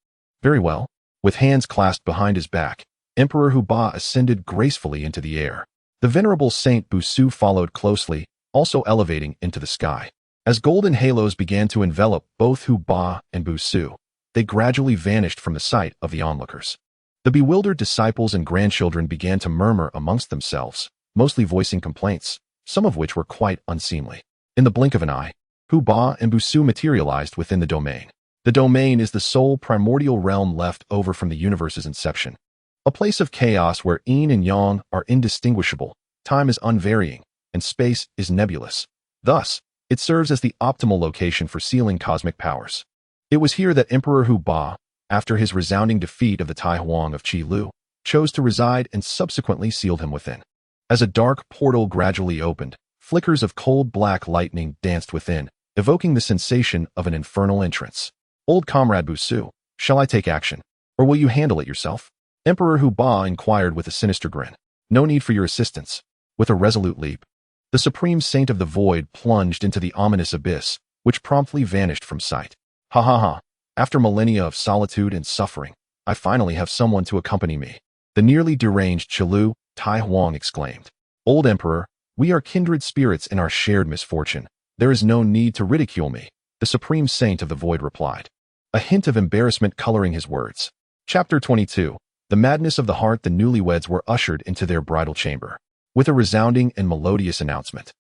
Speaker 1: "Very well." With hands clasped behind his back, Emperor Huba ascended gracefully into the air. The venerable Saint Busu followed closely, also elevating into the sky. As golden halos began to envelop both Huba and Busu, they gradually vanished from the sight of the onlookers. The bewildered disciples and grandchildren began to murmur amongst themselves, mostly voicing complaints, some of which were quite unseemly. In the blink of an eye, Huba and Busu materialized within the domain. The domain is the sole primordial realm left over from the universe's inception, a place of chaos where yin and yang are indistinguishable, time is unvarying, and space is nebulous. Thus, it serves as the optimal location for sealing cosmic powers. It was here that Emperor Huba, after his resounding defeat of the Tai Huang of Qi Lu, chose to reside and subsequently sealed him within. As a dark portal gradually opened, flickers of cold black lightning danced within, evoking the sensation of an infernal entrance. "Old comrade Busu, shall I take action, or will you handle it yourself?" Emperor Huba inquired with a sinister grin. "No need for your assistance." With a resolute leap, the supreme saint of the void plunged into the ominous abyss, which promptly vanished from sight. "Ha ha ha! After millennia of solitude and suffering, I finally have someone to accompany me," the nearly deranged Chilu Tai Huang exclaimed. "Old Emperor, we are kindred spirits in our shared misfortune. There is no need to ridicule me," the supreme saint of the void replied, a hint of embarrassment coloring his words. Chapter 22. The madness of the heart. The newlyweds were ushered into their bridal chamber with a resounding and melodious announcement.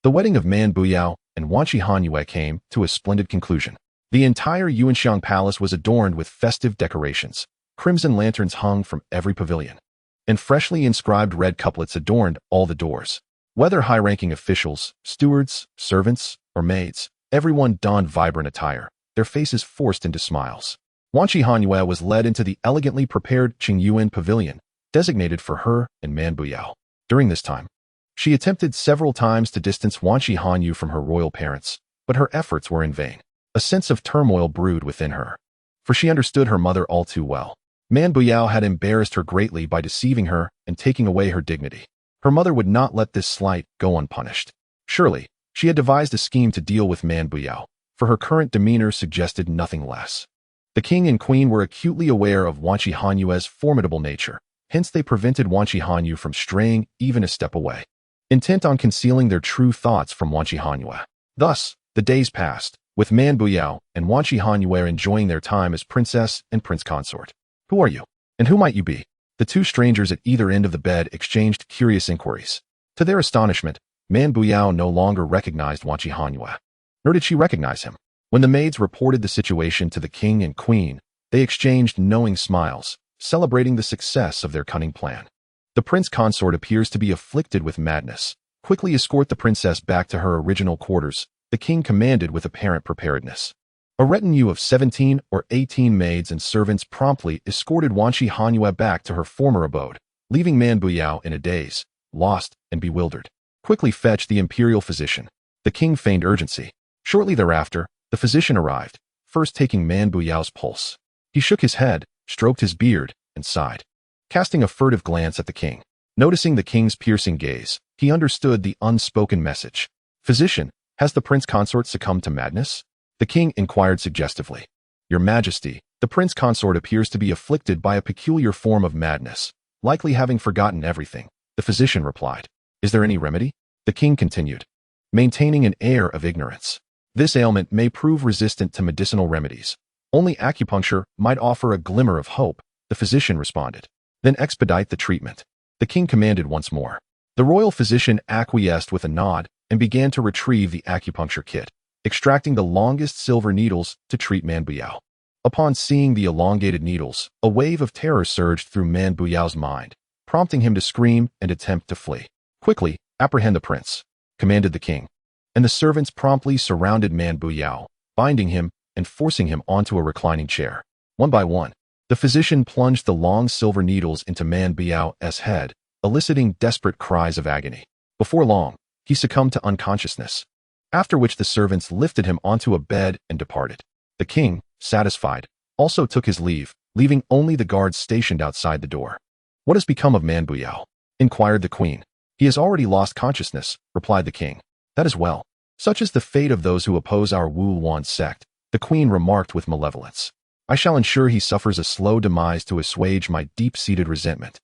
Speaker 1: The wedding of Man Buyao and Wanqi Hanxue came to a splendid conclusion. The entire Yuanxiang palace was adorned with festive decorations. Crimson lanterns hung from every pavilion, and freshly inscribed red couplets adorned all the doors. Whether high-ranking officials, stewards, servants, or maids, everyone donned vibrant attire, their faces forced into smiles. Wanqi Hanxue was led into the elegantly prepared Qingyuan pavilion, designated for her and Man Buyao. During this time, she attempted several times to distance Wanqi Hanxue from her royal parents, but her efforts were in vain. A sense of turmoil brewed within her, for she understood her mother all too well. Man Buyao had embarrassed her greatly by deceiving her and taking away her dignity. Her mother would not let this slight go unpunished. Surely, she had devised a scheme to deal with Man Buyao, for her current demeanor suggested nothing less. The king and queen were acutely aware of Wanqi Hanxue's formidable nature, hence they prevented Wanqi Hanxue from straying even a step away, intent on concealing their true thoughts from Wanqi Hanxue. Thus, the days passed, with Man Buyao and Wanqi Hanxue enjoying their time as princess and prince consort. "Who are you? And who might you be?" The two strangers at either end of the bed exchanged curious inquiries. To their astonishment, Man Buyao no longer recognized Wanqi Hanxue, nor did she recognize him. When the maids reported the situation to the king and queen, they exchanged knowing smiles, celebrating the success of their cunning plan. "The prince consort appears to be afflicted with madness," Quickly escort the princess back to her original quarters, the king commanded with apparent preparedness. A retinue of 17 or 18 maids and servants promptly escorted Wanqi Hanxue back to her former abode, leaving Man Buyao in a daze, lost and bewildered. Quickly fetch the imperial physician. The king feigned urgency. Shortly thereafter, the physician arrived, first taking Man Buyao's pulse. He shook his head, stroked his beard, and sighed. Casting a furtive glance at the king, noticing the king's piercing gaze, he understood the unspoken message. Physician, has the prince consort succumbed to madness? The king inquired suggestively. Your Majesty, the prince consort appears to be afflicted by a peculiar form of madness, likely having forgotten everything, the physician replied. Is there any remedy? The king continued, maintaining an air of ignorance. This ailment may prove resistant to medicinal remedies. Only acupuncture might offer a glimmer of hope, the physician responded. Then expedite the treatment. The king commanded once more. The royal physician acquiesced with a nod and began to retrieve the acupuncture kit, extracting the longest silver needles to treat Man Buyao. Upon seeing the elongated needles, a wave of terror surged through Man Buyao's mind, prompting him to scream and attempt to flee. Quickly, apprehend the prince, commanded the king, and the servants promptly surrounded Man Buyao, binding him and forcing him onto a reclining chair. One by one, the physician plunged the long silver needles into Man Buyao's head, eliciting desperate cries of agony. Before long, he succumbed to unconsciousness, after which the servants lifted him onto a bed and departed. The king, satisfied, also took his leave, leaving only the guards stationed outside the door. What has become of Man Buyao? Inquired the queen. He has already lost consciousness, replied the king. That is well. Such is the fate of those who oppose our Wuluan Sect, the queen remarked with malevolence. I shall ensure he suffers a slow demise to assuage my deep-seated resentment.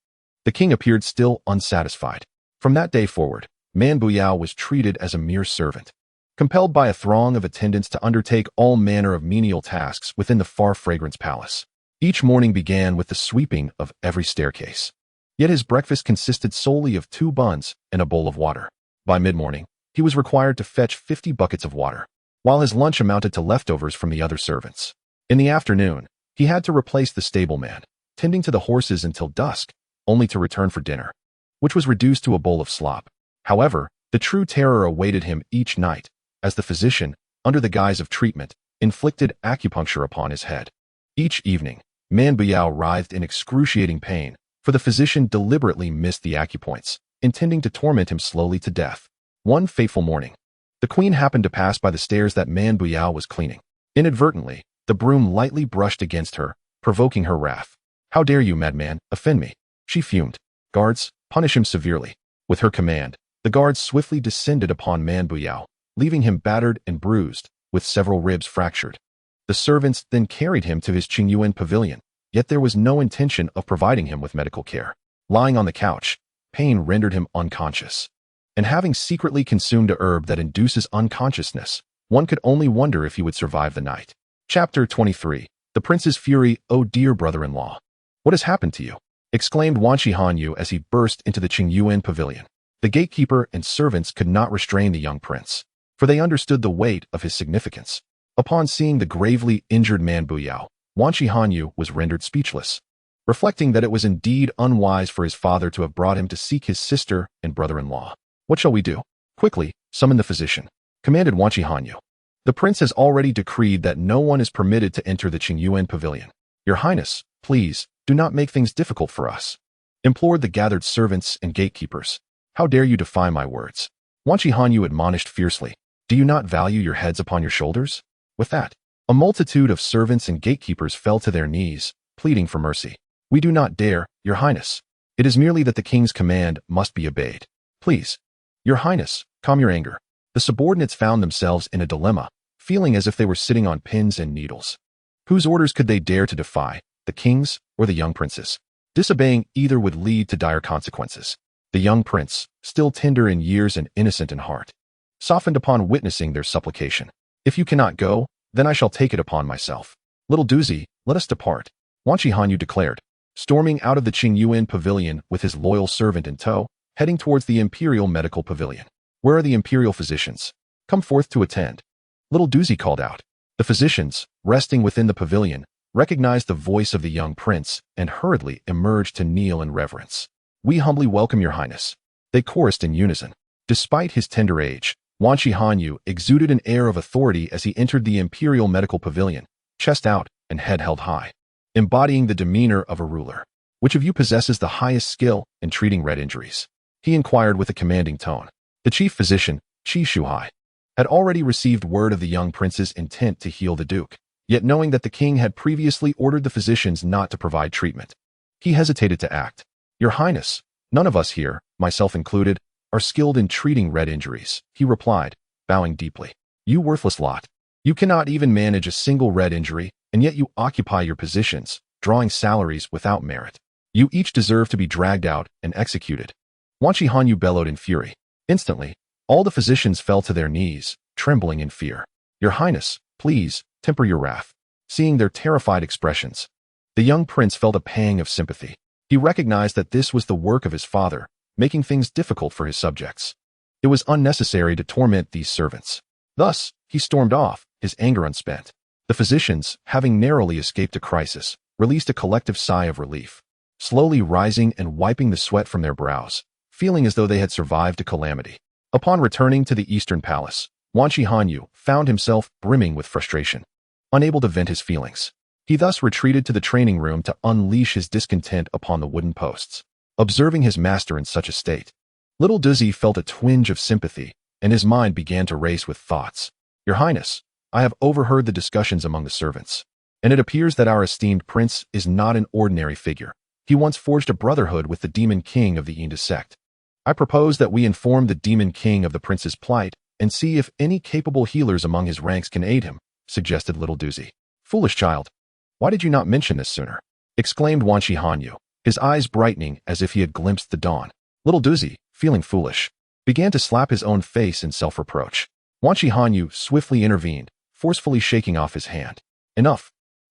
Speaker 1: The king appeared still unsatisfied. From that day forward, Man Buyao was treated as a mere servant, compelled by a throng of attendants to undertake all manner of menial tasks within the far fragrance palace. Each morning began with the sweeping of every staircase. Yet his breakfast consisted solely of 2 buns and a bowl of water. By mid-morning, he was required to fetch 50 buckets of water, while his lunch amounted to leftovers from the other servants. In the afternoon, he had to replace the stableman, tending to the horses until dusk, only to return for dinner, which was reduced to a bowl of slop. However, the true terror awaited him each night, as the physician, under the guise of treatment, inflicted acupuncture upon his head. Each evening, Man Buyao writhed in excruciating pain, for the physician deliberately missed the acupoints, intending to torment him slowly to death. One fateful morning, the queen happened to pass by the stairs that Man Buyao was cleaning. Inadvertently, the broom lightly brushed against her, provoking her wrath. How dare you, madman, offend me? She fumed. Guards, punish him severely. With her command, the guards swiftly descended upon Man Buyao, leaving him battered and bruised, with several ribs fractured. The servants then carried him to his Qingyuan pavilion, yet there was no intention of providing him with medical care. Lying on the couch, pain rendered him unconscious. And having secretly consumed a herb that induces unconsciousness, one could only wonder if he would survive the night. Chapter 23. The Prince's Fury. Oh dear brother-in-law. What has happened to you? Exclaimed Wanqi Hanxue as he burst into the Qingyuan pavilion. The gatekeeper and servants could not restrain the young prince, for they understood the weight of his significance. Upon seeing the gravely injured Man Buyao, Wanqi Hanxue was rendered speechless, reflecting that it was indeed unwise for his father to have brought him to seek his sister and brother-in-law. What shall we do? Quickly, summon the physician, commanded Wanqi Hanxue. The prince has already decreed that no one is permitted to enter the Qingyuan pavilion. Your Highness, please, do not make things difficult for us, implored the gathered servants and gatekeepers. How dare you defy my words? Wanqi Hanxue admonished fiercely. Do you not value your heads upon your shoulders? With that, a multitude of servants and gatekeepers fell to their knees, pleading for mercy. We do not dare, Your Highness. It is merely that the king's command must be obeyed. Please, Your Highness, calm your anger. The subordinates found themselves in a dilemma, feeling as if they were sitting on pins and needles. Whose orders could they dare to defy, the king's or the young prince's? Disobeying either would lead to dire consequences. The young prince, still tender in years and innocent in heart, softened upon witnessing their supplication. If you cannot go, then I shall take it upon myself. Little doozy, let us depart, Wanqi Hanxue declared, storming out of the Qingyuan pavilion with his loyal servant in tow, heading towards the imperial medical pavilion. Where are the imperial physicians? Come forth to attend. Little doozy called out. The physicians, resting within the pavilion, recognized the voice of the young prince and hurriedly emerged to kneel in reverence. We humbly welcome your highness. They chorused in unison. Despite his tender age, Wanqi Hanxue exuded an air of authority as he entered the Imperial Medical Pavilion, chest out and head held high, embodying the demeanor of a ruler. Which of you possesses the highest skill in treating red injuries? He inquired with a commanding tone. The chief physician, Qi Shuhai, had already received word of the young prince's intent to heal the duke, yet knowing that the king had previously ordered the physicians not to provide treatment, he hesitated to act. Your Highness, none of us here, myself included, are skilled in treating red injuries, he replied, bowing deeply. You worthless lot. You cannot even manage a single red injury, and yet you occupy your positions, drawing salaries without merit. You each deserve to be dragged out and executed. Wanqi Hanxue bellowed in fury. Instantly, all the physicians fell to their knees, trembling in fear. Your Highness, please, temper your wrath. Seeing their terrified expressions, the young prince felt a pang of sympathy. He recognized that this was the work of his father, making things difficult for his subjects. It was unnecessary to torment these servants. Thus, he stormed off, his anger unspent. The physicians, having narrowly escaped a crisis, released a collective sigh of relief, slowly rising and wiping the sweat from their brows, feeling as though they had survived a calamity. Upon returning to the Eastern Palace, Wanqi Hanxue found himself brimming with frustration. Unable to vent his feelings, he thus retreated to the training room to unleash his discontent upon the wooden posts. Observing his master in such a state, little Duzi felt a twinge of sympathy, and his mind began to race with thoughts. Your Highness, I have overheard the discussions among the servants, and it appears that our esteemed prince is not an ordinary figure. He once forged a brotherhood with the demon king of the Eldest sect. I propose that we inform the demon king of the prince's plight and see if any capable healers among his ranks can aid him, suggested little Duzi. Foolish child, why did you not mention this sooner? Exclaimed Wanqi Hanxue, his eyes brightening as if he had glimpsed the dawn. Little Duzi, feeling foolish, began to slap his own face in self-reproach. Wanqi Hanxue swiftly intervened, forcefully shaking off his hand. Enough.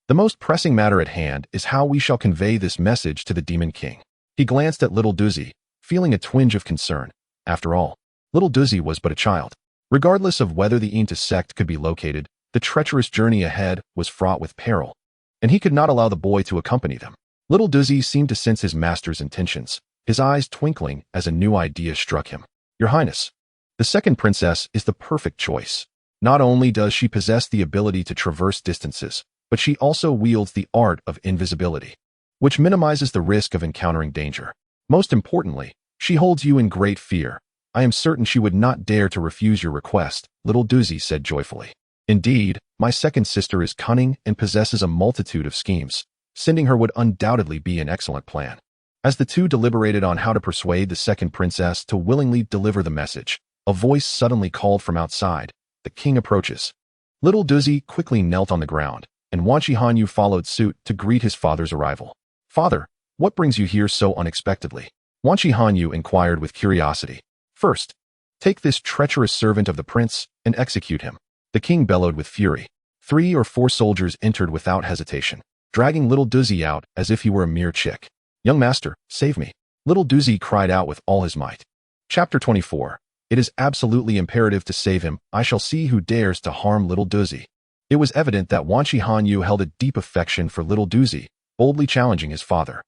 Speaker 1: The most pressing matter at hand is how we shall convey this message to the demon king. He glanced at little Duzi, feeling a twinge of concern. After all, little Duzi was but a child. Regardless of whether the Eldest sect could be located, the treacherous journey ahead was fraught with peril, and he could not allow the boy to accompany them. Little Duzi seemed to sense his master's intentions, his eyes twinkling as a new idea struck him. Your Highness, the second princess is the perfect choice. Not only does she possess the ability to traverse distances, but she also wields the art of invisibility, which minimizes the risk of encountering danger. Most importantly, she holds you in great fear. I am certain she would not dare to refuse your request, little Duzi said joyfully. Indeed, my second sister is cunning and possesses a multitude of schemes. Sending her would undoubtedly be an excellent plan. As the two deliberated on how to persuade the second princess to willingly deliver the message, a voice suddenly called from outside. The king approaches. Little Duzi quickly knelt on the ground, and Wanqi Hanxue followed suit to greet his father's arrival. Father, what brings you here so unexpectedly? Wanqi Hanxue inquired with curiosity. First, take this treacherous servant of the prince and execute him. The king bellowed with fury. 3 or 4 soldiers entered without hesitation, dragging little Duzi out as if he were a mere chick. Young master, save me. Little Duzi cried out with all his might. Chapter 24. It is absolutely imperative to save him. I shall see who dares to harm little Duzi. It was evident that Wanqi Hanxue held a deep affection for little Duzi, boldly challenging his father.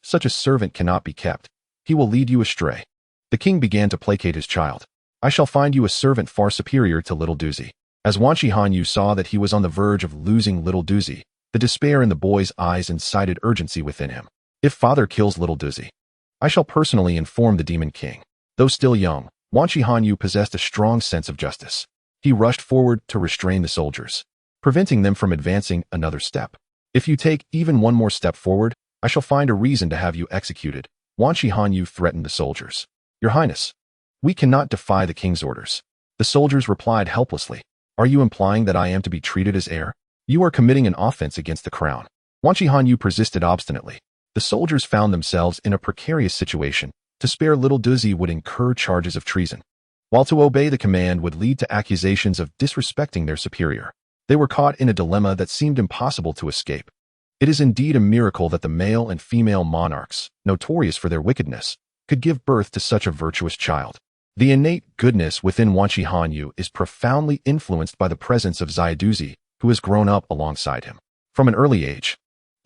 Speaker 1: Such a servant cannot be kept. He will lead you astray. The king began to placate his child. I shall find you a servant far superior to little Duzi. As Wanqi Hanxue saw that he was on the verge of losing little Duzi, the despair in the boy's eyes incited urgency within him. If father kills little Duzi, I shall personally inform the demon king. Though still young, Wanqi Hanxue possessed a strong sense of justice. He rushed forward to restrain the soldiers, preventing them from advancing another step. If you take even one more step forward, I shall find a reason to have you executed. Wanqi Hanxue threatened the soldiers. Your Highness, we cannot defy the king's orders. The soldiers replied helplessly. Are you implying that I am to be treated as heir? You are committing an offense against the crown. Wanqi Hanxue persisted obstinately. The soldiers found themselves in a precarious situation. To spare little Duzi would incur charges of treason, while to obey the command would lead to accusations of disrespecting their superior. They were caught in a dilemma that seemed impossible to escape. It is indeed a miracle that the male and female monarchs, notorious for their wickedness, could give birth to such a virtuous child. The innate goodness within Wanqi Hanxue is profoundly influenced by the presence of Xiaoduzi, who has grown up alongside him. From an early age,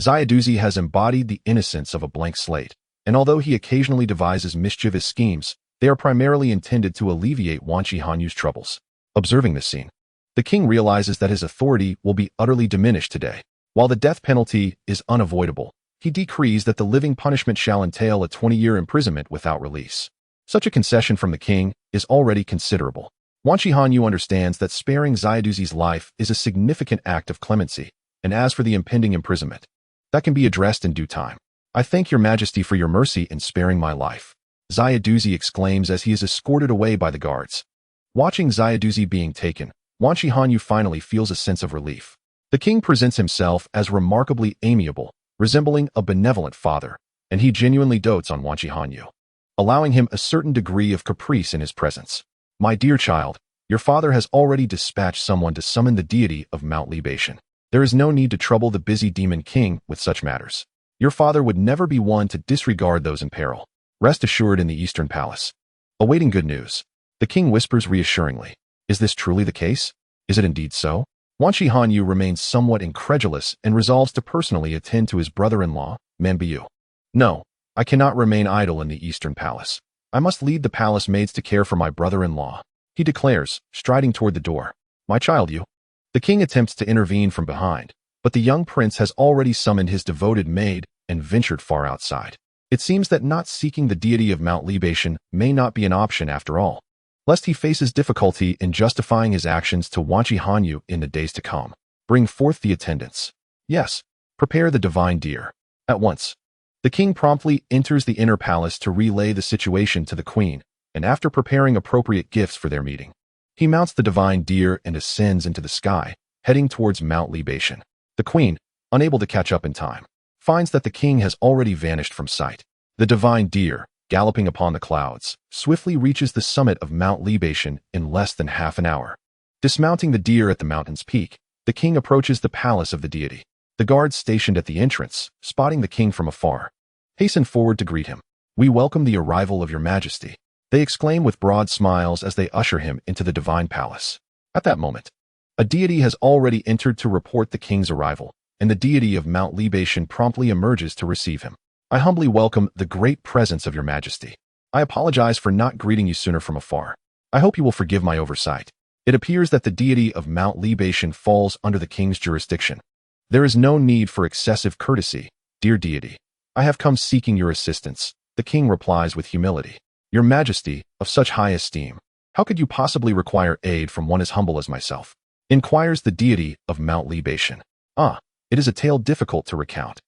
Speaker 1: Xiaoduzi has embodied the innocence of a blank slate, and although he occasionally devises mischievous schemes, They are primarily intended to alleviate Wanqi Hanxue's troubles. Observing this scene, the king realizes that his authority will be utterly diminished today. While the death penalty is unavoidable, he decrees that the living punishment shall entail a 20-year imprisonment without release. Such a concession from the king is already considerable. Wanqi Hanxue understands that sparing Xiaoduzi's life is a significant act of clemency, and as for the impending imprisonment, that can be addressed in due time. I thank your majesty for your mercy in sparing my life, Xiaoduzi exclaims as he is escorted away by the guards. Watching Xiaoduzi being taken, Wanqi Hanxue finally feels a sense of relief. The king presents himself as remarkably amiable, resembling a benevolent father, and he genuinely dotes on Wanqi Hanxue, allowing him a certain degree of caprice in his presence. My dear child, your father has already dispatched someone to summon the deity of Mount Libation. There is no need to trouble the busy demon king with such matters. Your father would never be one to disregard those in peril. Rest assured in the Eastern Palace. Awaiting good news, the king whispers reassuringly. Is this truly the case? Is it indeed so? Wanqi Hanxue remains somewhat incredulous and resolves to personally attend to his brother-in-law, Manbiu. No, I cannot remain idle in the Eastern Palace. I must lead the palace maids to care for my brother-in-law, he declares, striding toward the door. My child, you. The king attempts to intervene from behind, but the young prince has already summoned his devoted maid and ventured far outside. It seems that not seeking the deity of Mount Libation may not be an option after all, lest he faces difficulty in justifying his actions to Wanqi Hanxue in the days to come. Bring forth the attendants. Yes, prepare the divine deer. At once. The king promptly enters the inner palace to relay the situation to the queen, and after preparing appropriate gifts for their meeting, he mounts the divine deer and ascends into the sky, heading towards Mount Libation. The queen, unable to catch up in time, finds that the king has already vanished from sight. The divine deer, galloping upon the clouds, swiftly reaches the summit of Mount Libation in less than half an hour. Dismounting the deer at the mountain's peak, the king approaches the palace of the deity. The guards stationed at the entrance, spotting the king from afar, hasten forward to greet him. We welcome the arrival of your majesty, they exclaim with broad smiles as they usher him into the divine palace. At that moment, a deity has already entered to report the king's arrival, and the deity of Mount Libation promptly emerges to receive him. I humbly welcome the great presence of your majesty. I apologize for not greeting you sooner from afar. I hope you will forgive my oversight. It appears that the deity of Mount Libation falls under the king's jurisdiction. There is no need for excessive courtesy, dear deity. I have come seeking your assistance, the king replies with humility. Your majesty, of such high esteem, how could you possibly require aid from one as humble as myself? Inquires the deity of Mount Libation. It is a tale difficult to recount.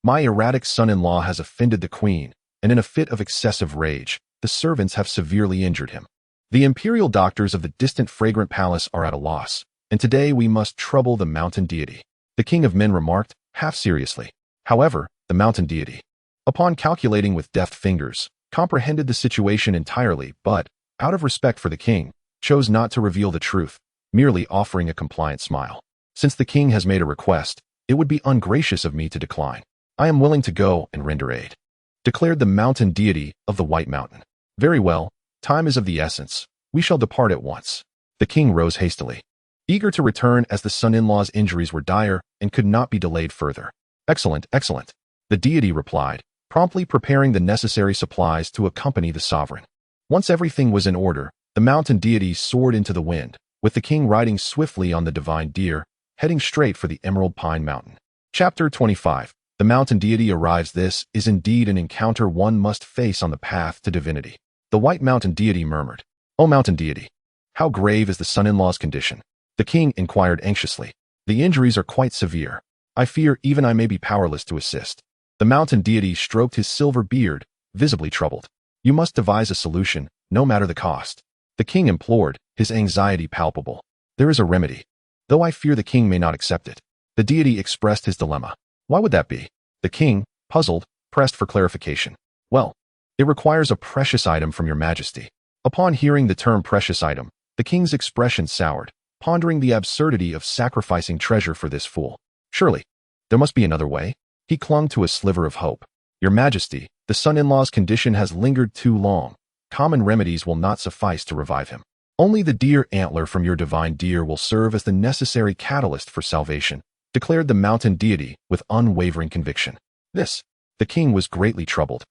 Speaker 1: My erratic son-in-law has offended the queen, and in a fit of excessive rage, the servants have severely injured him. The imperial doctors of the distant fragrant palace are at a loss, and today we must trouble the mountain deity, the king of men remarked, half seriously. However, the mountain deity, upon calculating with deft fingers, comprehended the situation entirely, but, out of respect for the king, chose not to reveal the truth, merely offering a compliant smile. Since the king has made a request, it would be ungracious of me to decline. I am willing to go and render aid, declared the mountain deity of the White Mountain. Very well, time is of the essence. We shall depart at once. The king rose hastily, eager to return as the son-in-law's injuries were dire and could not be delayed further. Excellent, excellent, the deity replied, promptly preparing the necessary supplies to accompany the sovereign. Once everything was in order, the mountain deity soared into the wind, with the king riding swiftly on the divine deer, heading straight for the Emerald Pine Mountain. Chapter 25. The mountain deity arrives. This is indeed an encounter one must face on the path to divinity. The White Mountain deity murmured, O mountain deity, how grave is the son-in-law's condition? The king inquired anxiously. The injuries are quite severe. I fear even I may be powerless to assist. The mountain deity stroked his silver beard, visibly troubled. You must devise a solution, no matter the cost. The king implored, his anxiety palpable. There is a remedy, though I fear the king may not accept it. The deity expressed his dilemma. Why would that be? The king, puzzled, pressed for clarification. Well, it requires a precious item from your majesty. Upon hearing the term precious item, the king's expression soured, pondering the absurdity of sacrificing treasure for this fool. Surely, there must be another way. He clung to a sliver of hope. Your majesty, the son-in-law's condition has lingered too long. Common remedies will not suffice to revive him. Only the deer antler from your divine deer will serve as the necessary catalyst for salvation, declared the mountain deity with unwavering conviction. The king was greatly troubled,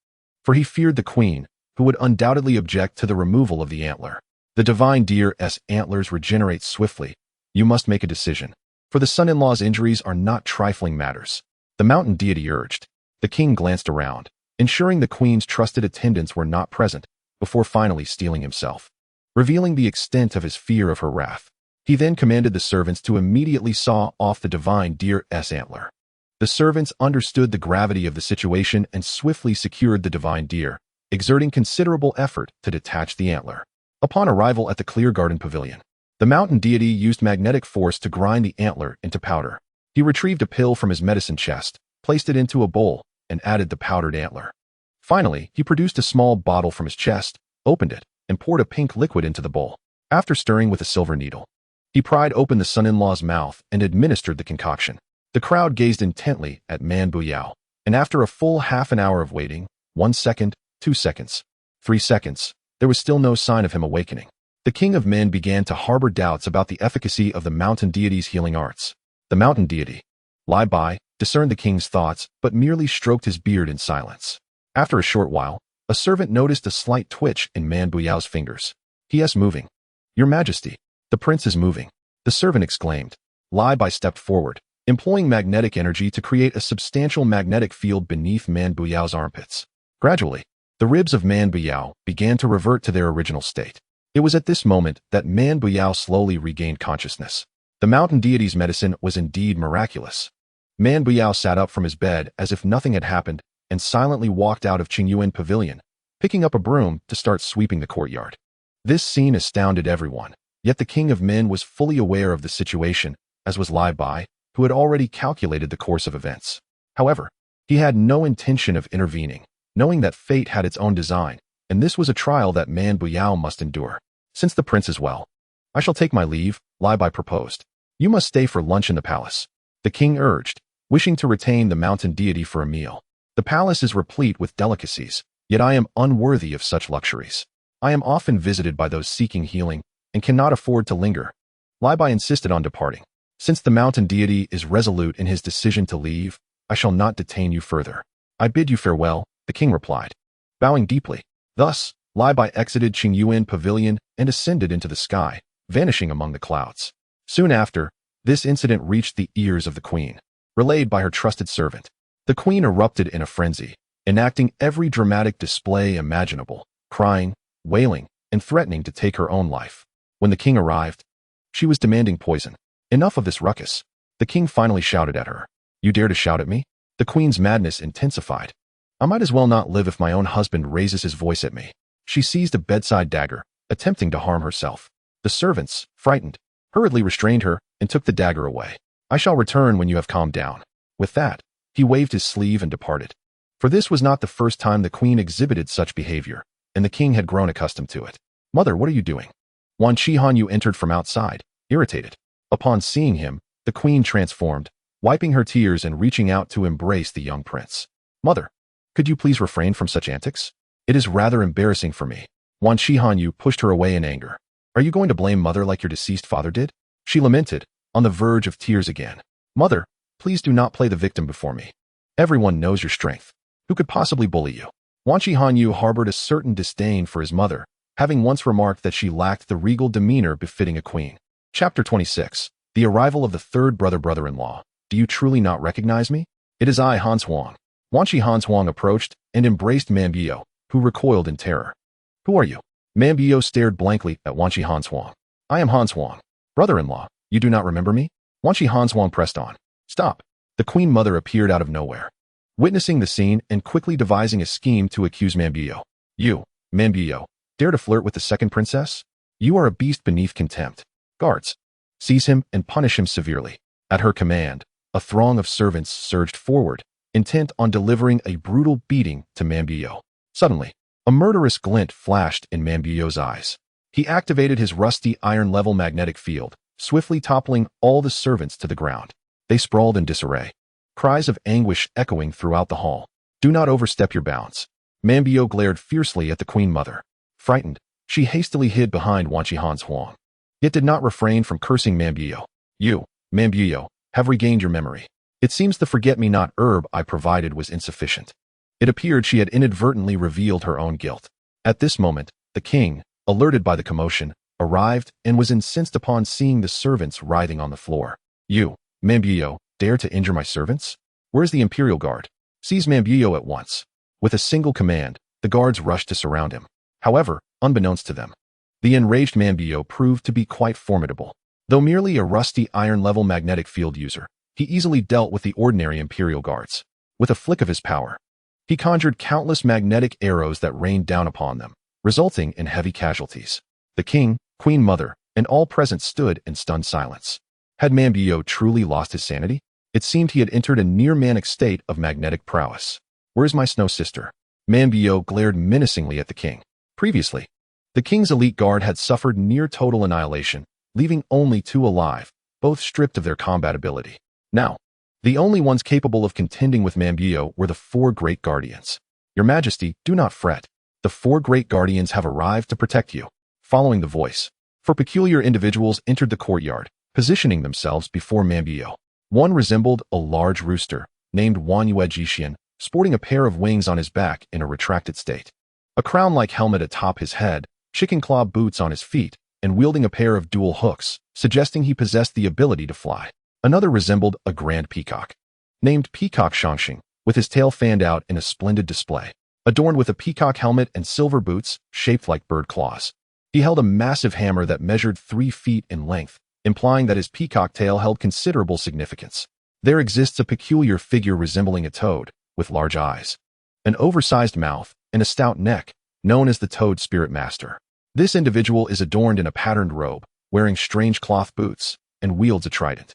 Speaker 1: for he feared the queen, who would undoubtedly object to the removal of the antler. The divine deer's antlers regenerate swiftly. You must make a decision, for the son-in-law's injuries are not trifling matters. The mountain deity urged. The king glanced around, ensuring the queen's trusted attendants were not present, before finally steeling himself, revealing the extent of his fear of her wrath. He then commanded the servants to immediately saw off the divine deer's antler. The servants understood the gravity of the situation and swiftly secured the divine deer, exerting considerable effort to detach the antler. Upon arrival at the Clear Garden Pavilion, the mountain deity used magnetic force to grind the antler into powder. He retrieved a pill from his medicine chest, placed it into a bowl, and added the powdered antler. Finally, he produced a small bottle from his chest, opened it, and poured a pink liquid into the bowl. After stirring with a silver needle, he pried open the son-in-law's mouth and administered the concoction. The crowd gazed intently at Man Buyao, and after a full half an hour of waiting, 1 second, 2 seconds, 3 seconds, there was still no sign of him awakening. The king of men began to harbor doubts about the efficacy of the mountain deity's healing arts. The mountain deity, Li Bai, discerned the king's thoughts, but merely stroked his beard in silence. After a short while, a servant noticed a slight twitch in Man Buyao's fingers. He is moving. Your Majesty, the prince is moving, the servant exclaimed. Li Bai stepped forward, employing magnetic energy to create a substantial magnetic field beneath Man Buyao's armpits. Gradually, the ribs of Man Buyao began to revert to their original state. It was at this moment that Man Buyao slowly regained consciousness. The mountain deity's medicine was indeed miraculous. Man Buyao sat up from his bed as if nothing had happened and silently walked out of Qingyuan Pavilion, picking up a broom to start sweeping the courtyard. This scene astounded everyone, yet the king of men was fully aware of the situation, as was Li Bai, who had already calculated the course of events. However, he had no intention of intervening, knowing that fate had its own design, and this was a trial that Man Buyao must endure. Since the prince is well, I shall take my leave, Li Bai proposed. You must stay for lunch in the palace, the king urged, wishing to retain the mountain deity for a meal. The palace is replete with delicacies, yet I am unworthy of such luxuries. I am often visited by those seeking healing and cannot afford to linger. Li Bai insisted on departing. Since the mountain deity is resolute in his decision to leave, I shall not detain you further. I bid you farewell, the king replied, bowing deeply. Thus, Li Bai exited Qingyuan Pavilion and ascended into the sky, vanishing among the clouds. Soon after, this incident reached the ears of the queen, relayed by her trusted servant. The queen erupted in a frenzy, enacting every dramatic display imaginable, crying, wailing, and threatening to take her own life. When the king arrived, she was demanding poison. Enough of this ruckus, the king finally shouted at her. You dare to shout at me? The queen's madness intensified. I might as well not live if my own husband raises his voice at me. She seized a bedside dagger, attempting to harm herself. The servants, frightened, hurriedly restrained her and took the dagger away. I shall return when you have calmed down. With that, he waved his sleeve and departed. For this was not the first time the queen exhibited such behavior, and the king had grown accustomed to it. Mother, what are you doing? Wanqi Hanxue entered from outside, irritated. Upon seeing him, the queen transformed, wiping her tears and reaching out to embrace the young prince. Mother, could you please refrain from such antics? It is rather embarrassing for me. Wanqi Hanxue pushed her away in anger. Are you going to blame mother like your deceased father did? She lamented, on the verge of tears again. Mother, please do not play the victim before me. Everyone knows your strength. Who could possibly bully you? Wanqi Hanxue harbored a certain disdain for his mother, having once remarked that she lacked the regal demeanor befitting a queen. Chapter 26. The arrival of the third brother-in-law. Do you truly not recognize me? It is I, Han Huang. Wanqi Hanxue approached and embraced Man Buyao, who recoiled in terror. Who are you? Man Buyao stared blankly at Wanqi Hanxue. I am Han Huang. Brother-in-law, you do not remember me? Wanqi Hanxue pressed on. Stop. The queen mother appeared out of nowhere, witnessing the scene and quickly devising a scheme to accuse Man Buyao. You, Man Buyao, dare to flirt with the second princess? You are a beast beneath contempt. Guards, seize him and punish him severely. At her command, a throng of servants surged forward, intent on delivering a brutal beating to Man Buyao. Suddenly, a murderous glint flashed in Man Buyao's eyes. He activated his rusty iron-level magnetic field, swiftly toppling all the servants to the ground. They sprawled in disarray, cries of anguish echoing throughout the hall. Do not overstep your bounds. Man Buyao glared fiercely at the queen mother. Frightened, she hastily hid behind Wanqi Hanxue, yet did not refrain from cursing Man Buyao. You, Man Buyao, have regained your memory. It seems the forget-me-not herb I provided was insufficient. It appeared she had inadvertently revealed her own guilt. At this moment, the king, alerted by the commotion, arrived and was incensed upon seeing the servants writhing on the floor. You, Mambuyo, dare to injure my servants? Where's the Imperial Guard? Seize Mambuyo at once. With a single command, the guards rushed to surround him. However, unbeknownst to them, the enraged Mambuyo proved to be quite formidable. Though merely a rusty iron-level magnetic field user, he easily dealt with the ordinary Imperial Guards. With a flick of his power, he conjured countless magnetic arrows that rained down upon them, resulting in heavy casualties. The king, queen mother, and all present stood in stunned silence. Had Mambuyo truly lost his sanity? It seemed he had entered a near-manic state of magnetic prowess. Where's my snow sister? Mambuyo glared menacingly at the king. Previously, the king's elite guard had suffered near total annihilation, leaving only 2 alive, both stripped of their combat ability. Now, the only ones capable of contending with Mambuyo were the 4 great guardians. Your Majesty, do not fret. The 4 great guardians have arrived to protect you. Following the voice, 4 peculiar individuals entered the courtyard, positioning themselves before Mambuyo. One resembled a large rooster, named Wanqi Hanxue, sporting a pair of wings on his back in a retracted state. A crown-like helmet atop his head, chicken claw boots on his feet, and wielding a pair of dual hooks, suggesting he possessed the ability to fly. Another resembled a grand peacock, named Peacock Hanxue, with his tail fanned out in a splendid display, adorned with a peacock helmet and silver boots shaped like bird claws. He held a massive hammer that measured 3 feet in length, implying that his peacock tail held considerable significance. There exists a peculiar figure resembling a toad, with large eyes, an oversized mouth, and a stout neck, known as the Toad Spirit Master. This individual is adorned in a patterned robe, wearing strange cloth boots, and wields a trident.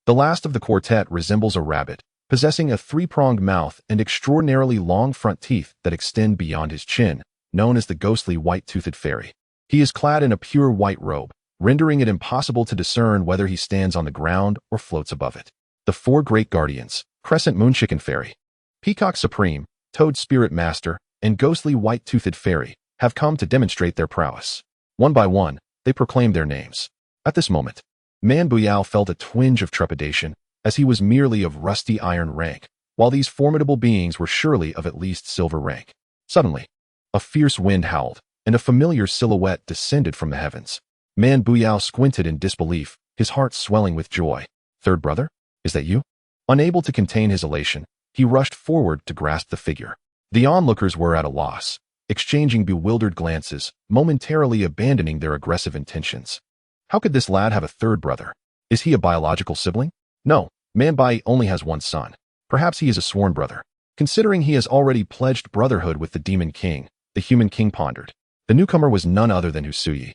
Speaker 1: The last of the quartet resembles a rabbit, possessing a 3-pronged mouth and extraordinarily long front teeth that extend beyond his chin, known as the ghostly white-toothed fairy. He is clad in a pure white robe, rendering it impossible to discern whether he stands on the ground or floats above it. The 4 great guardians, Crescent Moon Chicken Fairy, Peacock Supreme, Toad Spirit Master, and Ghostly White-Toothed Fairy, have come to demonstrate their prowess. One by one, they proclaimed their names. At this moment, Mambuyo felt a twinge of trepidation, as he was merely of rusty iron rank, while these formidable beings were surely of at least silver rank. Suddenly, a fierce wind howled, and a familiar silhouette descended from the heavens. Mambuyo squinted in disbelief, his heart swelling with joy. Third brother? Is that you? Unable to contain his elation, he rushed forward to grasp the figure. The onlookers were at a loss, exchanging bewildered glances, momentarily abandoning their aggressive intentions. How could this lad have a third brother? Is he a biological sibling? No, Mambuyo only has one son. Perhaps he is a sworn brother. Considering he has already pledged brotherhood with the Demon King, the Human King pondered. The newcomer was none other than Hanxue,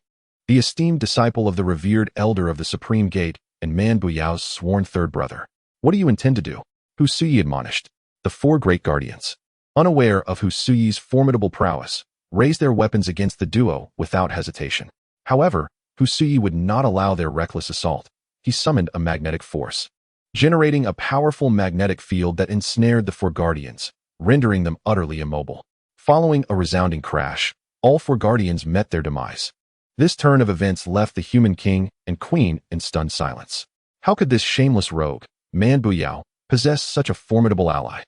Speaker 1: the esteemed disciple of the revered elder of the Supreme Gate and Mambuyo's sworn third brother. What do you intend to do? Hanxue admonished. The 4 great guardians, unaware of Hanxue's formidable prowess, raised their weapons against the duo without hesitation. However, Hanxue would not allow their reckless assault. He summoned a magnetic force, generating a powerful magnetic field that ensnared the 4 guardians, rendering them utterly immobile. Following a resounding crash, all 4 guardians met their demise. This turn of events left the Human King and Queen in stunned silence. How could this shameless rogue, Mambuyo, possess such a formidable ally?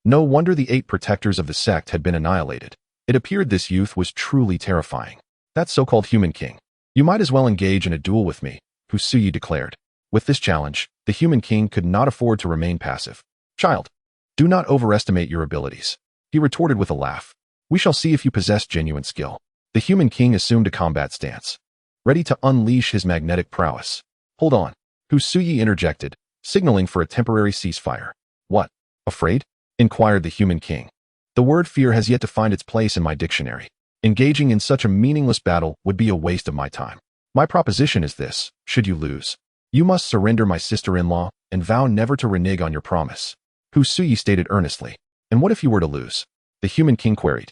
Speaker 1: No wonder the 8 protectors of the sect had been annihilated. It appeared this youth was truly terrifying. That so-called Human King. You might as well engage in a duel with me, Hanxue declared. With this challenge, the Human King could not afford to remain passive. Child, do not overestimate your abilities, he retorted with a laugh. We shall see if you possess genuine skill. The Human King assumed a combat stance, ready to unleash his magnetic prowess. Hold on, Hanxue interjected, signaling for a temporary ceasefire. What? Afraid? Inquired the Human King. The word fear has yet to find its place in my dictionary. Engaging in such a meaningless battle would be a waste of my time. My proposition is this: should you lose, you must surrender my sister-in-law and vow never to renege on your promise. Hanxue stated earnestly. And what if you were to lose? The Human King queried,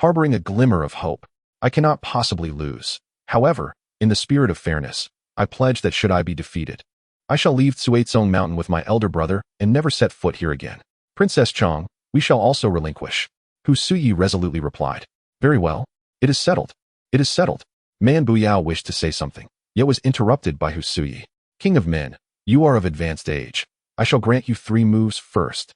Speaker 1: harboring a glimmer of hope. I cannot possibly lose. However, in the spirit of fairness, I pledge that should I be defeated, I shall leave Tsuetsong Mountain with my elder brother and never set foot here again. Princess Chong, we shall also relinquish. Hanxue resolutely replied. Very well. It is settled. It is settled. Mambuyo wished to say something, yet was interrupted by Hanxue. King of men, you are of advanced age. I shall grant you 3 moves first.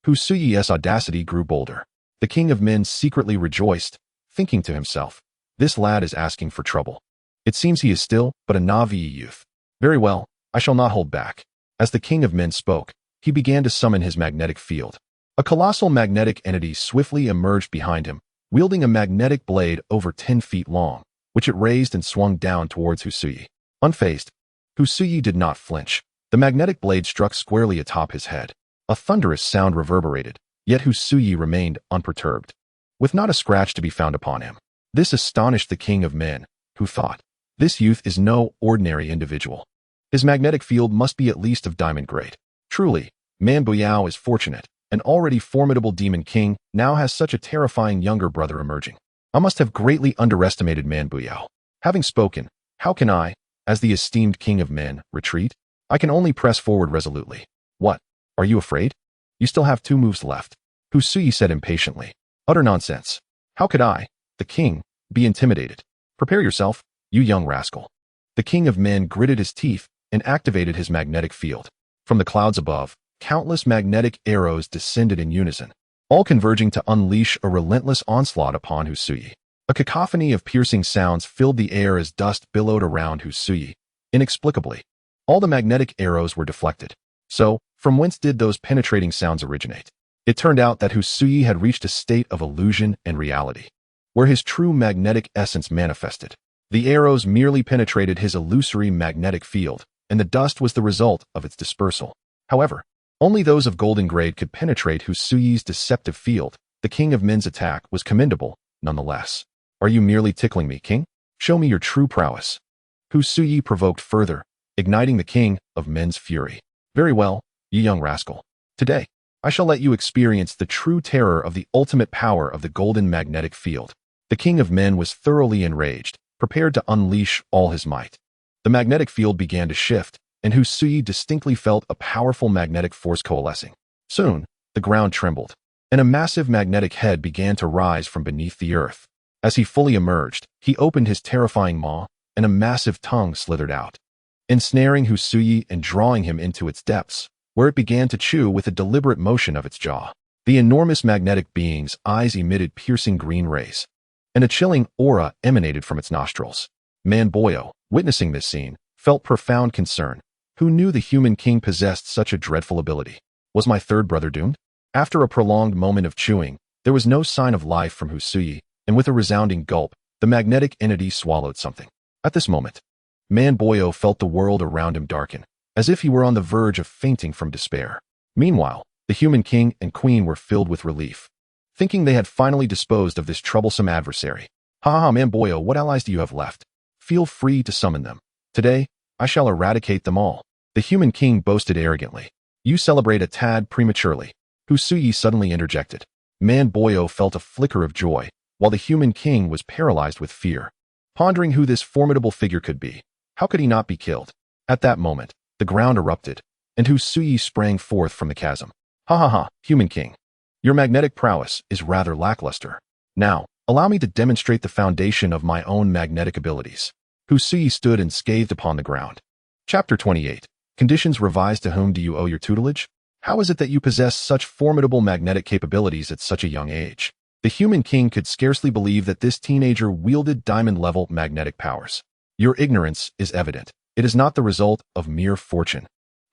Speaker 1: Hanxue's audacity grew bolder. The King of men secretly rejoiced, thinking to himself, "This lad is asking for trouble. It seems he is still but a naive youth. Very well, I shall not hold back." As the king of men spoke, he began to summon his magnetic field. A colossal magnetic entity swiftly emerged behind him, wielding a magnetic blade over 10 feet long, which it raised and swung down towards Husuyi. Unfazed, Husuyi did not flinch. The magnetic blade struck squarely atop his head. A thunderous sound reverberated, yet Husuyi remained unperturbed, with not a scratch to be found upon him. This astonished the king of men, who thought, "This youth is no ordinary individual. His magnetic field must be at least of diamond grade. Truly, Man Buyao is fortunate. An already formidable demon king now has such a terrifying younger brother emerging. I must have greatly underestimated Man Buyao." Having spoken, how can I, as the esteemed king of men, retreat? I can only press forward resolutely. What? Are you afraid? You still have 2 moves left, Husuyi said impatiently. Utter nonsense. How could I, the king, be intimidated? Prepare yourself, you young rascal. The king of men gritted his teeth and activated his magnetic field. From the clouds above, countless magnetic arrows descended in unison, all converging to unleash a relentless onslaught upon Husuyi. A cacophony of piercing sounds filled the air as dust billowed around Husuyi. Inexplicably, all the magnetic arrows were deflected. So, from whence did those penetrating sounds originate? It turned out that Husuyi had reached a state of illusion and reality, where his true magnetic essence manifested. The arrows merely penetrated his illusory magnetic field, and the dust was the result of its dispersal. However, only those of golden grade could penetrate Husuyi's deceptive field. The king of men's attack was commendable, nonetheless. Are you merely tickling me, king? Show me your true prowess. Husuyi provoked further, igniting the king of men's fury. Very well, you young rascal. Today, I shall let you experience the true terror of the ultimate power of the golden magnetic field. The king of men was thoroughly enraged, prepared to unleash all his might. The magnetic field began to shift, and Husuyi distinctly felt a powerful magnetic force coalescing. Soon, the ground trembled, and a massive magnetic head began to rise from beneath the earth. As he fully emerged, he opened his terrifying maw, and a massive tongue slithered out, ensnaring Husuyi and drawing him into its depths, where it began to chew with a deliberate motion of its jaw. The enormous magnetic being's eyes emitted piercing green rays, and a chilling aura emanated from its nostrils. Man Boyo, witnessing this scene, felt profound concern. Who knew the human king possessed such a dreadful ability? Was my third brother doomed? After a prolonged moment of chewing, there was no sign of life from Husuyi, and with a resounding gulp, the magnetic entity swallowed something. At this moment, Man Boyo felt the world around him darken, as if he were on the verge of fainting from despair. Meanwhile, the human king and queen were filled with relief, thinking they had finally disposed of this troublesome adversary. Ha ha, Man Boyo, what allies do you have left? Feel free to summon them. Today, I shall eradicate them all. The human king boasted arrogantly. You celebrate a tad prematurely. Husuyi suddenly interjected. Man Boyo felt a flicker of joy, while the human king was paralyzed with fear, pondering who this formidable figure could be. How could he not be killed? At that moment, the ground erupted, and Husuyi sprang forth from the chasm. Ha ha ha, human king. Your magnetic prowess is rather lackluster. Now, allow me to demonstrate the foundation of my own magnetic abilities. Husuyi stood and scathed upon the ground. Chapter 28. Conditions revised. To whom do you owe your tutelage? How is it that you possess such formidable magnetic capabilities at such a young age? The human king could scarcely believe that this teenager wielded diamond-level magnetic powers. Your ignorance is evident. It is not the result of mere fortune.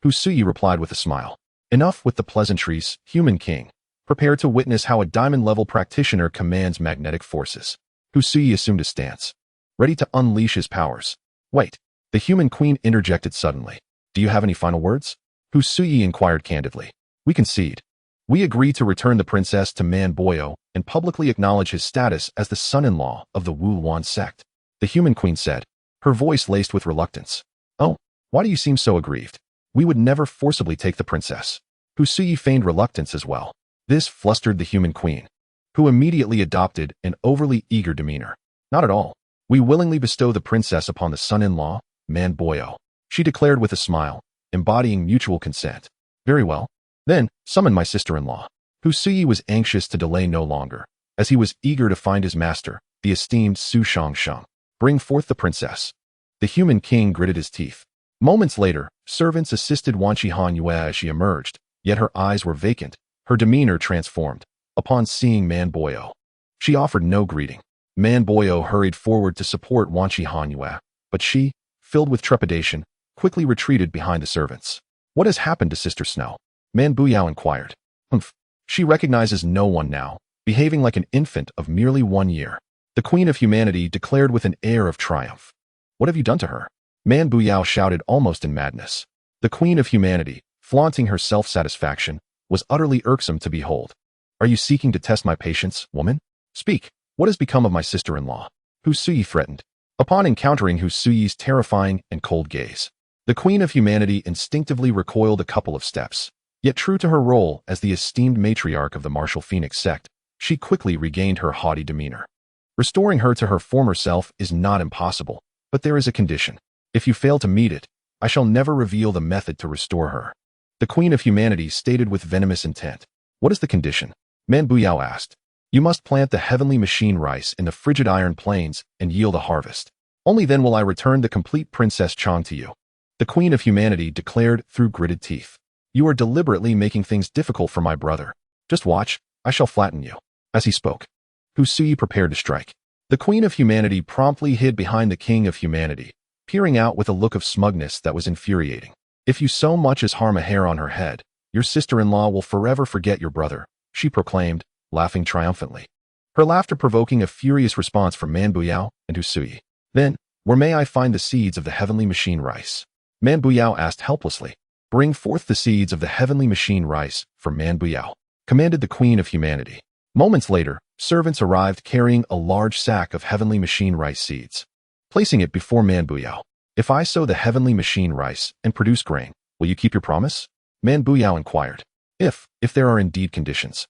Speaker 1: Husuyi replied with a smile. Enough with the pleasantries, human king. Prepare to witness how a diamond-level practitioner commands magnetic forces. Husuyi assumed a stance, ready to unleash his powers. Wait, the human queen interjected suddenly. Do you have any final words? Husuyi inquired candidly. We concede. We agree to return the princess to Man Boyo and publicly acknowledge his status as the son-in-law of the Wuluan Sect. The human queen said, her voice laced with reluctance. Oh, why do you seem so aggrieved? We would never forcibly take the princess. Husuyi feigned reluctance as well. This flustered the human queen, who immediately adopted an overly eager demeanor. Not at all. We willingly bestow the princess upon the son-in-law, Man Boyo, she declared with a smile, embodying mutual consent. Very well. Then, summon my sister-in-law. Husuyi was anxious to delay no longer, as he was eager to find his master, the esteemed Su Shangsheng. Bring forth the princess. The human king gritted his teeth. Moments later, servants assisted Wanqi Hanxue as she emerged, yet her eyes were vacant, her demeanor transformed. Upon seeing Man Boyo, she offered no greeting. Man Boyo hurried forward to support Wanqi Hanxue, but she, filled with trepidation, quickly retreated behind the servants. What has happened to Sister Snow? Man Buyao inquired. Humph. She recognizes no one now, behaving like an infant of merely 1 year. The Queen of Humanity declared with an air of triumph. What have you done to her? Man Buyao shouted almost in madness. The Queen of Humanity, flaunting her self-satisfaction, was utterly irksome to behold. Are you seeking to test my patience, woman? Speak. What has become of my sister-in-law? Hu Suyi threatened. Upon encountering Hu Suyi's terrifying and cold gaze, the Queen of Humanity instinctively recoiled a couple of steps. Yet true to her role as the esteemed matriarch of the martial Phoenix sect, she quickly regained her haughty demeanor. Restoring her to her former self is not impossible, but there is a condition. If you fail to meet it, I shall never reveal the method to restore her. The Queen of Humanity stated with venomous intent. What is the condition? Man Buyao asked. You must plant the heavenly machine rice in the frigid iron plains and yield a harvest. Only then will I return the complete Princess Chang to you. The Queen of Humanity declared through gritted teeth. You are deliberately making things difficult for my brother. Just watch, I shall flatten you. As he spoke, Hu Suyi prepared to strike. The Queen of Humanity promptly hid behind the King of Humanity, peering out with a look of smugness that was infuriating. If you so much as harm a hair on her head, your sister-in-law will forever forget your brother, she proclaimed, laughing triumphantly. Her laughter provoking a furious response from Man Buyao and Hu Suyi. Then, where may I find the seeds of the heavenly machine rice? Man Buyao asked helplessly. Bring forth the seeds of the heavenly machine rice for Man Buyao, commanded the Queen of Humanity. Moments later, servants arrived carrying a large sack of heavenly machine rice seeds. Placing it before Man Buyao. If I sow the heavenly machine rice and produce grain, will you keep your promise? Man Buyao inquired. If there are indeed conditions.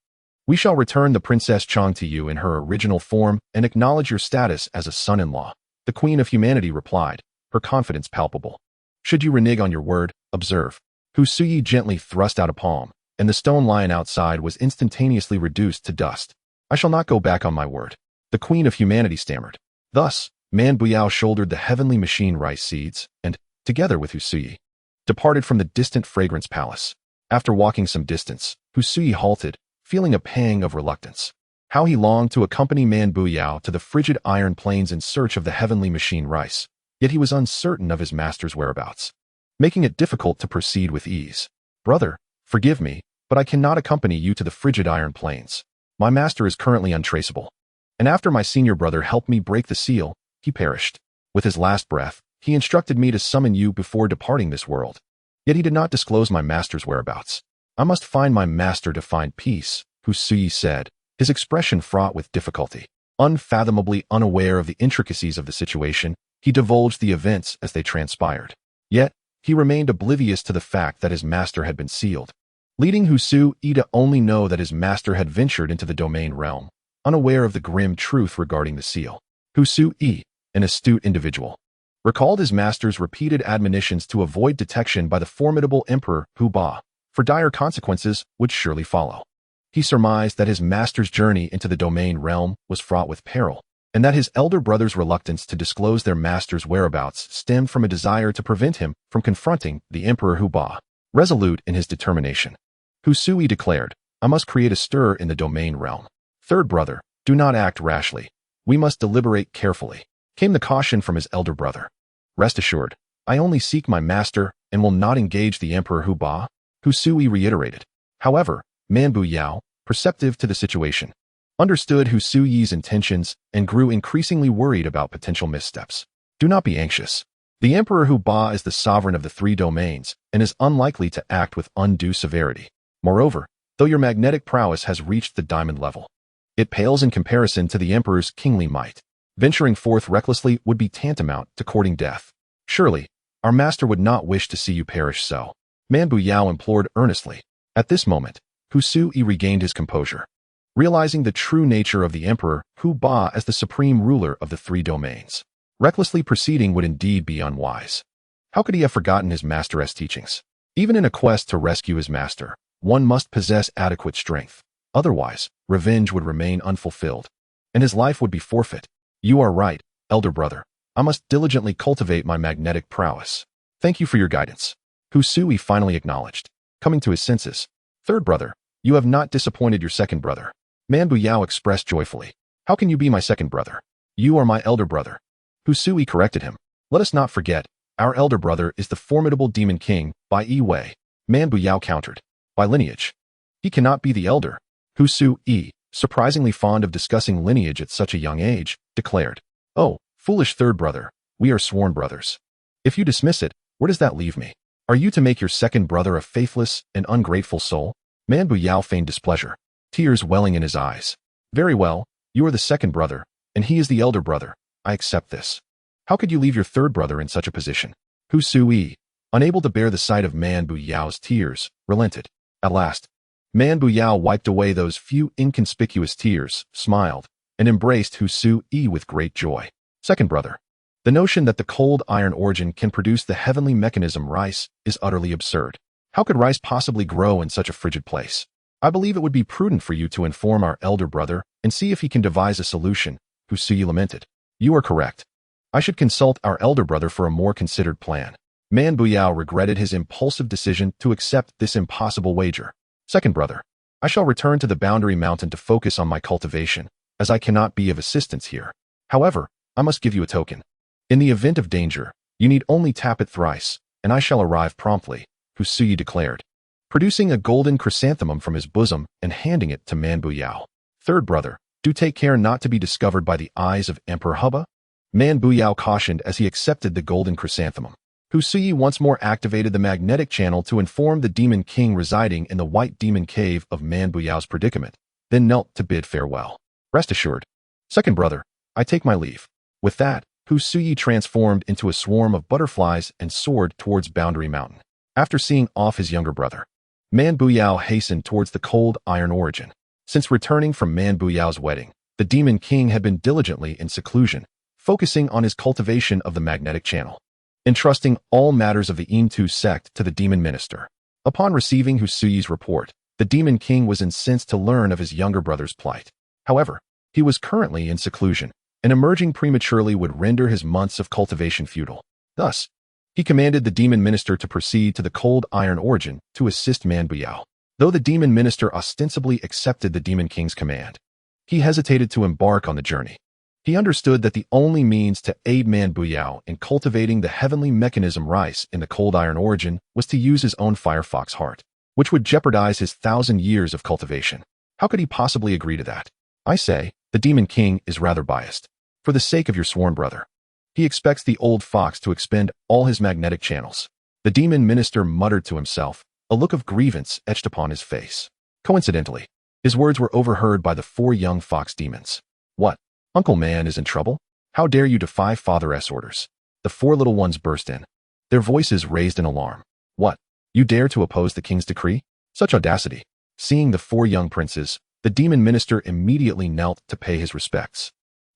Speaker 1: We shall return the Princess Chang to you in her original form and acknowledge your status as a son-in-law, the Queen of Humanity replied, her confidence palpable. Should you renege on your word, observe. Hu Suyi gently thrust out a palm, and the stone lion outside was instantaneously reduced to dust. I shall not go back on my word. The Queen of Humanity stammered. Thus, Man Buyao shouldered the heavenly machine rice seeds and, together with Hu Suyi, departed from the distant fragrance palace. After walking some distance, Hu Suyi halted, feeling a pang of reluctance. How he longed to accompany Man Buyao to the frigid iron plains in search of the heavenly machine rice, yet he was uncertain of his master's whereabouts, making it difficult to proceed with ease. Brother, forgive me, but I cannot accompany you to the frigid iron plains. My master is currently untraceable. And after my senior brother helped me break the seal, he perished. With his last breath, he instructed me to summon you before departing this world. Yet he did not disclose my master's whereabouts. I must find my master to find peace, Hu Suyi said, his expression fraught with difficulty. Unfathomably unaware of the intricacies of the situation, he divulged the events as they transpired. Yet, he remained oblivious to the fact that his master had been sealed, leading Hu Suyi to only know that his master had ventured into the domain realm, unaware of the grim truth regarding the seal. Hu Suyi, an astute individual, recalled his master's repeated admonitions to avoid detection by the formidable Emperor Hu Ba, for dire consequences would surely follow. He surmised that his master's journey into the domain realm was fraught with peril, and that his elder brother's reluctance to disclose their master's whereabouts stemmed from a desire to prevent him from confronting the Emperor Hu Ba. Resolute in his determination, Hu Suyi declared, I must create a stir in the domain realm. Third brother, do not act rashly. We must deliberate carefully, came the caution from his elder brother. Rest assured, I only seek my master and will not engage the Emperor Hu Ba, Hu Suyi reiterated. However, Man Buyao, perceptive to the situation, understood Hu Suyi's intentions and grew increasingly worried about potential missteps. Do not be anxious. The Emperor Hu Ba is the sovereign of the 3 domains and is unlikely to act with undue severity. Moreover, though your magnetic prowess has reached the diamond level, it pales in comparison to the Emperor's kingly might. Venturing forth recklessly would be tantamount to courting death. Surely, our master would not wish to see you perish so. Man Buyao implored earnestly. At this moment, Hu Suyi regained his composure, realizing the true nature of the Emperor Hu Ba as the supreme ruler of the 3 domains. Recklessly proceeding would indeed be unwise. How could he have forgotten his master's teachings? Even in a quest to rescue his master, one must possess adequate strength. Otherwise, revenge would remain unfulfilled, and his life would be forfeit. You are right, elder brother. I must diligently cultivate my magnetic prowess. Thank you for your guidance. Hu Suyi finally acknowledged, coming to his senses. Third brother, you have not disappointed your second brother. Man Buyao expressed joyfully. How can you be my second brother? You are my elder brother. Husui corrected him. Let us not forget, our elder brother is the formidable demon king, by Yi. Man Buyao countered. By lineage. He cannot be the elder. Husui, surprisingly fond of discussing lineage at such a young age, declared. Oh, foolish third brother, we are sworn brothers. If you dismiss it, where does that leave me? Are you to make your second brother a faithless and ungrateful soul? Man Buyao feigned displeasure, tears welling in his eyes. Very well, you are the second brother, and he is the elder brother. I accept this. How could you leave your third brother in such a position? Husui, unable to bear the sight of Man Buyao's tears, relented. At last, Man Buyao wiped away those few inconspicuous tears, smiled, and embraced Husui with great joy. Second brother. The notion that the cold iron origin can produce the heavenly mechanism rice is utterly absurd. How could rice possibly grow in such a frigid place? I believe it would be prudent for you to inform our elder brother and see if he can devise a solution, Husui lamented. You are correct. I should consult our elder brother for a more considered plan. Man Buyao regretted his impulsive decision to accept this impossible wager. Second brother. I shall return to the boundary mountain to focus on my cultivation, as I cannot be of assistance here. However, I must give you a token. In the event of danger, you need only tap it thrice, and I shall arrive promptly, Husui declared, producing a golden chrysanthemum from his bosom and handing it to Man Buyao. Third brother, do take care not to be discovered by the eyes of Emperor Hubba. Man Buyao cautioned as he accepted the golden chrysanthemum. Husui once more activated the magnetic channel to inform the demon king residing in the white demon cave of Man Buyao's predicament, then knelt to bid farewell. Rest assured. Second brother, I take my leave. With that, Husui transformed into a swarm of butterflies and soared towards Boundary Mountain. After seeing off his younger brother, Man Buyao hastened towards the cold iron origin. Since returning from Man Buyao's wedding, the demon king had been diligently in seclusion, focusing on his cultivation of the magnetic channel, entrusting all matters of the Wuluan Sect to the demon minister. Upon receiving Husui's report, the demon king was incensed to learn of his younger brother's plight. However, he was currently in seclusion, and emerging prematurely would render his months of cultivation futile. Thus, he commanded the demon minister to proceed to the cold iron origin to assist Man Buyao. Though the demon minister ostensibly accepted the demon king's command, he hesitated to embark on the journey. He understood that the only means to aid Man Buyao in cultivating the heavenly mechanism rice in the cold iron origin was to use his own firefox heart, which would jeopardize his 1,000 years of cultivation. How could he possibly agree to that? I say, the demon king is rather biased. For the sake of your sworn brother, he expects the old fox to expend all his magnetic channels. The demon minister muttered to himself, a look of grievance etched upon his face. Coincidentally, his words were overheard by the 4 young fox demons. What? Uncle Man is in trouble? How dare you defy Father's orders? The 4 little ones burst in, their voices raised in alarm. What? You dare to oppose the king's decree? Such audacity. Seeing the 4 young princes, the demon minister immediately knelt to pay his respects.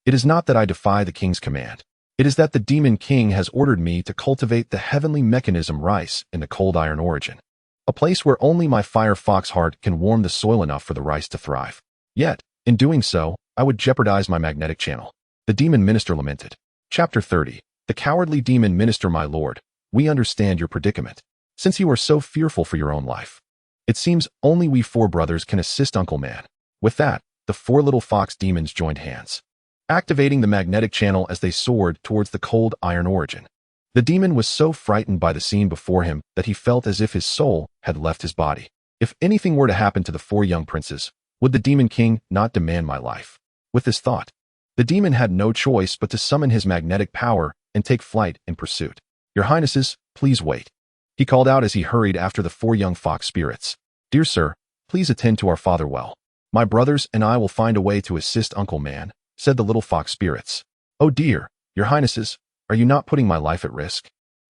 Speaker 1: It is not that I defy the king's command. It is that the demon king has ordered me to cultivate the heavenly mechanism rice in the cold iron origin, a place where only my fire fox heart can warm the soil enough for the rice to thrive. Yet, in doing so, I would jeopardize my magnetic channel. The demon minister lamented. Chapter 30. The cowardly demon minister, my lord, we understand your predicament. Since you are so fearful for your own life, it seems only we 4 brothers can assist Uncle Man. With that, the 4 little fox demons joined hands, activating the magnetic channel as they soared towards the cold iron origin. The demon was so frightened by the scene before him that he felt as if his soul had left his body. If anything were to happen to the 4 young princes, would the demon king not demand my life? With this thought, the demon had no choice but to summon his magnetic power and take flight in pursuit. Your Highnesses, please wait, he called out as he hurried after the 4 young fox spirits. Dear sir, please attend to our father well. My brothers and I will find a way to assist Uncle Man, said the little fox spirits. Oh dear, your Highnesses, are you not putting my life at risk?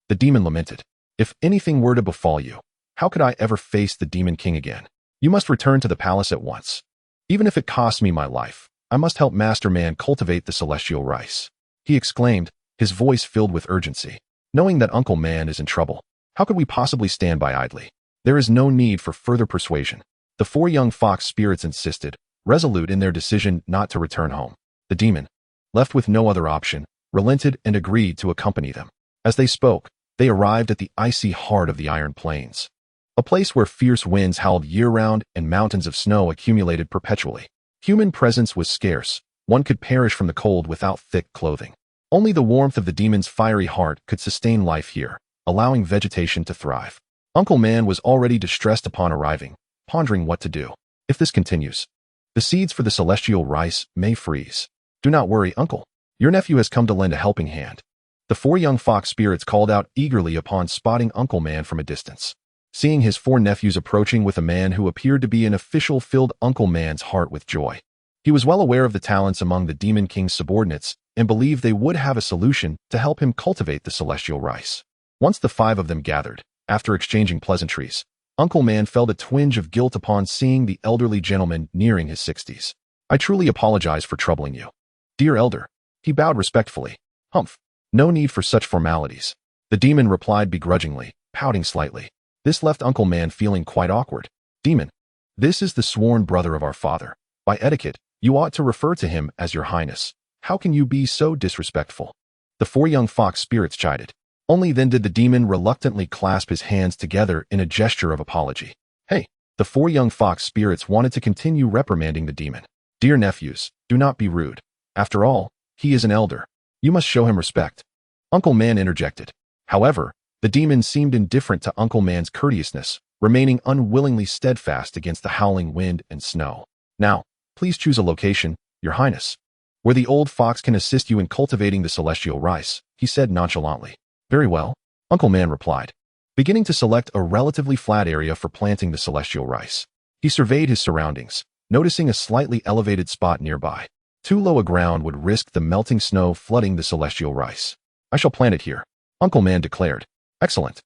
Speaker 1: The demon lamented. If anything were to befall you, how could I ever face the demon king again? You must return to the palace at once. Even if it costs me my life, I must help Master Man cultivate the celestial rice, he exclaimed, his voice filled with urgency. Knowing that Uncle Man is in trouble, how could we possibly stand by idly? There is no need for further persuasion. The 4 young fox spirits insisted, resolute in their decision not to return home. The demon, left with no other option, relented and agreed to accompany them. As they spoke, they arrived at the icy heart of the Iron Plains, a place where fierce winds howled year-round and mountains of snow accumulated perpetually. Human presence was scarce, One could perish from the cold without thick clothing. Only the warmth of the demon's fiery heart could sustain life here, allowing vegetation to thrive. Uncle Man was already distressed upon arriving, pondering what to do. If this continues, the seeds for the celestial rice may freeze. Do not worry, Uncle. Your nephew has come to lend a helping hand. The 4 young fox spirits called out eagerly upon spotting Uncle Man from a distance. Seeing his 4 nephews approaching with a man who appeared to be an official filled Uncle Man's heart with joy. He was well aware of the talents among the Demon King's subordinates and believed they would have a solution to help him cultivate the celestial rice. Once the 5 of them gathered, after exchanging pleasantries, Uncle Man felt a twinge of guilt upon seeing the elderly gentleman nearing his 60s. I truly apologize for troubling you. Dear Elder, he bowed respectfully. Humph. No need for such formalities. The demon replied begrudgingly, pouting slightly. This left Uncle Man feeling quite awkward. Demon, this is the sworn brother of our father. By etiquette, you ought to refer to him as your highness. How can you be so disrespectful? The 4 young fox spirits chided. Only then did the demon reluctantly clasp his hands together in a gesture of apology. Hey, the 4 young fox spirits wanted to continue reprimanding the demon. Dear nephews, do not be rude. After all, he is an elder. You must show him respect. Uncle Man interjected. However, the demon seemed indifferent to Uncle Man's courteousness, remaining unwillingly steadfast against the howling wind and snow. Now, please choose a location, your highness, where the old fox can assist you in cultivating the celestial rice, he said nonchalantly. Very well, Uncle Man replied, beginning to select a relatively flat area for planting the celestial rice. He surveyed his surroundings, noticing a slightly elevated spot nearby. Too low a ground would risk the melting snow flooding the celestial rice. I shall plant it here, Uncle Man declared. Excellent.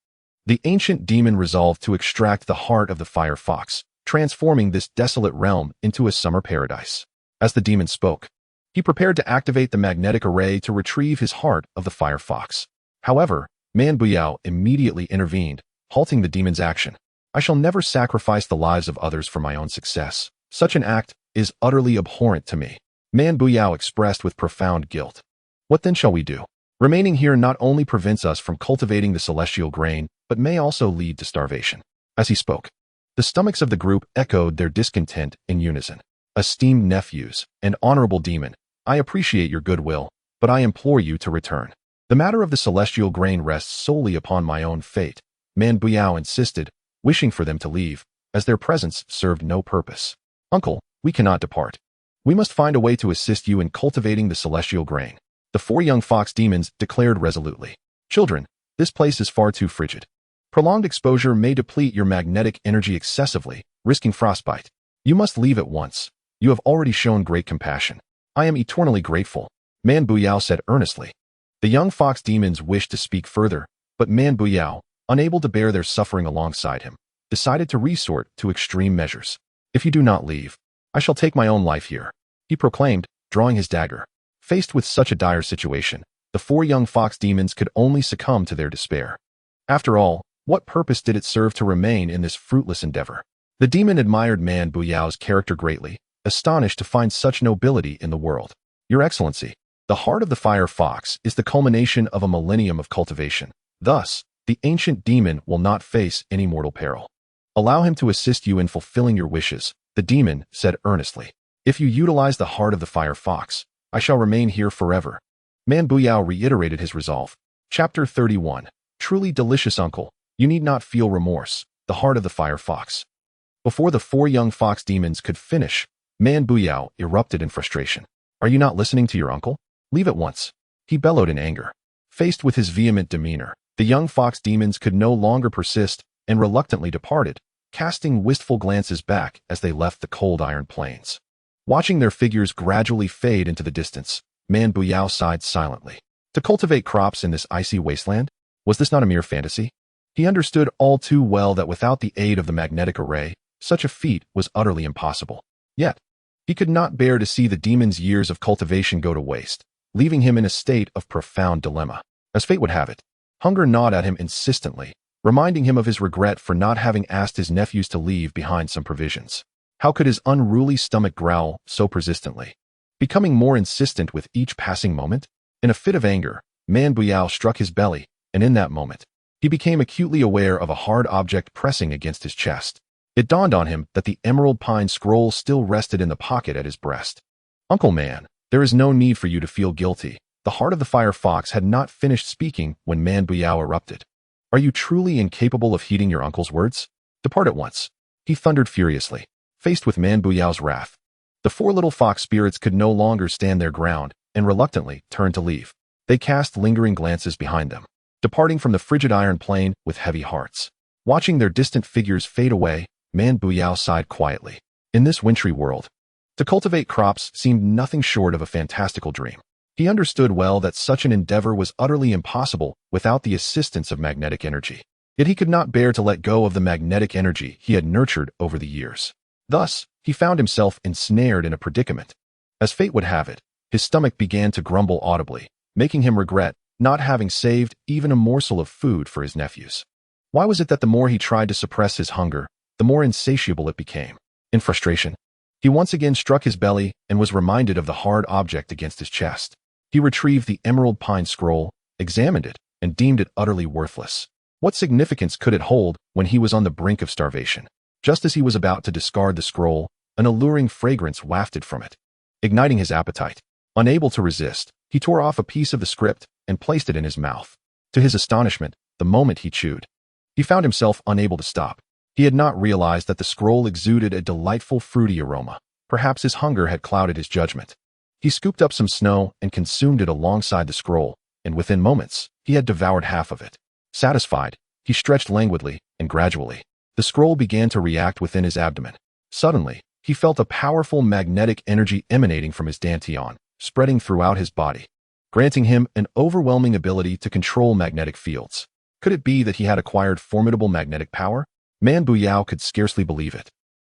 Speaker 1: The ancient demon resolved to extract the heart of the fire fox, transforming this desolate realm into a summer paradise. As the demon spoke, he prepared to activate the magnetic array to retrieve his heart of the fire fox. However, Man Burao immediately intervened, halting the demon's action. I shall never sacrifice the lives of others for my own success. Such an act is utterly abhorrent to me. Man Burao expressed with profound guilt. What then shall we do? Remaining here not only prevents us from cultivating the celestial grain, but may also lead to starvation. As he spoke, the stomachs of the group echoed their discontent in unison. Esteemed nephews and honorable demon, I appreciate your goodwill, but I implore you to return. The matter of the celestial grain rests solely upon my own fate. Man Burao insisted, wishing for them to leave, as their presence served no purpose. Uncle, we cannot depart. We must find a way to assist you in cultivating the celestial grain. The 4 young fox demons declared resolutely. Children, this place is far too frigid. Prolonged exposure may deplete your magnetic energy excessively, risking frostbite. You must leave at once. You have already shown great compassion. I am eternally grateful, Man Burao said earnestly. The young fox demons wished to speak further, but Man Burao, unable to bear their suffering alongside him, decided to resort to extreme measures. If you do not leave, I shall take my own life here, he proclaimed, drawing his dagger. Faced with such a dire situation, the 4 young fox demons could only succumb to their despair. After all, what purpose did it serve to remain in this fruitless endeavor? The demon admired Man Burao's character greatly, astonished to find such nobility in the world. Your Excellency, the heart of the fire fox is the culmination of a millennium of cultivation. Thus, the ancient demon will not face any mortal peril. Allow him to assist you in fulfilling your wishes, the demon said earnestly. If you utilize the heart of the fire fox, I shall remain here forever. Man Burao reiterated his resolve. Chapter 31. Truly delicious uncle, you need not feel remorse, the heart of the fire fox. Before the 4 young fox demons could finish, Man Burao erupted in frustration. Are you not listening to your uncle? Leave at once, he bellowed in anger. Faced with his vehement demeanor, the young fox demons could no longer persist and reluctantly departed, casting wistful glances back as they left the cold iron plains. Watching their figures gradually fade into the distance, Man Burao sighed silently. To cultivate crops in this icy wasteland? Was this not a mere fantasy? He understood all too well that without the aid of the magnetic array, such a feat was utterly impossible. Yet, he could not bear to see the demon's years of cultivation go to waste, leaving him in a state of profound dilemma. As fate would have it, hunger gnawed at him insistently, reminding him of his regret for not having asked his nephews to leave behind some provisions. How could his unruly stomach growl so persistently, becoming more insistent with each passing moment? In a fit of anger, Man Burao struck his belly, and in that moment, he became acutely aware of a hard object pressing against his chest. It dawned on him that the emerald pine scroll still rested in the pocket at his breast. Uncle Man, There is no need for you to feel guilty. The heart of the fire fox had not finished speaking when Man Buyao erupted. Are you truly incapable of heeding your uncle's words? Depart at once. He thundered furiously, faced with Man Buyao's wrath. The four little fox spirits could no longer stand their ground and reluctantly turned to leave. They cast lingering glances behind them, departing from the frigid iron plain with heavy hearts. Watching their distant figures fade away, Man Buyao sighed quietly. In this wintry world, to cultivate crops seemed nothing short of a fantastical dream. He understood well that such an endeavor was utterly impossible without the assistance of magnetic energy. Yet he could not bear to let go of the magnetic energy he had nurtured over the years. Thus, he found himself ensnared in a predicament. As fate would have it, his stomach began to grumble audibly, making him regret not having saved even a morsel of food for his nephews. Why was it that the more he tried to suppress his hunger, the more insatiable it became? In frustration, he once again struck his belly and was reminded of the hard object against his chest. He retrieved the emerald pine scroll, examined it, and deemed it utterly worthless. What significance could it hold when he was on the brink of starvation? Just as he was about to discard the scroll, an alluring fragrance wafted from it, igniting his appetite. Unable to resist, he tore off a piece of the script and placed it in his mouth. To his astonishment, the moment he chewed, he found himself unable to stop. He had not realized that the scroll exuded a delightful fruity aroma. Perhaps his hunger had clouded his judgment. He scooped up some snow and consumed it alongside the scroll, and within moments, he had devoured half of it. Satisfied, he stretched languidly, and gradually, the scroll began to react within his abdomen. Suddenly, he felt a powerful magnetic energy emanating from his dantian, spreading throughout his body, granting him an overwhelming ability to control magnetic fields. Could it be that he had acquired formidable magnetic power? Man Buyao could scarcely believe it.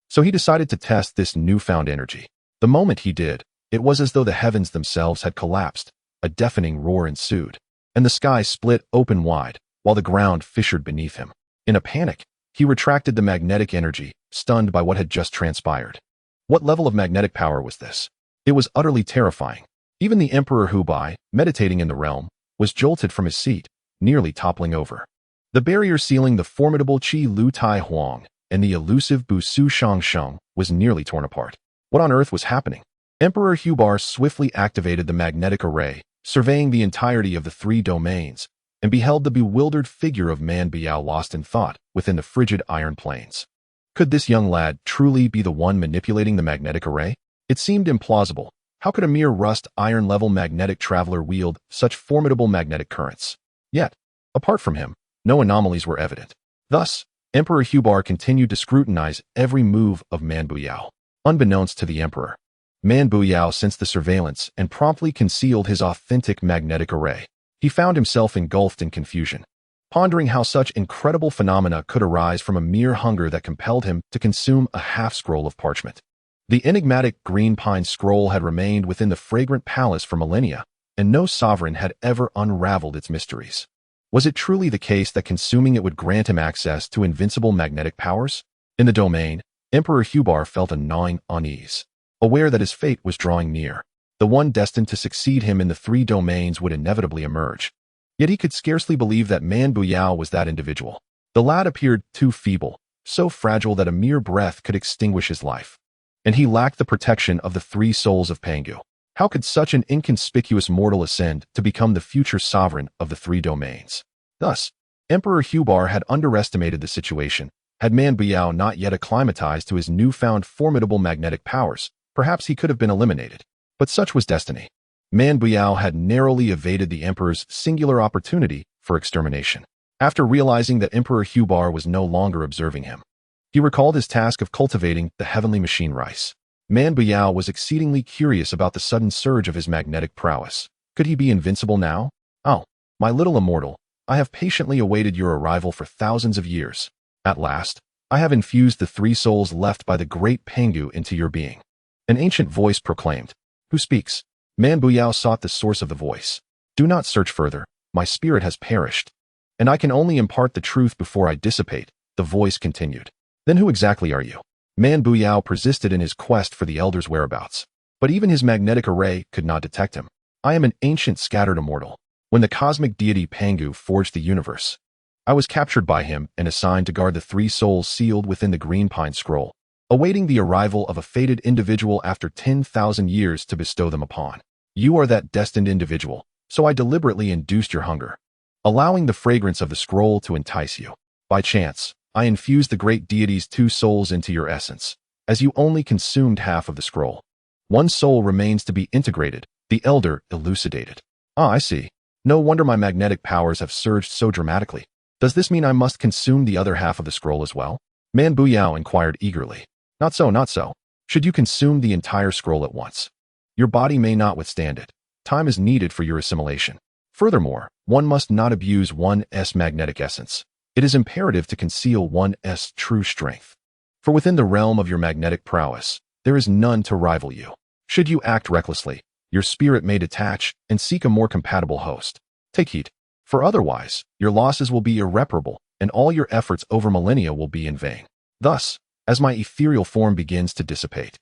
Speaker 1: So he decided to test this newfound energy. The moment he did, it was as though the heavens themselves had collapsed. A deafening roar ensued, and the sky split open wide, while the ground fissured beneath him. In a panic, he retracted the magnetic energy, stunned by what had just transpired. What level of magnetic power was this? It was utterly terrifying. Even the Emperor Hubei, meditating in the realm, was jolted from his seat, nearly toppling over. The barrier sealing the formidable Qi Lu Tai Huang and the elusive Bu Su Shangsheng was nearly torn apart. What on earth was happening? Emperor Hubei swiftly activated the magnetic array, surveying the entirety of the three domains, and beheld the bewildered figure of Man Buyao lost in thought within the frigid iron plains. Could this young lad truly be the one manipulating the magnetic array? It seemed implausible. How could a mere rust iron-level magnetic traveler wield such formidable magnetic currents? Yet, apart from him, no anomalies were evident. Thus, Emperor Hubei continued to scrutinize every move of Man Buyao. Unbeknownst to the emperor, Man Buyao sensed the surveillance and promptly concealed his authentic magnetic array. He found himself engulfed in confusion, pondering how such incredible phenomena could arise from a mere hunger that compelled him to consume a half-scroll of parchment. The enigmatic green pine scroll had remained within the fragrant palace for millennia, and no sovereign had ever unraveled its mysteries. Was it truly the case that consuming it would grant him access to invincible magnetic powers? In the domain, Emperor Hubei felt a gnawing unease, aware that his fate was drawing near. The one destined to succeed him in the three domains would inevitably emerge. Yet he could scarcely believe that Man Buyao was that individual. The lad appeared too feeble, so fragile that a mere breath could extinguish his life. And he lacked the protection of the three souls of Pangu. How could such an inconspicuous mortal ascend to become the future sovereign of the three domains? Thus, Emperor Hubei had underestimated the situation. Had Man Buyao not yet acclimatized to his newfound formidable magnetic powers, perhaps he could have been eliminated. But such was destiny. Man Buyao had narrowly evaded the emperor's singular opportunity for extermination. After realizing that Emperor Hubei was no longer observing him, he recalled his task of cultivating the heavenly machine rice. Man Buyao was exceedingly curious about the sudden surge of his magnetic prowess. Could he be invincible now? Oh, my little immortal, I have patiently awaited your arrival for thousands of years. At last, I have infused the three souls left by the great Pangu into your being. An ancient voice proclaimed. Who speaks? Man Buyao sought the source of the voice. Do not search further, my spirit has perished. And I can only impart the truth before I dissipate, the voice continued. Then who exactly are you? Man Buyao persisted in his quest for the elder's whereabouts. But even his magnetic array could not detect him. I am an ancient scattered immortal. When the cosmic deity Pangu forged the universe, I was captured by him and assigned to guard the three souls sealed within the green pine scroll, awaiting the arrival of a fated individual after 10,000 years to bestow them upon. You are that destined individual, so I deliberately induced your hunger, allowing the fragrance of the scroll to entice you. By chance, I infused the great deity's 2 souls into your essence, as you only consumed half of the scroll. 1 soul remains to be integrated, the elder elucidated. Ah, I see. No wonder my magnetic powers have surged so dramatically. Does this mean I must consume the other half of the scroll as well? Man Buyao inquired eagerly. Not so, not so. Should you consume the entire scroll at once, your body may not withstand it. Time is needed for your assimilation. Furthermore, one must not abuse one's magnetic essence. It is imperative to conceal one's true strength. For within the realm of your magnetic prowess, there is none to rival you. Should you act recklessly, your spirit may detach and seek a more compatible host. Take heed, for otherwise, your losses will be irreparable, and all your efforts over millennia will be in vain. Thus, as my ethereal form begins to dissipate,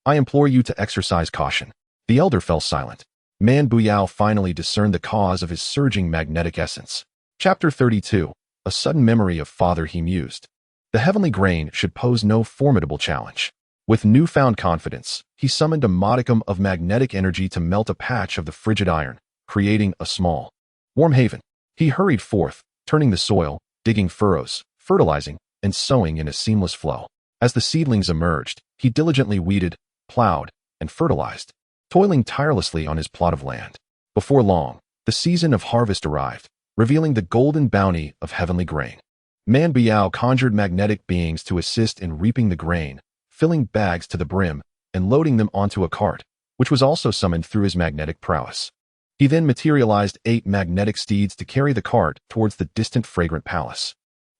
Speaker 1: I implore you to exercise caution. The elder fell silent. Man Buyao finally discerned the cause of his surging magnetic essence. Chapter 32. A sudden memory of father, he mused. The heavenly grain should pose no formidable challenge. With newfound confidence, he summoned a modicum of magnetic energy to melt a patch of the frigid iron, creating a small, warm haven. He hurried forth, turning the soil, digging furrows, fertilizing, and sowing in a seamless flow. As the seedlings emerged, he diligently weeded, plowed, and fertilized, toiling tirelessly on his plot of land. Before long, the season of harvest arrived, revealing the golden bounty of heavenly grain. Man Biao conjured magnetic beings to assist in reaping the grain, filling bags to the brim, and loading them onto a cart, which was also summoned through his magnetic prowess. He then materialized 8 magnetic steeds to carry the cart towards the distant fragrant palace.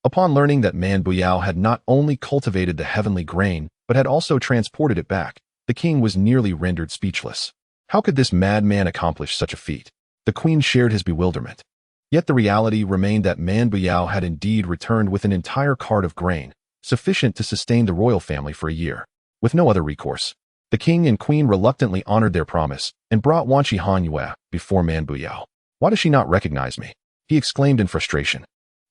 Speaker 1: Upon learning that Man Buyao had not only cultivated the heavenly grain, but had also transported it back, the king was nearly rendered speechless. How could this madman accomplish such a feat? The queen shared his bewilderment. Yet the reality remained that Man Buyao had indeed returned with an entire cart of grain, sufficient to sustain the royal family for a year. With no other recourse, the king and queen reluctantly honored their promise and brought Wanqi Hanxue before Man Buyao. Why does she not recognize me? He exclaimed in frustration.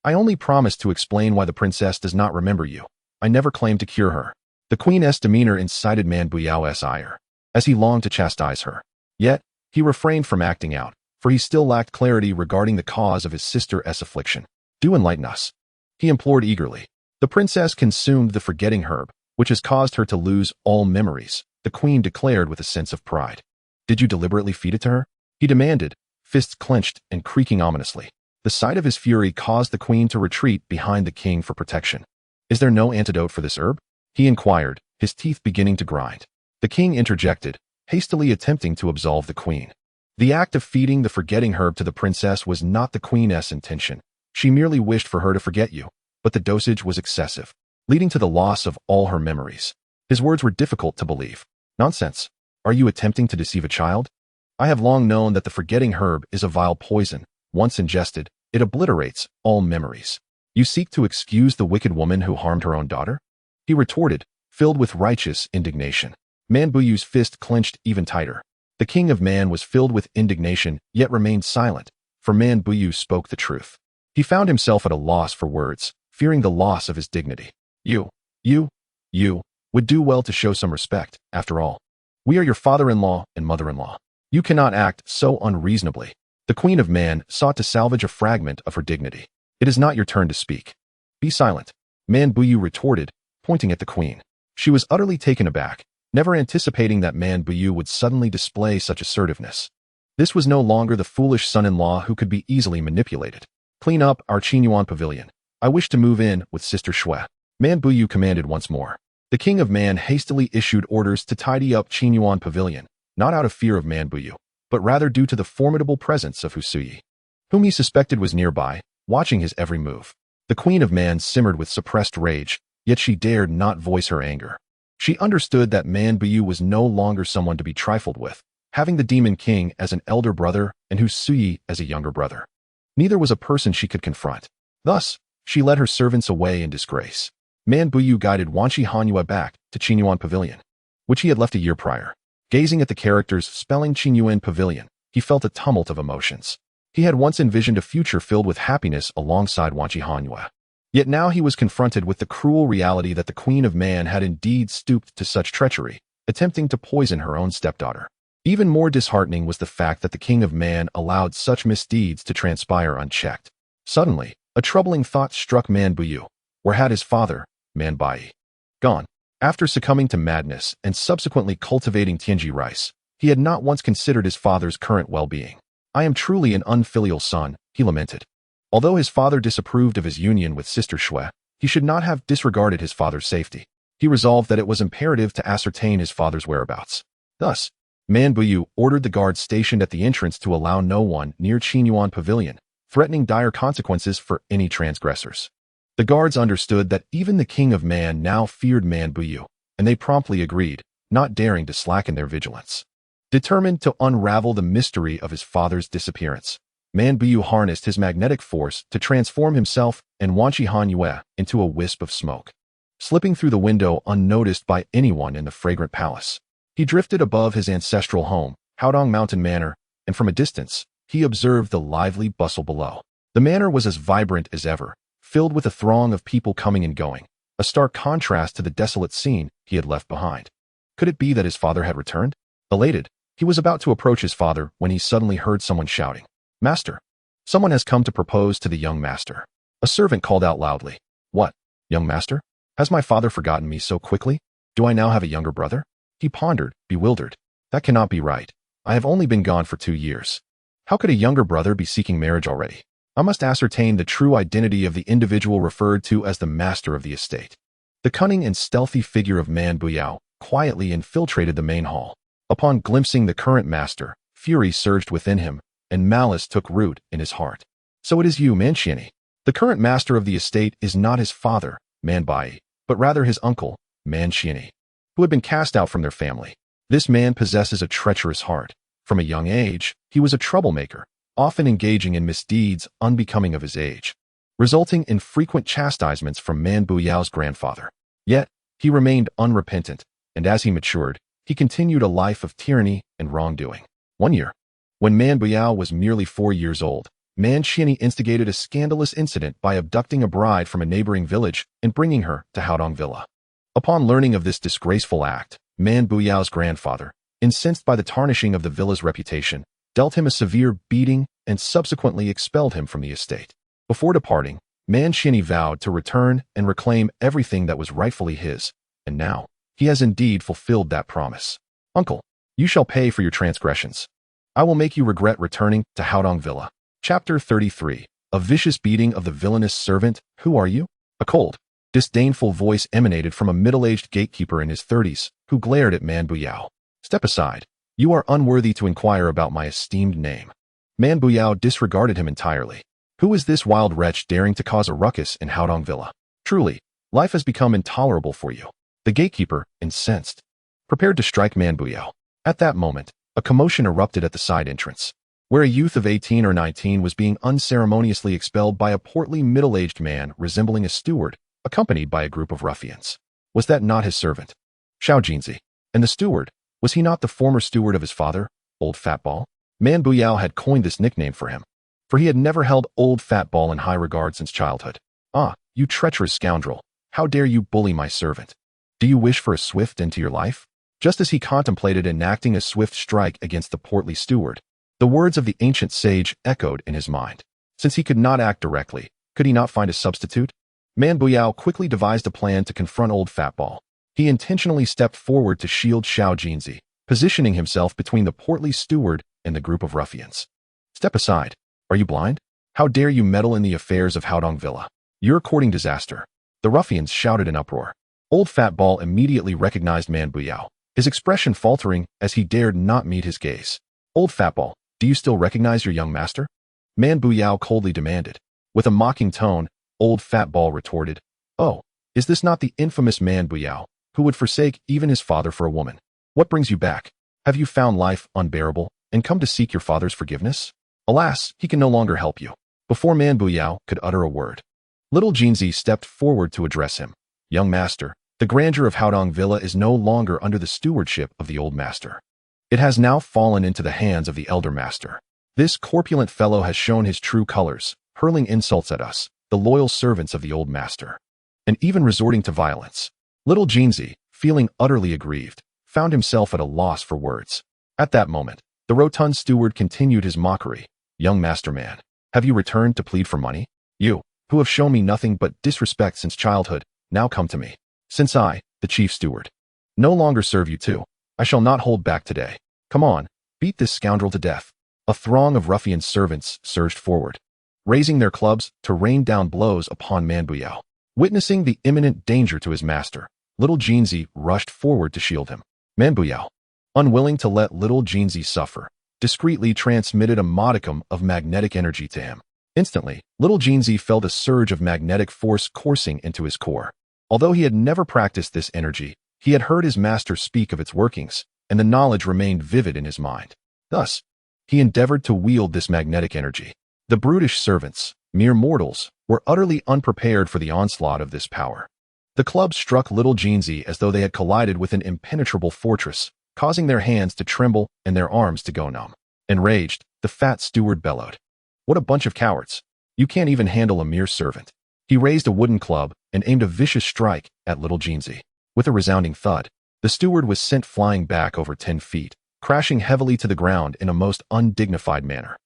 Speaker 1: I only promised to explain why the princess does not remember you. I never claimed to cure her. The queen's demeanor incited Man Buyao's ire, as he longed to chastise her. Yet, he refrained from acting out, for he still lacked clarity regarding the cause of his sister's affliction. Do enlighten us, he implored eagerly. The princess consumed the forgetting herb, which has caused her to lose all memories, the queen declared with a sense of pride. Did you deliberately feed it to her? He demanded, fists clenched and creaking ominously. The sight of his fury caused the queen to retreat behind the king for protection. Is there no antidote for this herb? He inquired, his teeth beginning to grind. The king interjected, hastily attempting to absolve the queen. The act of feeding the forgetting herb to the princess was not the queen's intention. She merely wished for her to forget you, but the dosage was excessive, leading to the loss of all her memories. His words were difficult to believe. Nonsense. Are you attempting to deceive a child? I have long known that the forgetting herb is a vile poison. Once ingested, it obliterates all memories. You seek to excuse the wicked woman who harmed her own daughter? He retorted, filled with righteous indignation. Man Buyu's fist clenched even tighter. The king of Man was filled with indignation, yet remained silent, for Man Buyu spoke the truth. He found himself at a loss for words, fearing the loss of his dignity. You would do well to show some respect, after all. We are your father-in-law and mother-in-law. You cannot act so unreasonably. The queen of Man sought to salvage a fragment of her dignity. It is not your turn to speak. Be silent, Man Buyu retorted, pointing at the queen. She was utterly taken aback, never anticipating that Man Buyu would suddenly display such assertiveness. This was no longer the foolish son-in-law who could be easily manipulated. Clean up our Qinyuan pavilion. I wish to move in with Sister Shui. Man Buyu commanded once more. The king of Man hastily issued orders to tidy up Qinyuan pavilion, not out of fear of Man Buyu, but rather due to the formidable presence of Husuyi, whom he suspected was nearby, watching his every move. The queen of Man simmered with suppressed rage, yet she dared not voice her anger. She understood that Man Buyu was no longer someone to be trifled with, having the demon king as an elder brother and Husuyi as a younger brother. Neither was a person she could confront. Thus, she led her servants away in disgrace. Man Buyu guided Wanqi Hanxue back to Qinyuan Pavilion, which he had left a year prior. Gazing at the characters spelling Qinyuan Pavilion, he felt a tumult of emotions. He had once envisioned a future filled with happiness alongside Wanqi Hanxue. Yet now he was confronted with the cruel reality that the Queen of Man had indeed stooped to such treachery, attempting to poison her own stepdaughter. Even more disheartening was the fact that the King of Man allowed such misdeeds to transpire unchecked. Suddenly, a troubling thought struck Man Buyu. Where had his father, Man Bai, gone? After succumbing to madness and subsequently cultivating Tianji rice, he had not once considered his father's current well-being. I am truly an unfilial son, he lamented. Although his father disapproved of his union with Sister Shui, he should not have disregarded his father's safety. He resolved that it was imperative to ascertain his father's whereabouts. Thus, Man Buyu ordered the guards stationed at the entrance to allow no one near Qinyuan Pavilion, threatening dire consequences for any transgressors. The guards understood that even the King of Man now feared Man Buyu, and they promptly agreed, not daring to slacken their vigilance. Determined to unravel the mystery of his father's disappearance, Man Buyu harnessed his magnetic force to transform himself and Wanqi Hanxue into a wisp of smoke. Slipping through the window unnoticed by anyone in the fragrant palace, he drifted above his ancestral home, Haodang Manor, and from a distance, he observed the lively bustle below. The manor was as vibrant as ever, filled with a throng of people coming and going, a stark contrast to the desolate scene he had left behind. Could it be that his father had returned? Elated, he was about to approach his father when he suddenly heard someone shouting, "Master! Someone has come to propose to the young master." A servant called out loudly, "What, young master? Has my father forgotten me so quickly? Do I now have a younger brother?" He pondered, bewildered. That cannot be right. I have only been gone for 2 years. How could a younger brother be seeking marriage already? I must ascertain the true identity of the individual referred to as the master of the estate. The cunning and stealthy figure of Man Buyao quietly infiltrated the main hall. Upon glimpsing the current master, fury surged within him, and malice took root in his heart. "So it is you, Man Qiani. The current master of the estate is not his father, Man Bai, but rather his uncle, Man Qiani, who had been cast out from their family. This man possesses a treacherous heart. From a young age, he was a troublemaker, often engaging in misdeeds unbecoming of his age, resulting in frequent chastisements from Man Buyao's grandfather. Yet, he remained unrepentant, and as he matured, he continued a life of tyranny and wrongdoing. One year, when Man Buyao was merely 4 years old, Man Qiani instigated a scandalous incident by abducting a bride from a neighboring village and bringing her to Haodang Villa. Upon learning of this disgraceful act, Man Buyao's grandfather, incensed by the tarnishing of the villa's reputation, dealt him a severe beating and subsequently expelled him from the estate. Before departing, Man Qiani vowed to return and reclaim everything that was rightfully his, and now, he has indeed fulfilled that promise. "Uncle, you shall pay for your transgressions. I will make you regret returning to Haodang Villa." Chapter 33. A vicious beating of the villainous servant. "Who are you?" A cold, disdainful voice emanated from a middle-aged gatekeeper in his 30s, who glared at Man Buyao. "Step aside. You are unworthy to inquire about my esteemed name." Man Buyao disregarded him entirely. Who is this wild wretch daring to cause a ruckus in Haodang Villa? Truly, life has become intolerable for you. The gatekeeper, incensed, prepared to strike Man Buyao. At that moment, a commotion erupted at the side entrance, where a youth of 18 or 19 was being unceremoniously expelled by a portly middle-aged man resembling a steward, accompanied by a group of ruffians. Was that not his servant, Xiao Jinzi? And the steward, was he not the former steward of his father, Old Fat Ball? Man Buyao had coined this nickname for him, for he had never held Old Fat Ball in high regard since childhood. "Ah, you treacherous scoundrel, how dare you bully my servant? Do you wish for a swift end to your life?" Just as he contemplated enacting a swift strike against the portly steward, the words of the ancient sage echoed in his mind. Since he could not act directly, could he not find a substitute? Man Buyao quickly devised a plan to confront Old Fat Ball. He intentionally stepped forward to shield Xiao Jinzi, positioning himself between the portly steward and the group of ruffians. "Step aside. Are you blind? How dare you meddle in the affairs of Haodang Villa? You're courting disaster." The ruffians shouted in uproar. Old Fat Ball immediately recognized Man Buyao, his expression faltering as he dared not meet his gaze. "Old Fat Ball, do you still recognize your young master?" Man Buyao coldly demanded. With a mocking tone, Old Fat Ball retorted, "Oh, is this not the infamous Man Buyao, who would forsake even his father for a woman? What brings you back? Have you found life unbearable and come to seek your father's forgiveness?" Alas, he can no longer help you. Before Man Buyao could utter a word, little Jinzi stepped forward to address him. "Young master, the grandeur of Haodang Villa is no longer under the stewardship of the old master. It has now fallen into the hands of the elder master. This corpulent fellow has shown his true colors, hurling insults at us, the loyal servants of the old master, and even resorting to violence." Little Jinzi, feeling utterly aggrieved, found himself at a loss for words. At that moment, the rotund steward continued his mockery. Young masterman, have you returned to plead for money? You, who have shown me nothing but disrespect since childhood, now come to me. Since I, the chief steward, no longer serve you too, I shall not hold back today. Come on, beat this scoundrel to death. A throng of ruffian servants surged forward, raising their clubs to rain down blows upon Man Buyao. Witnessing the imminent danger to his master, little Jinzi rushed forward to shield him. Man Buyao, unwilling to let little Jinzi suffer, discreetly transmitted a modicum of magnetic energy to him. Instantly, little Jinzi felt a surge of magnetic force coursing into his core. Although he had never practiced this energy, he had heard his master speak of its workings, and the knowledge remained vivid in his mind. Thus, he endeavored to wield this magnetic energy. The brutish servants, mere mortals, were utterly unprepared for the onslaught of this power. The clubs struck little Jinzi as though they had collided with an impenetrable fortress, causing their hands to tremble and their arms to go numb. Enraged, the fat steward bellowed, "What a bunch of cowards! You can't even handle a mere servant." He raised a wooden club and aimed a vicious strike at little Jinzi. With a resounding thud, the steward was sent flying back over 10 feet, crashing heavily to the ground in a most undignified manner.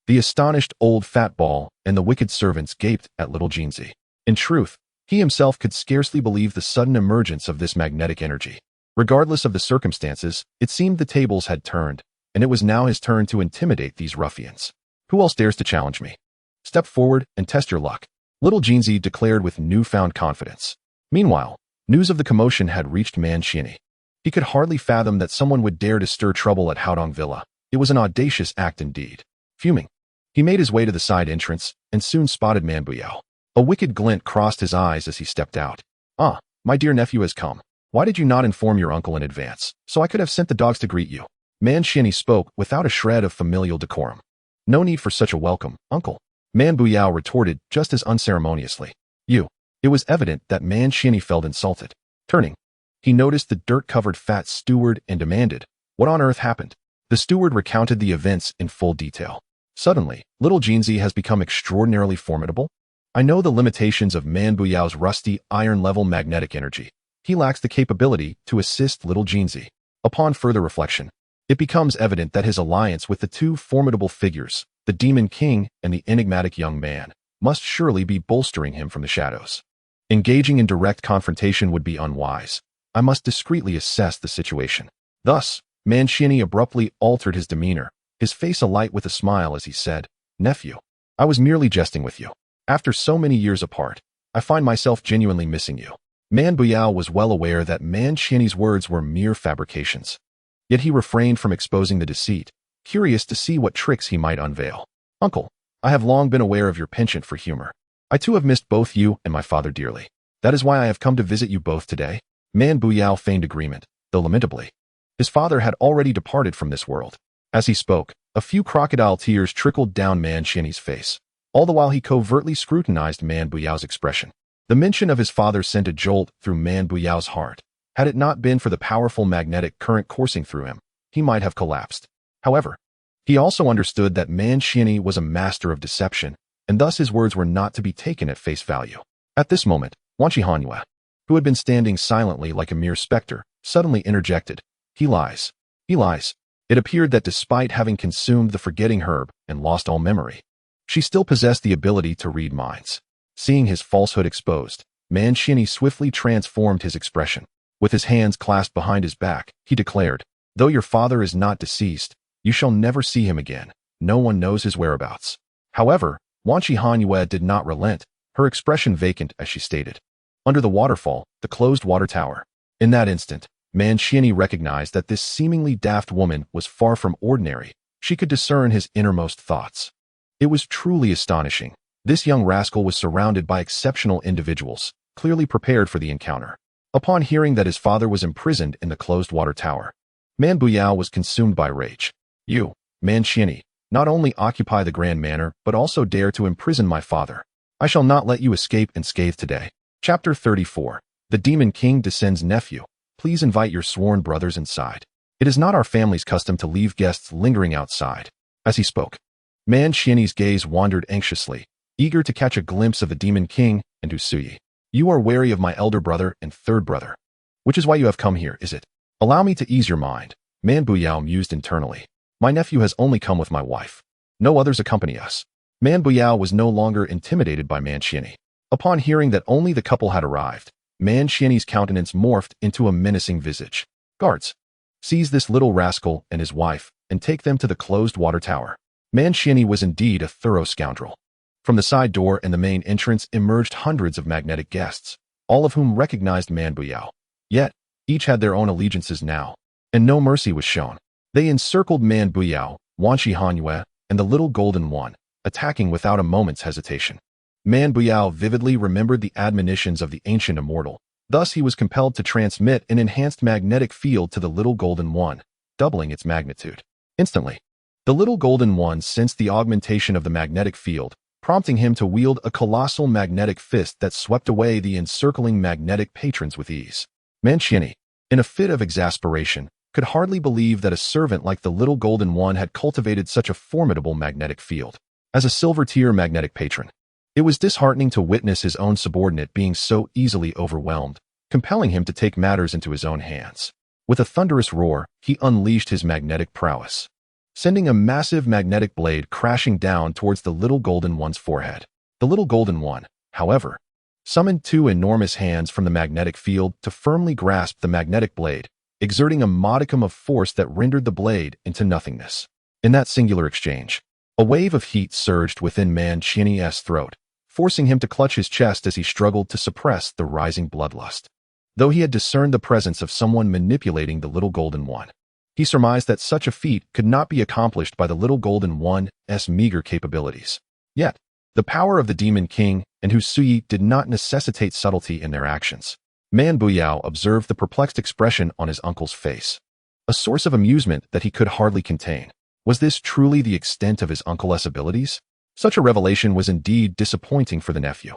Speaker 1: The astonished old fat ball and the wicked servants gaped at little Jinzi. In truth, he himself could scarcely believe the sudden emergence of this magnetic energy. Regardless of the circumstances, it seemed the tables had turned, and it was now his turn to intimidate these ruffians. Who else dares to challenge me? Step forward and test your luck, little Jinzi declared with newfound confidence. Meanwhile, news of the commotion had reached Man Xiani. He could hardly fathom that someone would dare to stir trouble at Haodang Villa. It was an audacious act indeed. Fuming, he made his way to the side entrance and soon spotted Man Buyao. A wicked glint crossed his eyes as he stepped out. "Ah, my dear nephew has come. Why did you not inform your uncle in advance, so I could have sent the dogs to greet you?" Man Xiani spoke without a shred of familial decorum. "No need for such a welcome, uncle," Man Buyao retorted just as unceremoniously. "You." It was evident that Man Xiani felt insulted. Turning, he noticed the dirt-covered fat steward and demanded, "What on earth happened?" The steward recounted the events in full detail. "Suddenly, little Jinzi has become extraordinarily formidable. I know the limitations of Man Buyao's rusty, iron-level magnetic energy. He lacks the capability to assist little Jinzi. Upon further reflection, it becomes evident that his alliance with the two formidable figures, the Demon King and the enigmatic young man, must surely be bolstering him from the shadows. Engaging in direct confrontation would be unwise. I must discreetly assess the situation." Thus, Man Xiani abruptly altered his demeanor, his face alight with a smile as he said, "Nephew, I was merely jesting with you. After so many years apart, I find myself genuinely missing you." Man Buyao was well aware that Man Xiani's words were mere fabrications. Yet he refrained from exposing the deceit, curious to see what tricks he might unveil. "Uncle, I have long been aware of your penchant for humor. I too have missed both you and my father dearly. That is why I have come to visit you both today." Man Buyao feigned agreement, though lamentably. His father had already departed from this world. As he spoke, a few crocodile tears trickled down Man Xiani's face. All the while he covertly scrutinized Man Buyao's expression. The mention of his father sent a jolt through Man Buyao's heart. Had it not been for the powerful magnetic current coursing through him, he might have collapsed. However, he also understood that Man Xiani was a master of deception, and thus his words were not to be taken at face value. At this moment, Wanqi Hanxue, who had been standing silently like a mere specter, suddenly interjected, He lies. He lies." It appeared that despite having consumed the forgetting herb and lost all memory, she still possessed the ability to read minds. Seeing his falsehood exposed, Man Xiani swiftly transformed his expression. With his hands clasped behind his back, he declared, "Though your father is not deceased, you shall never see him again. No one knows his whereabouts." However, Wanqi Hanxue did not relent, her expression vacant as she stated, "Under the waterfall, the closed water tower." In that instant, Man Xiani recognized that this seemingly daft woman was far from ordinary. She could discern his innermost thoughts. It was truly astonishing. This young rascal was surrounded by exceptional individuals, clearly prepared for the encounter. Upon hearing that his father was imprisoned in the closed water tower, Man Buyao was consumed by rage. "You, Man Xiani, not only occupy the Grand Manor, but also dare to imprison my father. I shall not let you escape unscathed today." Chapter 34. The Demon King descends. Nephew, please invite your sworn brothers inside. It is not our family's custom to leave guests lingering outside. As he spoke, Man Xiani's gaze wandered anxiously, eager to catch a glimpse of the Demon King and Usuyi. "You are wary of my elder brother and third brother, which is why you have come here, is it? Allow me to ease your mind. Man Buyao mused internally. My nephew has only come with my wife. No others accompany us. Man Buyao was no longer intimidated by Man Xianyi. Upon hearing that only the couple had arrived, Man Xianyi's countenance morphed into a menacing visage. Guards, seize this little rascal and his wife, and take them to the closed water tower. Man Xianyi was indeed a thorough scoundrel. From the side door and the main entrance emerged hundreds of magnetic guests, all of whom recognized Man Buyao. Yet, each had their own allegiances now, and no mercy was shown. They encircled Man Buyao, Wanqi Hanxue, and the little golden one, attacking without a moment's hesitation. Man Buyao vividly remembered the admonitions of the ancient immortal. Thus he was compelled to transmit an enhanced magnetic field to the little golden one, doubling its magnitude. Instantly, the little golden one sensed the augmentation of the magnetic field, prompting him to wield a colossal magnetic fist that swept away the encircling magnetic patrons with ease. Man Xianyi, in a fit of exasperation, could hardly believe that a servant like the little golden one had cultivated such a formidable magnetic field. As a silver-tier magnetic patron, it was disheartening to witness his own subordinate being so easily overwhelmed, compelling him to take matters into his own hands. With a thunderous roar, he unleashed his magnetic prowess, sending a massive magnetic blade crashing down towards the little golden one's forehead. The little golden one, however, summoned two enormous hands from the magnetic field to firmly grasp the magnetic blade, exerting a modicum of force that rendered the blade into nothingness. In that singular exchange, a wave of heat surged within Man Xianyi's throat, forcing him to clutch his chest as he struggled to suppress the rising bloodlust. Though he had discerned the presence of someone manipulating the little golden one, he surmised that such a feat could not be accomplished by the little golden one's meager capabilities. Yet, the power of the Demon King and Hu Suyi did not necessitate subtlety in their actions. Man Buyao observed the perplexed expression on his uncle's face, a source of amusement that he could hardly contain. Was this truly the extent of his uncle's abilities? Such a revelation was indeed disappointing for the nephew.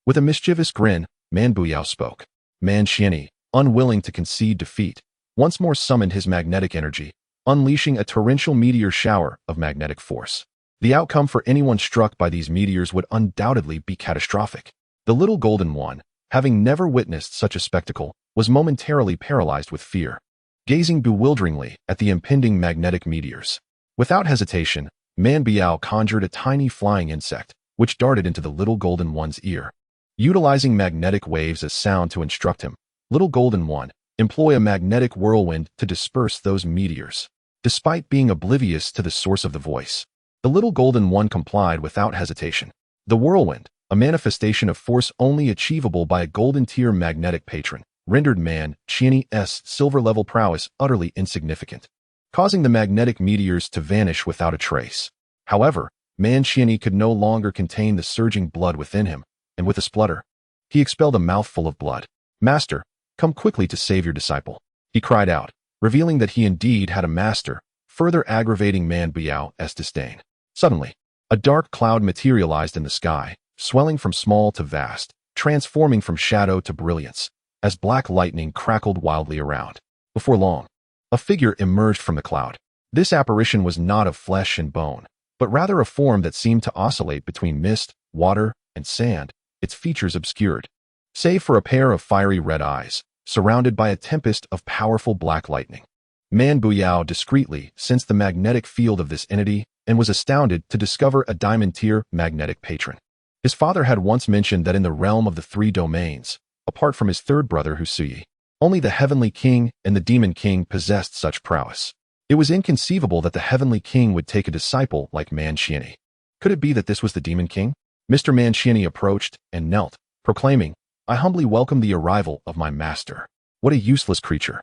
Speaker 1: With a mischievous grin, Man Buyao spoke. Man Xianyi, unwilling to concede defeat, once more summoned his magnetic energy, unleashing a torrential meteor shower of magnetic force. The outcome for anyone struck by these meteors would undoubtedly be catastrophic. The little golden one, having never witnessed such a spectacle, was momentarily paralyzed with fear, gazing bewilderingly at the impending magnetic meteors. Without hesitation, Man Buyao conjured a tiny flying insect, which darted into the little golden one's ear. Utilizing magnetic waves as sound to instruct him, little golden one, employ a magnetic whirlwind to disperse those meteors. Despite being oblivious to the source of the voice, the little golden one complied without hesitation. The whirlwind, a manifestation of force only achievable by a golden-tier magnetic patron, rendered Man Xianyi's silver-level prowess utterly insignificant, causing the magnetic meteors to vanish without a trace. However, Man Xianyi could no longer contain the surging blood within him, and with a splutter, he expelled a mouthful of blood. "Master, come quickly to save your disciple," he cried out, revealing that he indeed had a master, further aggravating Man Buyao's disdain. Suddenly, a dark cloud materialized in the sky, swelling from small to vast, transforming from shadow to brilliance, as black lightning crackled wildly around. Before long, a figure emerged from the cloud. This apparition was not of flesh and bone, but rather a form that seemed to oscillate between mist, water, and sand, its features obscured, save for a pair of fiery red eyes, surrounded by a tempest of powerful black lightning. Man Buyao discreetly sensed the magnetic field of this entity and was astounded to discover a diamond-tier magnetic patron. His father had once mentioned that in the realm of the three domains, apart from his third brother Hu Suyi, only the Heavenly King and the Demon King possessed such prowess. It was inconceivable that the Heavenly King would take a disciple like Man Xianyi. Could it be that this was the Demon King? Mr. Man Xianyi approached and knelt, proclaiming, "I humbly welcome the arrival of my master." What a useless creature.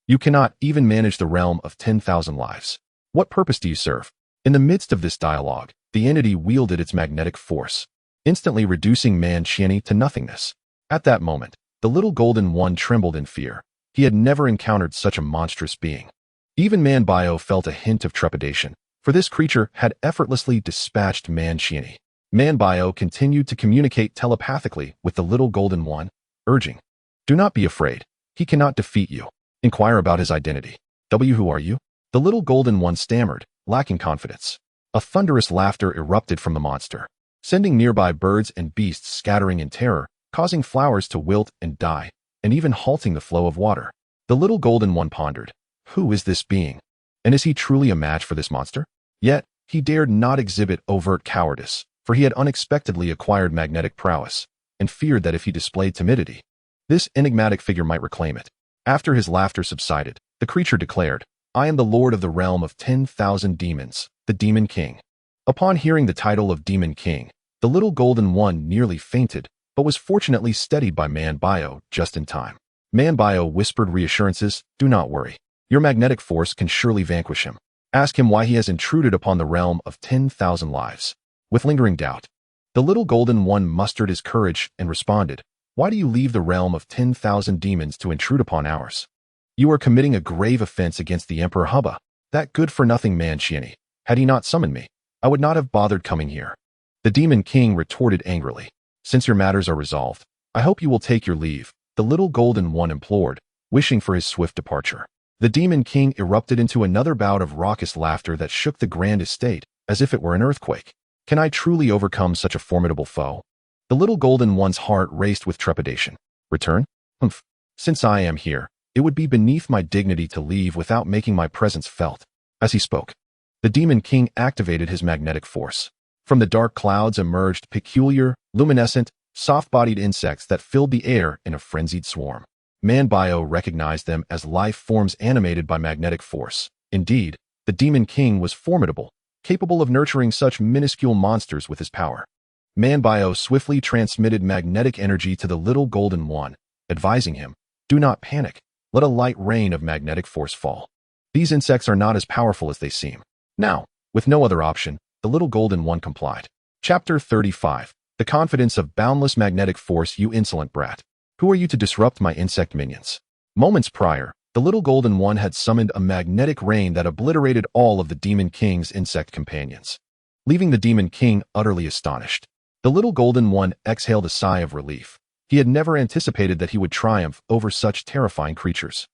Speaker 1: You cannot even manage the realm of 10,000 lives. What purpose do you serve? In the midst of this dialogue, the entity wielded its magnetic force, instantly reducing Man Xianyi to nothingness. At that moment, the little golden one trembled in fear. He had never encountered such a monstrous being. Even Man Buyao felt a hint of trepidation, for this creature had effortlessly dispatched Man Xianyi. Man Buyao continued to communicate telepathically with the little golden one, urging, "Do not be afraid. He cannot defeat you. Inquire about his identity." "Who are you?" The little golden one stammered, lacking confidence. A thunderous laughter erupted from the monster, sending nearby birds and beasts scattering in terror, causing flowers to wilt and die, and even halting the flow of water. The little golden one pondered, "Who is this being? And is he truly a match for this monster? Yet, he dared not exhibit overt cowardice, for he had unexpectedly acquired magnetic prowess, and feared that if he displayed timidity, this enigmatic figure might reclaim it. After his laughter subsided, the creature declared, "I am the lord of the realm of 10,000 demons, the Demon King." Upon hearing the title of Demon King, the little golden one nearly fainted, but was fortunately steadied by Man Bio just in time. Man Bio whispered reassurances, "Do not worry. Your magnetic force can surely vanquish him. Ask him why he has intruded upon the realm of 10,000 lives." With lingering doubt, the little golden one mustered his courage and responded, "Why do you leave the realm of 10,000 demons to intrude upon ours? You are committing a grave offense against the Emperor Hubba, that good-for-nothing man Xiani. Had he not summoned me, I would not have bothered coming here." The Demon King retorted angrily, "Since your matters are resolved, I hope you will take your leave," the little golden one implored, wishing for his swift departure. The Demon King erupted into another bout of raucous laughter that shook the grand estate, as if it were an earthquake. "Can I truly overcome such a formidable foe?" The little golden one's heart raced with trepidation. "Return? Humph. Since I am here, it would be beneath my dignity to leave without making my presence felt." As he spoke, the Demon King activated his magnetic force. From the dark clouds emerged peculiar, luminescent, soft-bodied insects that filled the air in a frenzied swarm. Man Bio recognized them as life forms animated by magnetic force. Indeed, the Demon King was formidable, capable of nurturing such minuscule monsters with his power. Man Bio swiftly transmitted magnetic energy to the little golden one, advising him, "Do not panic. Let a light rain of magnetic force fall. These insects are not as powerful as they seem." Now, with no other option, the little golden one complied. Chapter 35. The confidence of boundless magnetic force, you insolent brat. Who are you to disrupt my insect minions? Moments prior, the little golden one had summoned a magnetic rain that obliterated all of the Demon King's insect companions, leaving the Demon King utterly astonished. The little golden one exhaled a sigh of relief. He had never anticipated that he would triumph over such terrifying creatures.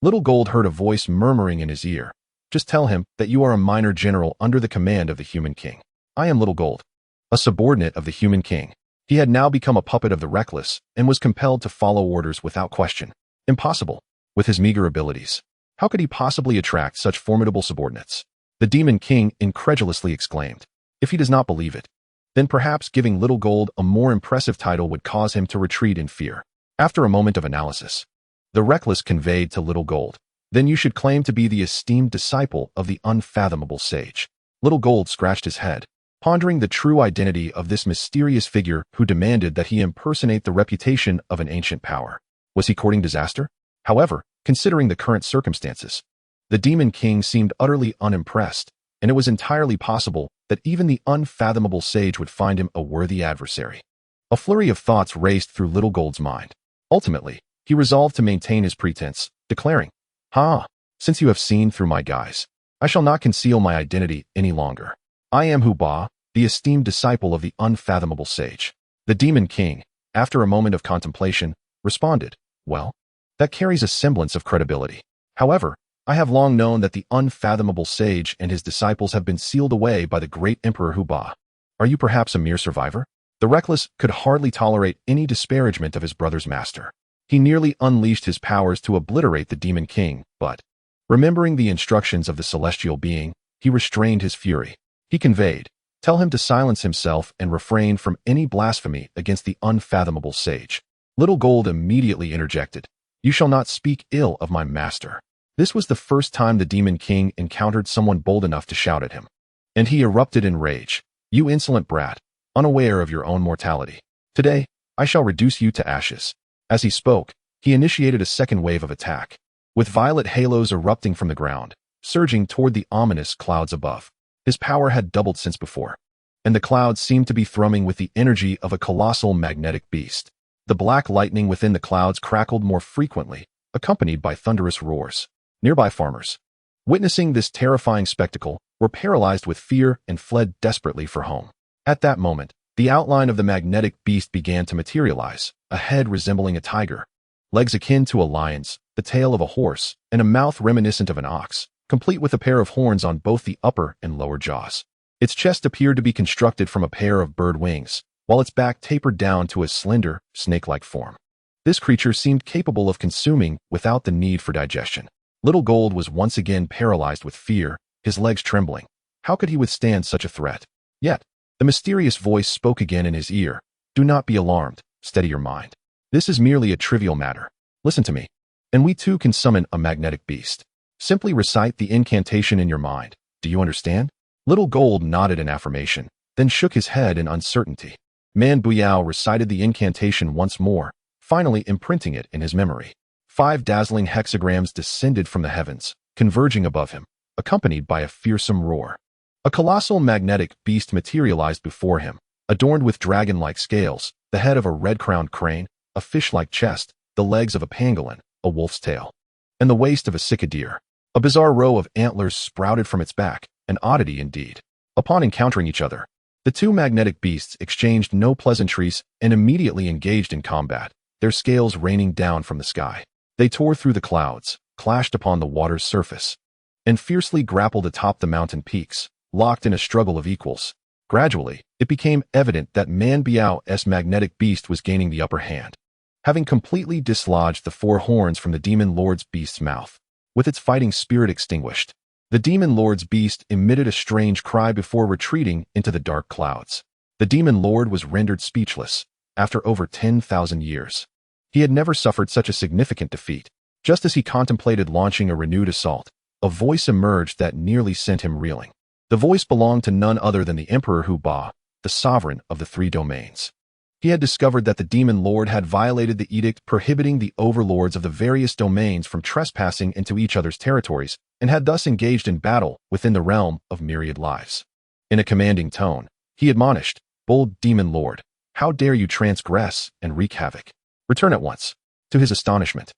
Speaker 1: Little Gold heard a voice murmuring in his ear, "Just tell him that you are a minor general under the command of the Human King. I am Little Gold, a subordinate of the Human King." He had now become a puppet of the reckless and was compelled to follow orders without question. Impossible. With his meager abilities, how could he possibly attract such formidable subordinates? The Demon King incredulously exclaimed. If he does not believe it, then perhaps giving Little Gold a more impressive title would cause him to retreat in fear. After a moment of analysis, the reckless conveyed to Little Gold, "Then you should claim to be the esteemed disciple of the unfathomable sage." Little Gold scratched his head, pondering the true identity of this mysterious figure who demanded that he impersonate the reputation of an ancient power. Was he courting disaster? However, considering the current circumstances, the Demon King seemed utterly unimpressed, and it was entirely possible that even the unfathomable sage would find him a worthy adversary. A flurry of thoughts raced through Little Gold's mind. Ultimately, he resolved to maintain his pretense, declaring, Since you have seen through my guise, I shall not conceal my identity any longer. I am Huba, the esteemed disciple of the unfathomable sage." The Demon King, after a moment of contemplation, responded, "Well, that carries a semblance of credibility. However, I have long known that the unfathomable sage and his disciples have been sealed away by the great Emperor Huba. Are you perhaps a mere survivor?" The reckless could hardly tolerate any disparagement of his brother's master. He nearly unleashed his powers to obliterate the Demon King, but, remembering the instructions of the celestial being, he restrained his fury. He conveyed, "Tell him to silence himself and refrain from any blasphemy against the unfathomable sage." Little Gold immediately interjected, "You shall not speak ill of my master." This was the first time the Demon King encountered someone bold enough to shout at him, and he erupted in rage. "You insolent brat, unaware of your own mortality. Today, I shall reduce you to ashes." As he spoke, he initiated a second wave of attack, with violet halos erupting from the ground, surging toward the ominous clouds above. His power had doubled since before, and the clouds seemed to be thrumming with the energy of a colossal magnetic beast. The black lightning within the clouds crackled more frequently, accompanied by thunderous roars. Nearby farmers, witnessing this terrifying spectacle, were paralyzed with fear and fled desperately for home. At that moment, the outline of the magnetic beast began to materialize, a head resembling a tiger, legs akin to a lion's, the tail of a horse, and a mouth reminiscent of an ox, complete with a pair of horns on both the upper and lower jaws. Its chest appeared to be constructed from a pair of bird wings, while its back tapered down to a slender, snake-like form. This creature seemed capable of consuming without the need for digestion. Little Gold was once again paralyzed with fear, his legs trembling. How could he withstand such a threat? Yet, the mysterious voice spoke again in his ear. Do not be alarmed. Steady your mind. This is merely a trivial matter. Listen to me, and we too can summon a magnetic beast. Simply recite the incantation in your mind. Do you understand? Little Gold nodded in affirmation, then shook his head in uncertainty. Man Buyao recited the incantation once more, finally imprinting it in his memory. 5 dazzling hexagrams descended from the heavens, converging above him, accompanied by a fearsome roar. A colossal magnetic beast materialized before him, adorned with dragon-like scales, the head of a red-crowned crane, a fish-like chest, the legs of a pangolin, a wolf's tail, and the waist of a cicadere. A bizarre row of antlers sprouted from its back, an oddity indeed. Upon encountering each other, the two magnetic beasts exchanged no pleasantries and immediately engaged in combat, their scales raining down from the sky. They tore through the clouds, clashed upon the water's surface, and fiercely grappled atop the mountain peaks, locked in a struggle of equals. Gradually, it became evident that Man Biao's magnetic beast was gaining the upper hand. Having completely dislodged the 4 horns from the Demon Lord's beast's mouth, with its fighting spirit extinguished, the Demon Lord's beast emitted a strange cry before retreating into the dark clouds. The Demon Lord was rendered speechless. After over 10,000 years, he had never suffered such a significant defeat. Just as he contemplated launching a renewed assault, a voice emerged that nearly sent him reeling. The voice belonged to none other than the Emperor Hu Ba, the sovereign of the 3 domains. He had discovered that the Demon Lord had violated the edict prohibiting the overlords of the various domains from trespassing into each other's territories, and had thus engaged in battle within the realm of myriad lives. In a commanding tone, he admonished, "Bold Demon Lord, how dare you transgress and wreak havoc? Return at once." To his astonishment,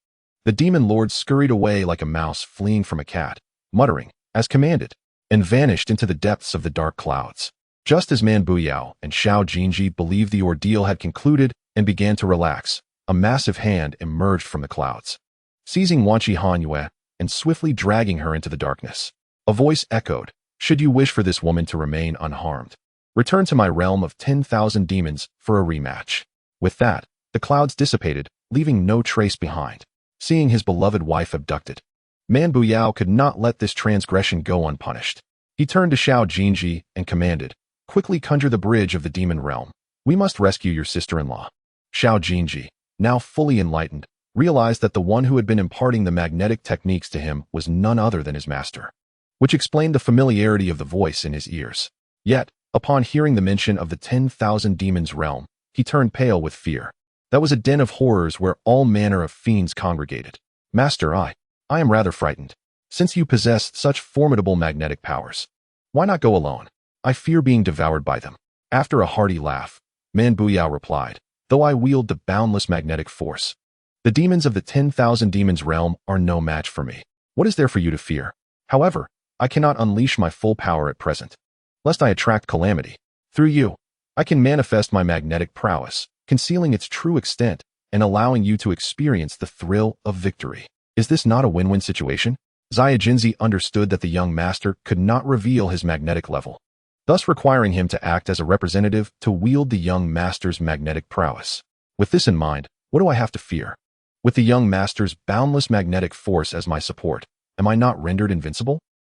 Speaker 1: the Demon Lord scurried away like a mouse fleeing from a cat, muttering, "As commanded," and vanished into the depths of the dark clouds. Just as Man Buyao and Xiao Jinji believed the ordeal had concluded and began to relax, a massive hand emerged from the clouds, seizing Wanqi Hanxue and swiftly dragging her into the darkness. A voice echoed, "Should you wish for this woman to remain unharmed, return to my realm of 10,000 demons for a rematch." With that, the clouds dissipated, leaving no trace behind. Seeing his beloved wife abducted, Man Buyao could not let this transgression go unpunished. He turned to Xiao Jinji and commanded, "Quickly conjure the bridge of the demon realm. We must rescue your sister-in-law." Xiao Jinji, now fully enlightened, realized that the one who had been imparting the magnetic techniques to him was none other than his master, which explained the familiarity of the voice in his ears. Yet, upon hearing the mention of the 10,000 demons realm, he turned pale with fear. That was a den of horrors where all manner of fiends congregated. "Master, I am rather frightened. Since you possess such formidable magnetic powers, why not go alone? I fear being devoured by them." After a hearty laugh, Man Buyao replied, "Though I wield the boundless magnetic force, the demons of the 10,000 demons realm are no match for me. What is there for you to fear? However, I cannot unleash my full power at present, lest I attract calamity. Through you, I can manifest my magnetic prowess, concealing its true extent and allowing you to experience the thrill of victory." Is this not a win-win situation? Xia Jinzi understood that the young master could not reveal his magnetic level, thus requiring him to act as a representative to wield the young master's magnetic prowess. With this in mind, what do I have to fear? With the young master's boundless magnetic force as my support, am I not rendered invincible?